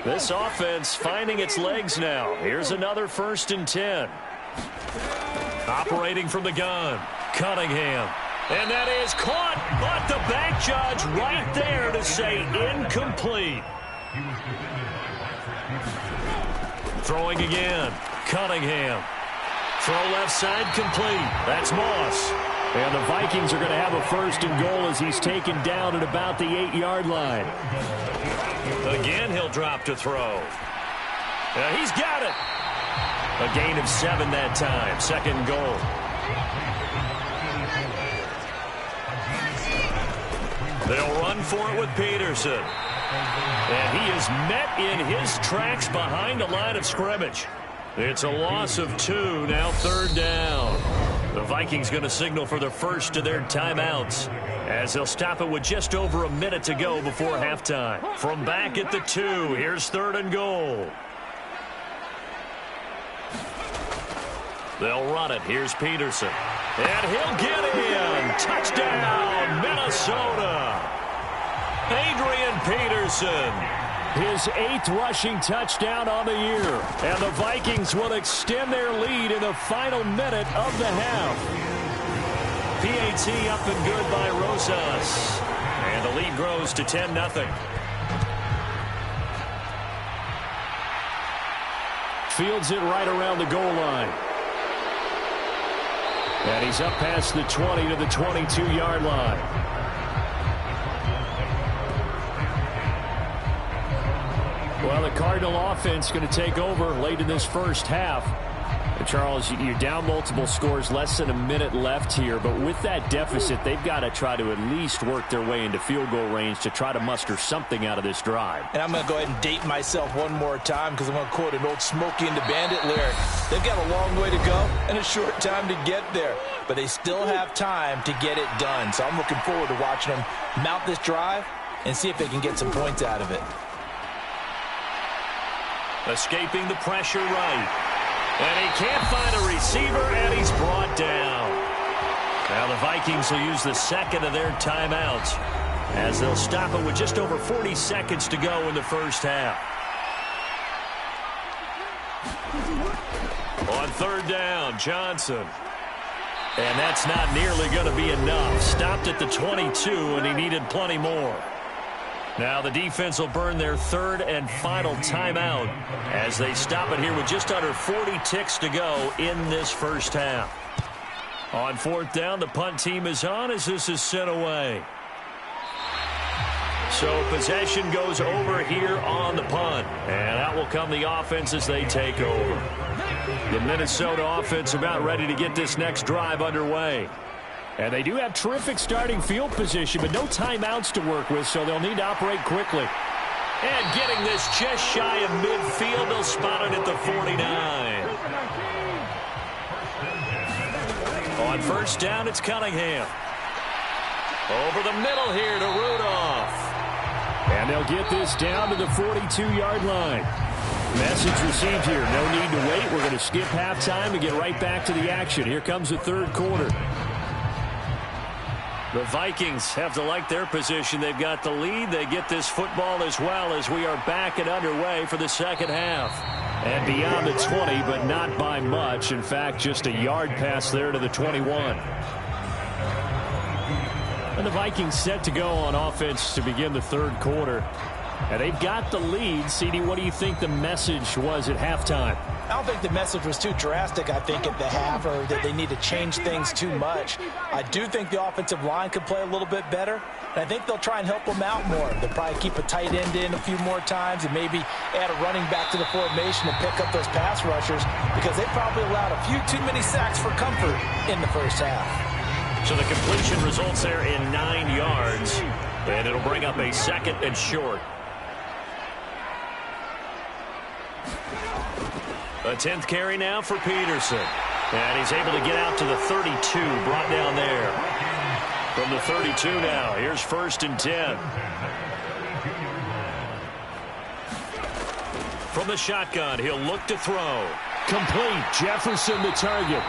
This offense finding its legs now. Here's another 1st and 10. Operating from the gun, Cunningham. And that is caught, but the back judge right there to say incomplete. Throwing again. Cunningham. Throw left side complete. That's Moss. And the Vikings are going to have a 1st and goal as he's taken down at about the 8-yard line. Again, he'll drop to throw. He's got it. A gain of 7 that time. 2nd goal. They'll run for it with Peterson. And he is met in his tracks behind the line of scrimmage. It's a loss of 2, now 3rd down. The Vikings going to signal for the first of their timeouts as they'll stop it with just over a minute to go before halftime. From back at the 2, here's 3rd and goal. They'll run it. Here's Peterson. And he'll get in. Touchdown, Minnesota. Adrian Peterson. His 8th rushing touchdown on the year. And the Vikings will extend their lead in the final minute of the half. PAT up and good by Rosas. And the lead grows to 10-0. Fields it right around the goal line. And he's up past the 20 to the 22-yard line. Well, the Cardinal offense going to take over late in this first half. And Charles, you're down multiple scores, less than a minute left here. But with that deficit, they've got to try to at least work their way into field goal range to try to muster something out of this drive. And I'm going to go ahead and date myself one more time because I'm going to quote an old Smokey and the Bandit lyric. They've got a long way to go and a short time to get there. But they still have time to get it done. So I'm looking forward to watching them mount this drive and see if they can get some points out of it. Escaping the pressure right. And he can't find a receiver, and he's brought down. Now the Vikings will use the 2nd of their timeouts as they'll stop it with just over 40 seconds to go in the first half. On 3rd down, Johnson. And that's not nearly going to be enough. Stopped at the 22, and he needed plenty more. Now the defense will burn their 3rd and final timeout as they stop it here with just under 40 ticks to go in this first half. On 4th down, the punt team is on as this is sent away. So possession goes over here on the punt. And out will come the offense as they take over. The Minnesota offense about ready to get this next drive underway. And they do have terrific starting field position, but no timeouts to work with, so they'll need to operate quickly. And getting this just shy of midfield, they'll spot it at the 49. On 1st down, it's Cunningham. Over the middle here to Rudolph. And they'll get this down to the 42-yard line. Message received here. No need to wait. We're going to skip halftime and get right back to the action. Here comes the 3rd quarter. The Vikings have to like their position. They've got the lead. They get this football as well as we are back and underway for the 2nd half. And beyond the 20, but not by much. In fact, just a yard pass there to the 21. And the Vikings set to go on offense to begin the 3rd quarter. And they've got the lead. CD, what do you think the message was at halftime? I don't think the message was too drastic, I think, at the half, or that they need to change things too much. I do think the offensive line could play a little bit better, and I think they'll try and help them out more. They'll probably keep a tight end in a few more times and maybe add a running back to the formation and pick up those pass rushers because they probably allowed a few too many sacks for comfort in the first half. So the completion results there in 9 yards, and it'll bring up a 2nd and short. A 10th carry now for Peterson. And he's able to get out to the 32, brought down there. From the 32 now, here's 1st and 10. From the shotgun, he'll look to throw. Complete. Jefferson the target.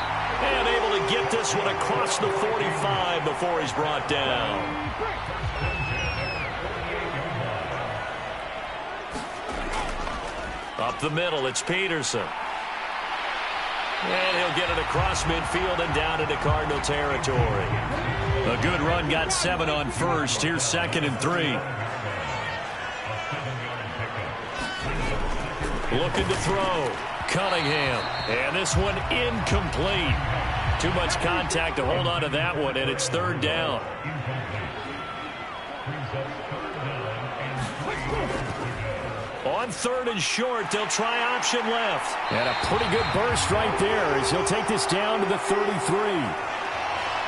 And able to get this one across the 45 before he's brought down. Up the middle, it's Peterson. And he'll get it across midfield and down into Cardinal territory. A good run, got 7 on 1st. Here's 2nd and 3. Looking to throw. Cunningham. And this one incomplete. Too much contact to hold on to that one, and it's third down. On third and short, they'll try option left. And a pretty good burst right there as he'll take this down to the 33.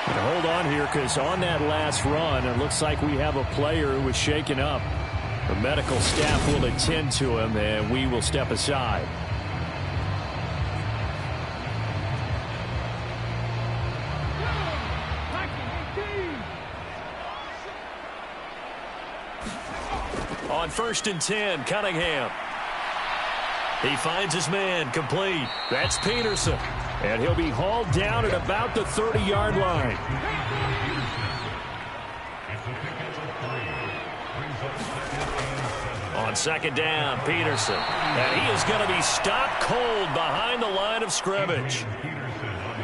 And hold on here because on that last run, it looks like we have a player who was shaken up. The medical staff will attend to him, and we will step aside. On first and 10, Cunningham. He finds his man, complete. That's Peterson. And he'll be hauled down at about the 30-yard line. On second down, Peterson. And he is going to be stopped cold behind the line of scrimmage.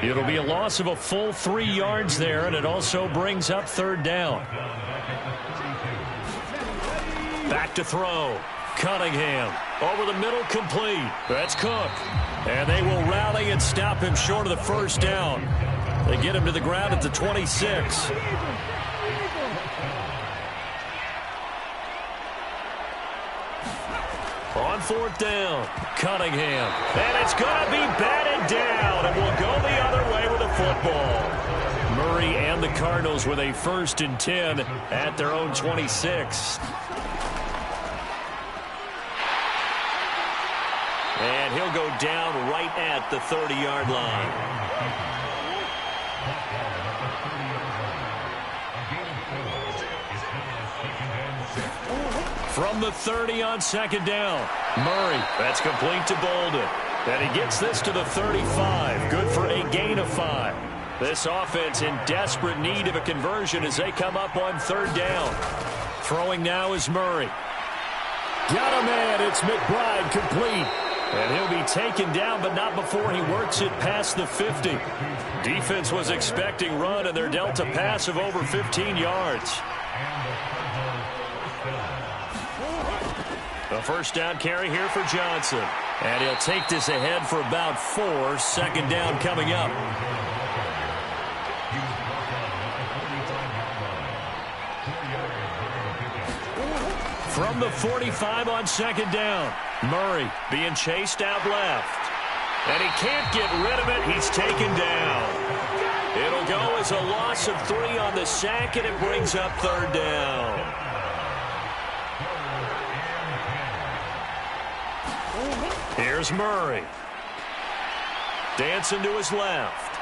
It'll be a loss of a full 3 yards there, and it also brings up third down. Back to throw. Cunningham. Over the middle, complete. That's Cook. And they will rally and stop him short of the first down. They get him to the ground at the 26. On fourth down, Cunningham. And it's going to be batted down, and we'll go the other way with the football. Murray and the Cardinals with a first and 10 at their own 26. And he'll go down right at the 30-yard line. From the 30 on second down, Murray. That's complete to Bolden. And he gets this to the 35. Good for a gain of 5. This offense in desperate need of a conversion as they come up on third down. Throwing now is Murray. Got a man. It's McBride, complete. And he'll be taken down, but not before he works it past the 50. Defense was expecting run, and they're dealt a pass of over 15 yards. A first down carry here for Johnson. And he'll take this ahead for about 4. Second down coming up. From the 45 on second down. Murray being chased out left. And he can't get rid of it. He's taken down. It'll go as a loss of 3 on the sack, and it brings up third down. Here's Murray. Dancing to his left.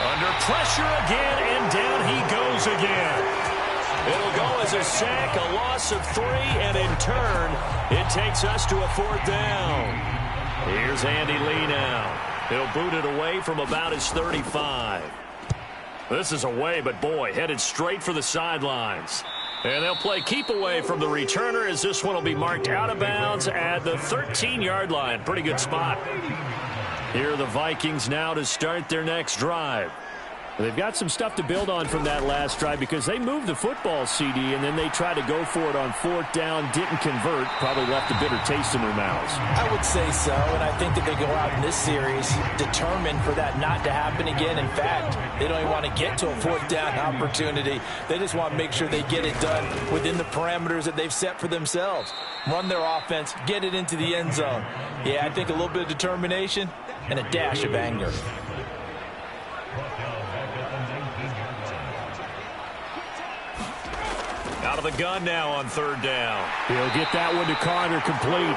Under pressure again, and down he goes again. It'll go as a sack, a loss of 3, and in turn, it takes us to a fourth down. Here's Andy Lee now. He'll boot it away from about his 35. This is away, but boy, headed straight for the sidelines. And they'll play keep away from the returner as this one will be marked out of bounds at the 13-yard line. Pretty good spot. Here are the Vikings now to start their next drive. They've got some stuff to build on from that last drive because they moved the football, CD, and then they tried to go for it on fourth down, didn't convert, probably left a bitter taste in their mouths. I would say so, and I think that they go out in this series determined for that not to happen again. In fact, they don't even want to get to a fourth down opportunity. They just want to make sure they get it done within the parameters that they've set for themselves. Run their offense, get it into the end zone. Yeah, I think a little bit of determination and a dash of anger. Out of the gun now on third down. He'll get that one to Carter, complete.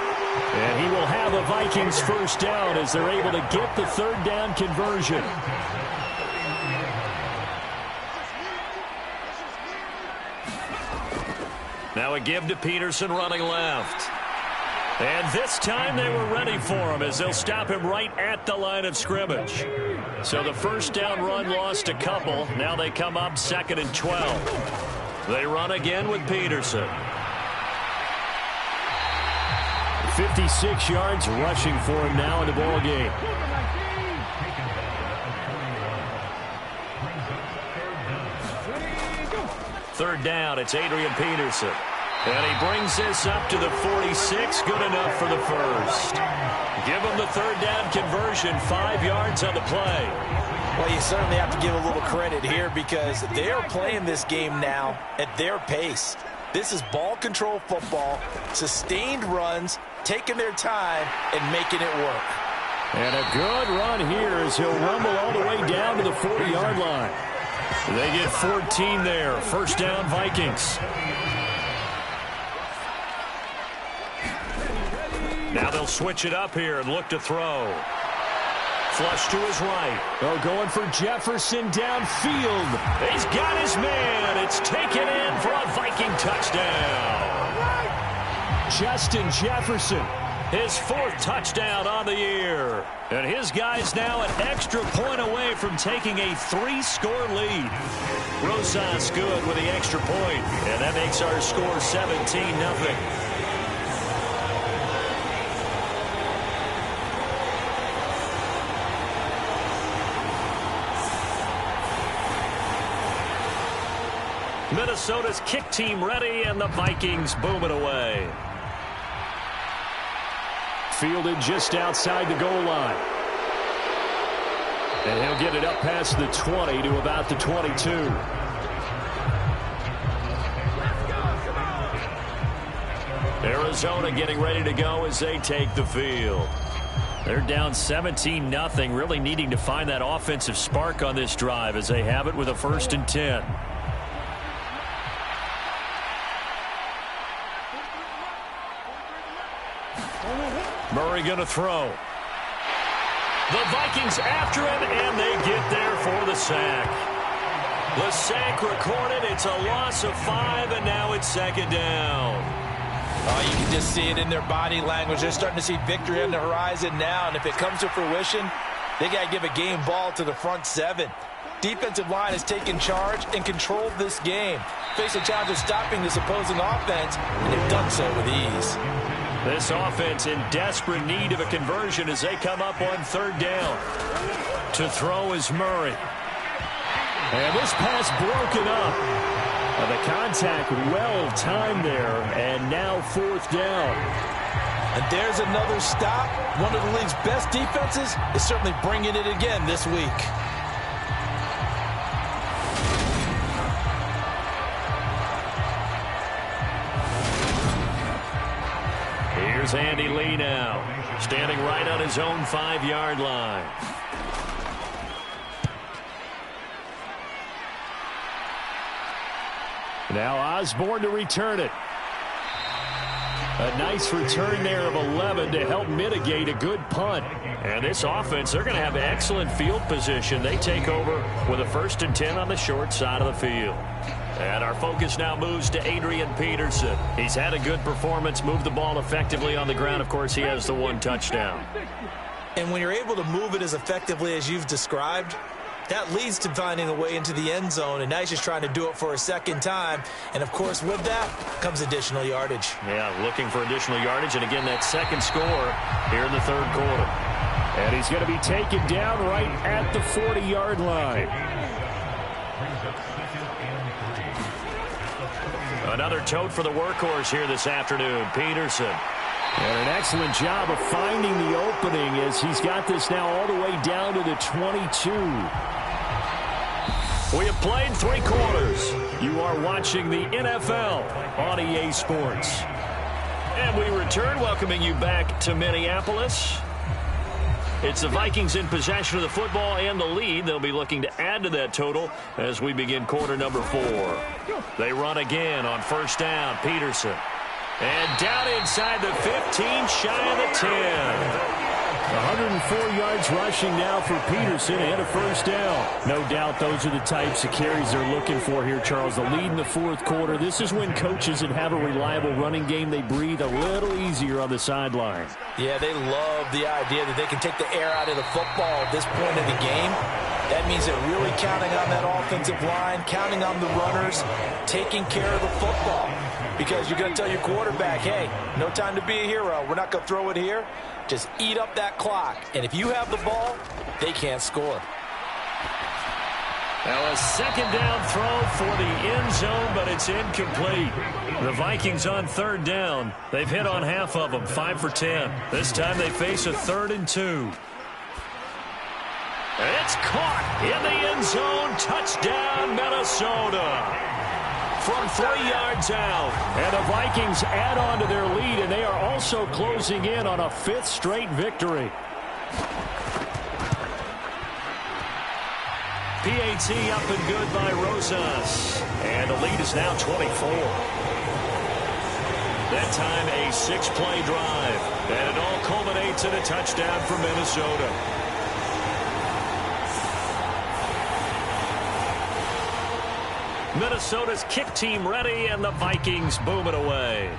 And he will have a Vikings first down as they're able to get the third down conversion. Now a give to Peterson running left. And this time they were ready for him as they'll stop him right at the line of scrimmage. So the first down run lost a couple. Now they come up 2nd and 12. They run again with Peterson. 56 yards rushing for him now in the ball game. Third down, it's Adrian Peterson. And he brings this up to the 46. Good enough for the first. Give him the third down conversion. 5 yards on the play. Well, you certainly have to give a little credit here because they are playing this game now at their pace. This is ball control football, sustained runs, taking their time and making it work. And a good run here as he'll rumble all the way down to the 40-yard line. They get 14 there. First down, Vikings. Now they'll switch it up here and look to throw. Flush to his right. Oh, going for Jefferson downfield. He's got his man. It's taken in for a Viking touchdown. Justin Jefferson. His 4th touchdown on the year. And his guy's now an extra point away from taking a 3-score lead. Rosas good with the extra point. And that makes our score 17-0. Minnesota's kick team ready, and the Vikings boom it away. Fielded just outside the goal line. And he'll get it up past the 20 to about the 22. Arizona getting ready to go as they take the field. They're down 17-0, really needing to find that offensive spark on this drive as they have it with a 1st and 10. Murray going to throw. The Vikings after him, and they get there for the sack. The sack recorded. It's a loss of 5, and now it's 2nd down. Oh, you can just see it in their body language. They're starting to see victory on the horizon now, and if it comes to fruition, they got to give a game ball to the front 7. Defensive line has taken charge and controlled this game. Face a challenge of stopping this opposing offense, and they've done so with ease. This offense in desperate need of a conversion as they come up on 3rd down. To throw is Murray. And this pass broken up. The contact well timed there, and now 4th down. And there's another stop. One of the league's best defenses is certainly bringing it again this week. Here's Andy Lee now, standing right on his own 5-yard line. Now Osborne to return it. A nice return there of 11 to help mitigate a good punt. And this offense, they're going to have excellent field position. They take over with a 1st and 10 on the short side of the field. And our focus now moves to Adrian Peterson. He's had a good performance, moved the ball effectively on the ground. Of course, he has the 1 touchdown. And when you're able to move it as effectively as you've described, that leads to finding a way into the end zone, and now he's just trying to do it for a 2nd time. And, of course, with that comes additional yardage. Yeah, looking for additional yardage, and again, that 2nd score here in the 3rd quarter. And he's going to be taken down right at the 40-yard line. Another tote for the workhorse here this afternoon, Peterson. And an excellent job of finding the opening as he's got this now all the way down to the 22. We have played 3 quarters. You are watching the NFL on EA Sports. And we return, welcoming you back to Minneapolis. It's the Vikings in possession of the football and the lead. They'll be looking to add to that total as we begin quarter number 4. They run again on 1st down. Peterson. And down inside the 15, shy of the 10. 104 yards rushing now for Peterson and a 1st down. No doubt those are the types of carries they're looking for here, Charles. The lead in the 4th quarter. This is when coaches that have a reliable running game, they breathe a little easier on the sideline. Yeah, they love the idea that they can take the air out of the football at this point of the game. That means they're really counting on that offensive line, counting on the runners, taking care of the football. Because you're going to tell your quarterback, hey, no time to be a hero. We're not going to throw it here. Just eat up that clock. And if you have the ball, they can't score. Now a second down throw for the end zone, but it's incomplete. The Vikings on third down. They've hit on half of them, 5 for 10. This time they face a 3rd and 2. It's caught in the end zone. Touchdown, Minnesota. From 3 yards out. And the Vikings add on to their lead, and they are also closing in on a 5th straight victory. PAT up and good by Rosas. And the lead is now 24. That time a 6-play drive. And it all culminates in a touchdown for Minnesota. Minnesota's kick team ready, and the Vikings boom it away.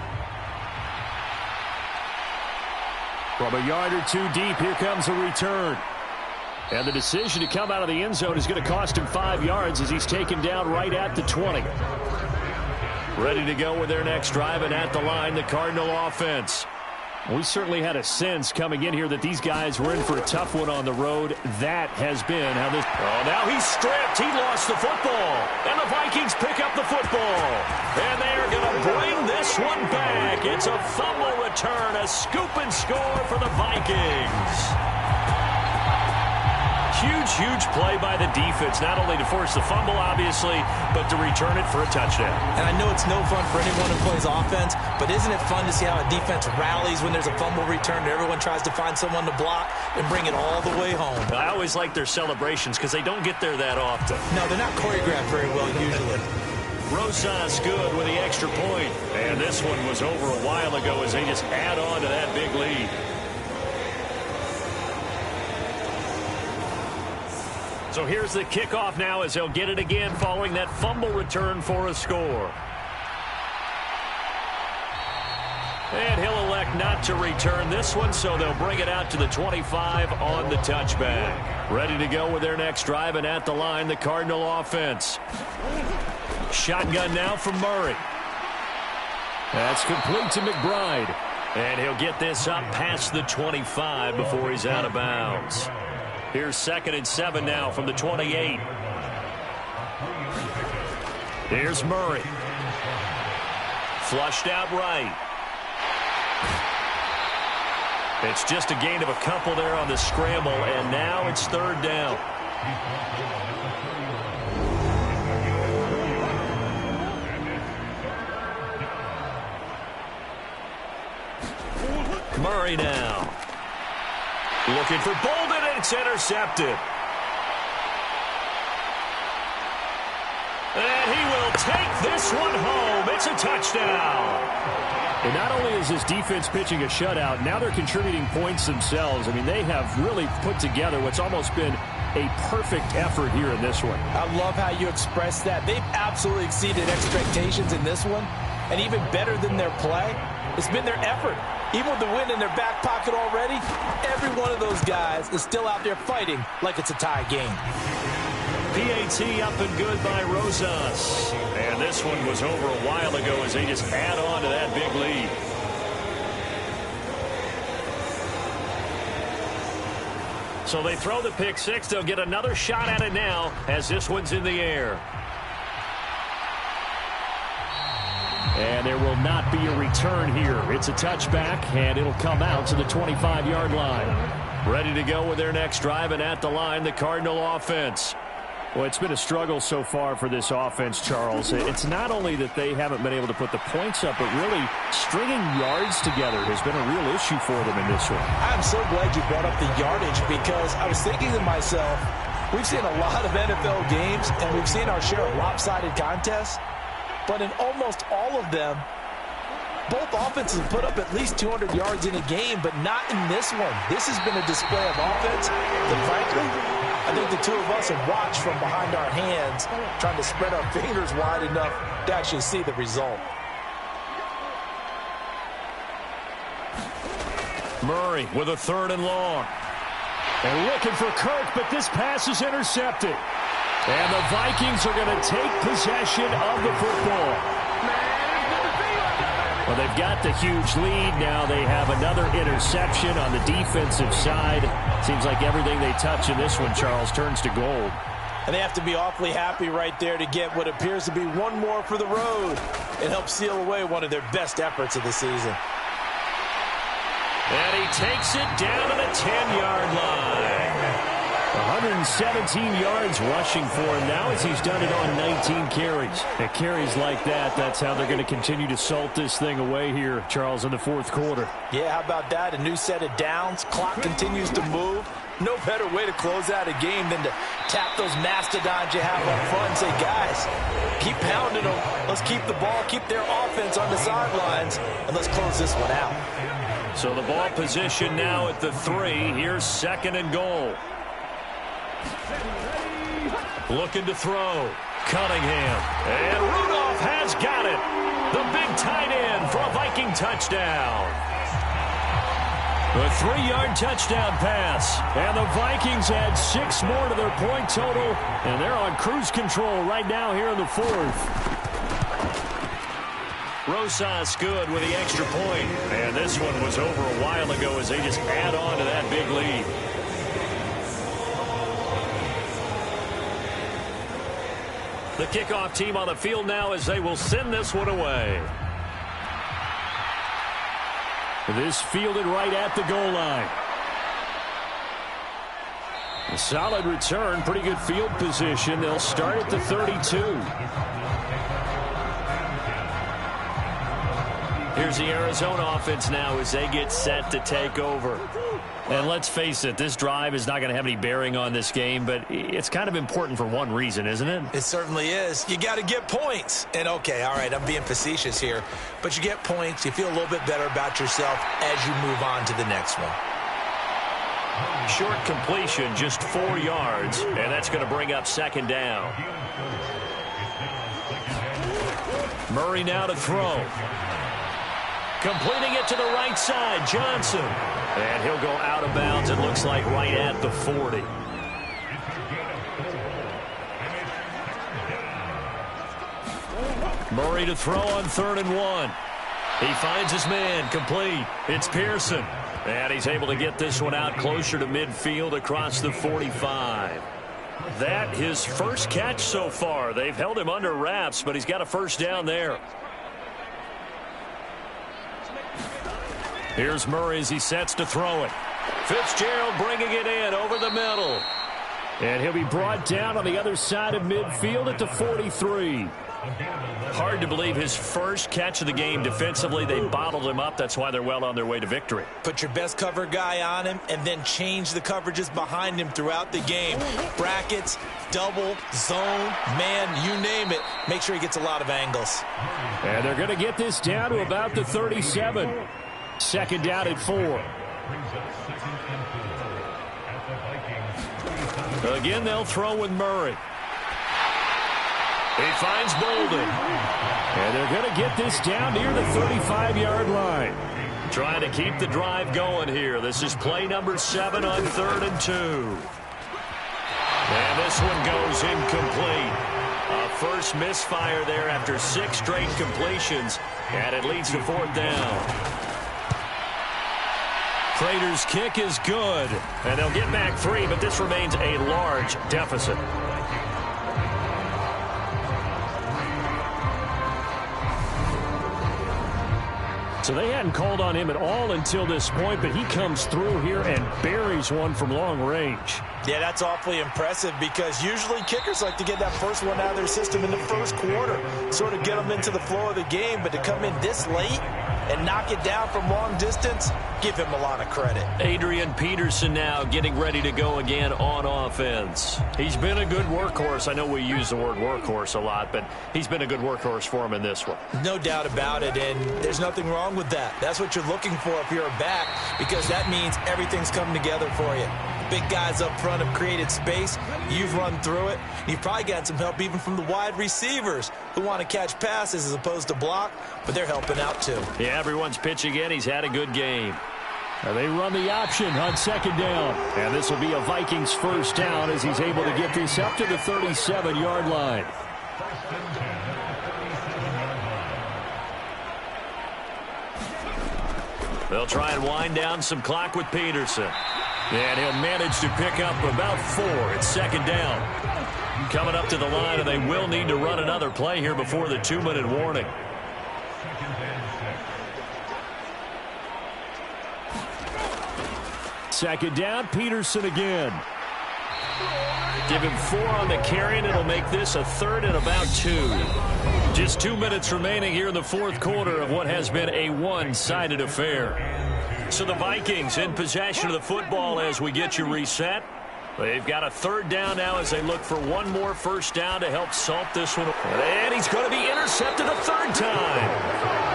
From a yard or 2 deep, here comes a return. And the decision to come out of the end zone is going to cost him 5 yards as he's taken down right at the 20. Ready to go with their next drive, and at the line, the Cardinal offense. We certainly had a sense coming in here that these guys were in for a tough one on the road. That has been how this... Oh, now he's stripped. He lost the football. And the Vikings pick up the football. And they are going to bring this one back. It's a fumble return, a scoop and score for the Vikings. Huge play by the defense, not only to force the fumble, obviously, but to return it for a touchdown. And I know it's no fun for anyone who plays offense, but isn't it fun to see how a defense rallies when there's a fumble return and everyone tries to find someone to block and bring it all the way home? I always like their celebrations because they don't get there that often. No, they're not choreographed very well usually. Rosas good with the extra point. And this one was over a while ago as they just add on to that big lead. So here's the kickoff now as they'll get it again following that fumble return for a score. And he'll elect not to return this one, so they'll bring it out to the 25 on the touchback. Ready to go with their next drive, and at the line, the Cardinal offense. Shotgun now from Murray. That's complete to McBride. And he'll get this up past the 25 before he's out of bounds. Here's 2nd and 7 now from the 28. Here's Murray. Flushed out right. It's just a gain of a couple there on the scramble, and now it's 3rd down. Murray now. Looking for Bolden, and it's intercepted. And he will take this one home. It's a touchdown. And not only is this defense pitching a shutout, now they're contributing points themselves. I mean, they have really put together what's almost been a perfect effort here in this one. I love how you express that. They've absolutely exceeded expectations in this one. And even better than their play, it's been their effort. Even with the win in their back pocket already, every one of those guys is still out there fighting like it's a tie game. PAT up and good by Rosas. And this one was over a while ago as they just add on to that big lead. So they throw the pick six. They'll get another shot at it now as this one's in the air. And there will not be a return here. It's a touchback, and it'll come out to the 25-yard line. Ready to go with their next drive, and at the line, the Cardinal offense. Well, it's been a struggle so far for this offense, Charles. It's not only that they haven't been able to put the points up, but really stringing yards together has been a real issue for them in this one. I'm so glad you brought up the yardage because I was thinking to myself, we've seen a lot of NFL games, and we've seen our share of lopsided contests. But in almost all of them, both offenses have put up at least 200 yards in a game, but not in this one. This has been a display of offense that, frankly, I think the two of us have watched from behind our hands, trying to spread our fingers wide enough to actually see the result. Murray with a 3rd and long. And looking for Kirk, but this pass is intercepted. And the Vikings are going to take possession of the football. Well, they've got the huge lead. Now they have another interception on the defensive side. Seems like everything they touch in this one, Charles, turns to gold. And they have to be awfully happy right there to get what appears to be one more for the road and help seal away one of their best efforts of the season. And he takes it down to the 10-yard line. 117 yards rushing for him now as he's done it on 19 carries. At carries like that, that's how they're going to continue to salt this thing away here, Charles, in the fourth quarter. Yeah, how about that? A new set of downs. Clock continues to move. No better way to close out a game than to tap those mastodons you have up front and say, guys, keep pounding them. Let's keep the ball, keep their offense on the sidelines, and let's close this one out. So the ball position now at the 3. Here's 2nd and goal. Looking to throw. Cunningham. And Rudolph has got it. The big tight end for a Viking touchdown. A 3-yard touchdown pass. And the Vikings add 6 more to their point total. And they're on cruise control right now here in the 4th. Rosas good with the extra point. And this one was over a while ago as they just add on to that big lead. The kickoff team on the field now as they will send this one away. This fielded right at the goal line. A solid return, pretty good field position. They'll start at the 32. Here's the Arizona offense now as they get set to take over. And let's face it, this drive is not going to have any bearing on this game, but it's kind of important for one reason, isn't it? It certainly is. You got to get points. And, okay, all right, I'm being facetious here, but you get points, you feel a little bit better about yourself as you move on to the next one. Short completion, just 4 yards, and that's going to bring up 2nd down. Murray now to throw. Completing it to the right side, Johnson. And he'll go out of bounds, it looks like, right at the 40. Murray to throw on 3rd and 1. He finds his man, complete. It's Pearson. And he's able to get this one out closer to midfield across the 45. That his first catch so far. They've held him under wraps, but he's got a first down there. Here's Murray as he sets to throw it. Fitzgerald bringing it in over the middle. And he'll be brought down on the other side of midfield at the 43. Hard to believe his first catch of the game defensively. They bottled him up. That's why they're well on their way to victory. Put your best cover guy on him and then change the coverages behind him throughout the game. Brackets, double, zone, man, you name it. Make sure he gets a lot of angles. And they're going to get this down to about the 37. 2nd down at 4. Again, they'll throw with Murray. He finds Bolden. And they're going to get this down near the 35-yard line. Trying to keep the drive going here. This is play number 7 on 3rd and 2. And this one goes incomplete. A first misfire there after 6 straight completions. And it leads to 4th down. Prater's kick is good. And they'll get back 3, but this remains a large deficit. So they hadn't called on him at all until this point, but he comes through here and buries one from long range. Yeah, that's awfully impressive because usually kickers like to get that first one out of their system in the first quarter, sort of get them into the flow of the game, but to come in this late and knock it down from long distance, give him a lot of credit. Adrian Peterson now getting ready to go again on offense. He's been a good workhorse. I know we use the word workhorse a lot, but he's been a good workhorse for him in this one. No doubt about it, and there's nothing wrong with that. That's what you're looking for if you're a back, because that means everything's coming together for you. Big guys up front have created space. You've run through it. You've probably gotten some help even from the wide receivers who want to catch passes as opposed to block, but they're helping out too. Yeah, everyone's pitching in. He's had a good game. They run the option on 2nd down. And this will be a Vikings first down as he's able to get this up to the 37-yard line. They'll try and wind down some clock with Peterson. And he'll manage to pick up about 4 at 2nd down. Coming up to the line, and they will need to run another play here before the 2-minute warning. Second down, Peterson again. Give him 4 on the carry, and it'll make this a 3rd and about 2. Just 2 minutes remaining here in the fourth quarter of what has been a one-sided affair. So the Vikings in possession of the football as we get you reset. They've got a 3rd down now as they look for one more first down to help salt this one. And he's going to be intercepted a 3rd time.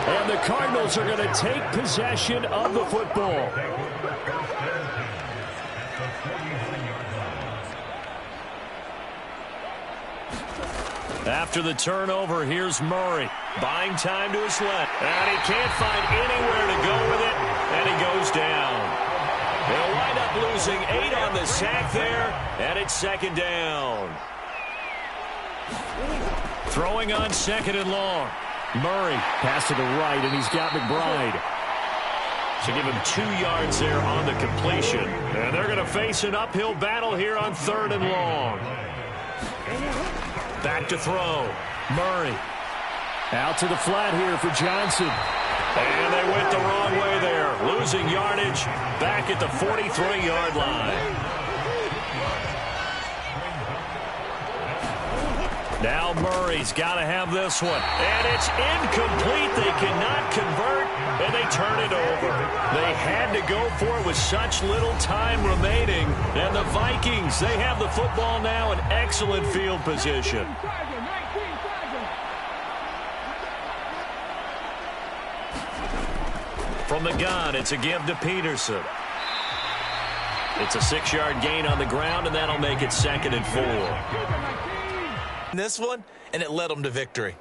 And the Cardinals are going to take possession of the football. After the turnover, here's Murray. Buying time to his left. And he can't find anywhere to go with it. And he goes down. They'll wind up losing 8 on the sack there. And it's 2nd down. Throwing on 2nd and long. Murray, pass to the right, and he's got McBride. So give him 2 yards there on the completion. And they're going to face an uphill battle here on 3rd and long. Back to throw. Murray. Out to the flat here for Johnson. And they went the wrong way there. Losing yardage back at the 43-yard line. Now Murray's got to have this one. And it's incomplete. They cannot convert, and they turn it over. They had to go for it with such little time remaining. And the Vikings, they have the football now in excellent field position. From the gun, it's a give to Peterson. It's a 6-yard gain on the ground, and that'll make it 2nd and 4. This one, and it led them to victory.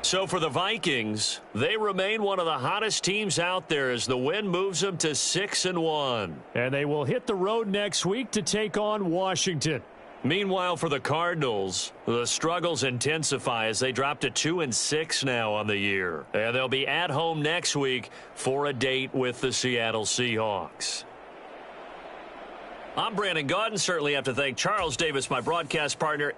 So for the Vikings, they remain one of the hottest teams out there as the win moves them to 6-1. And they will hit the road next week to take on Washington. Meanwhile, for the Cardinals, the struggles intensify as they drop to 2-6 now on the year. And they'll be at home next week for a date with the Seattle Seahawks. I'm Brandon Gaudin. Certainly have to thank Charles Davis, my broadcast partner.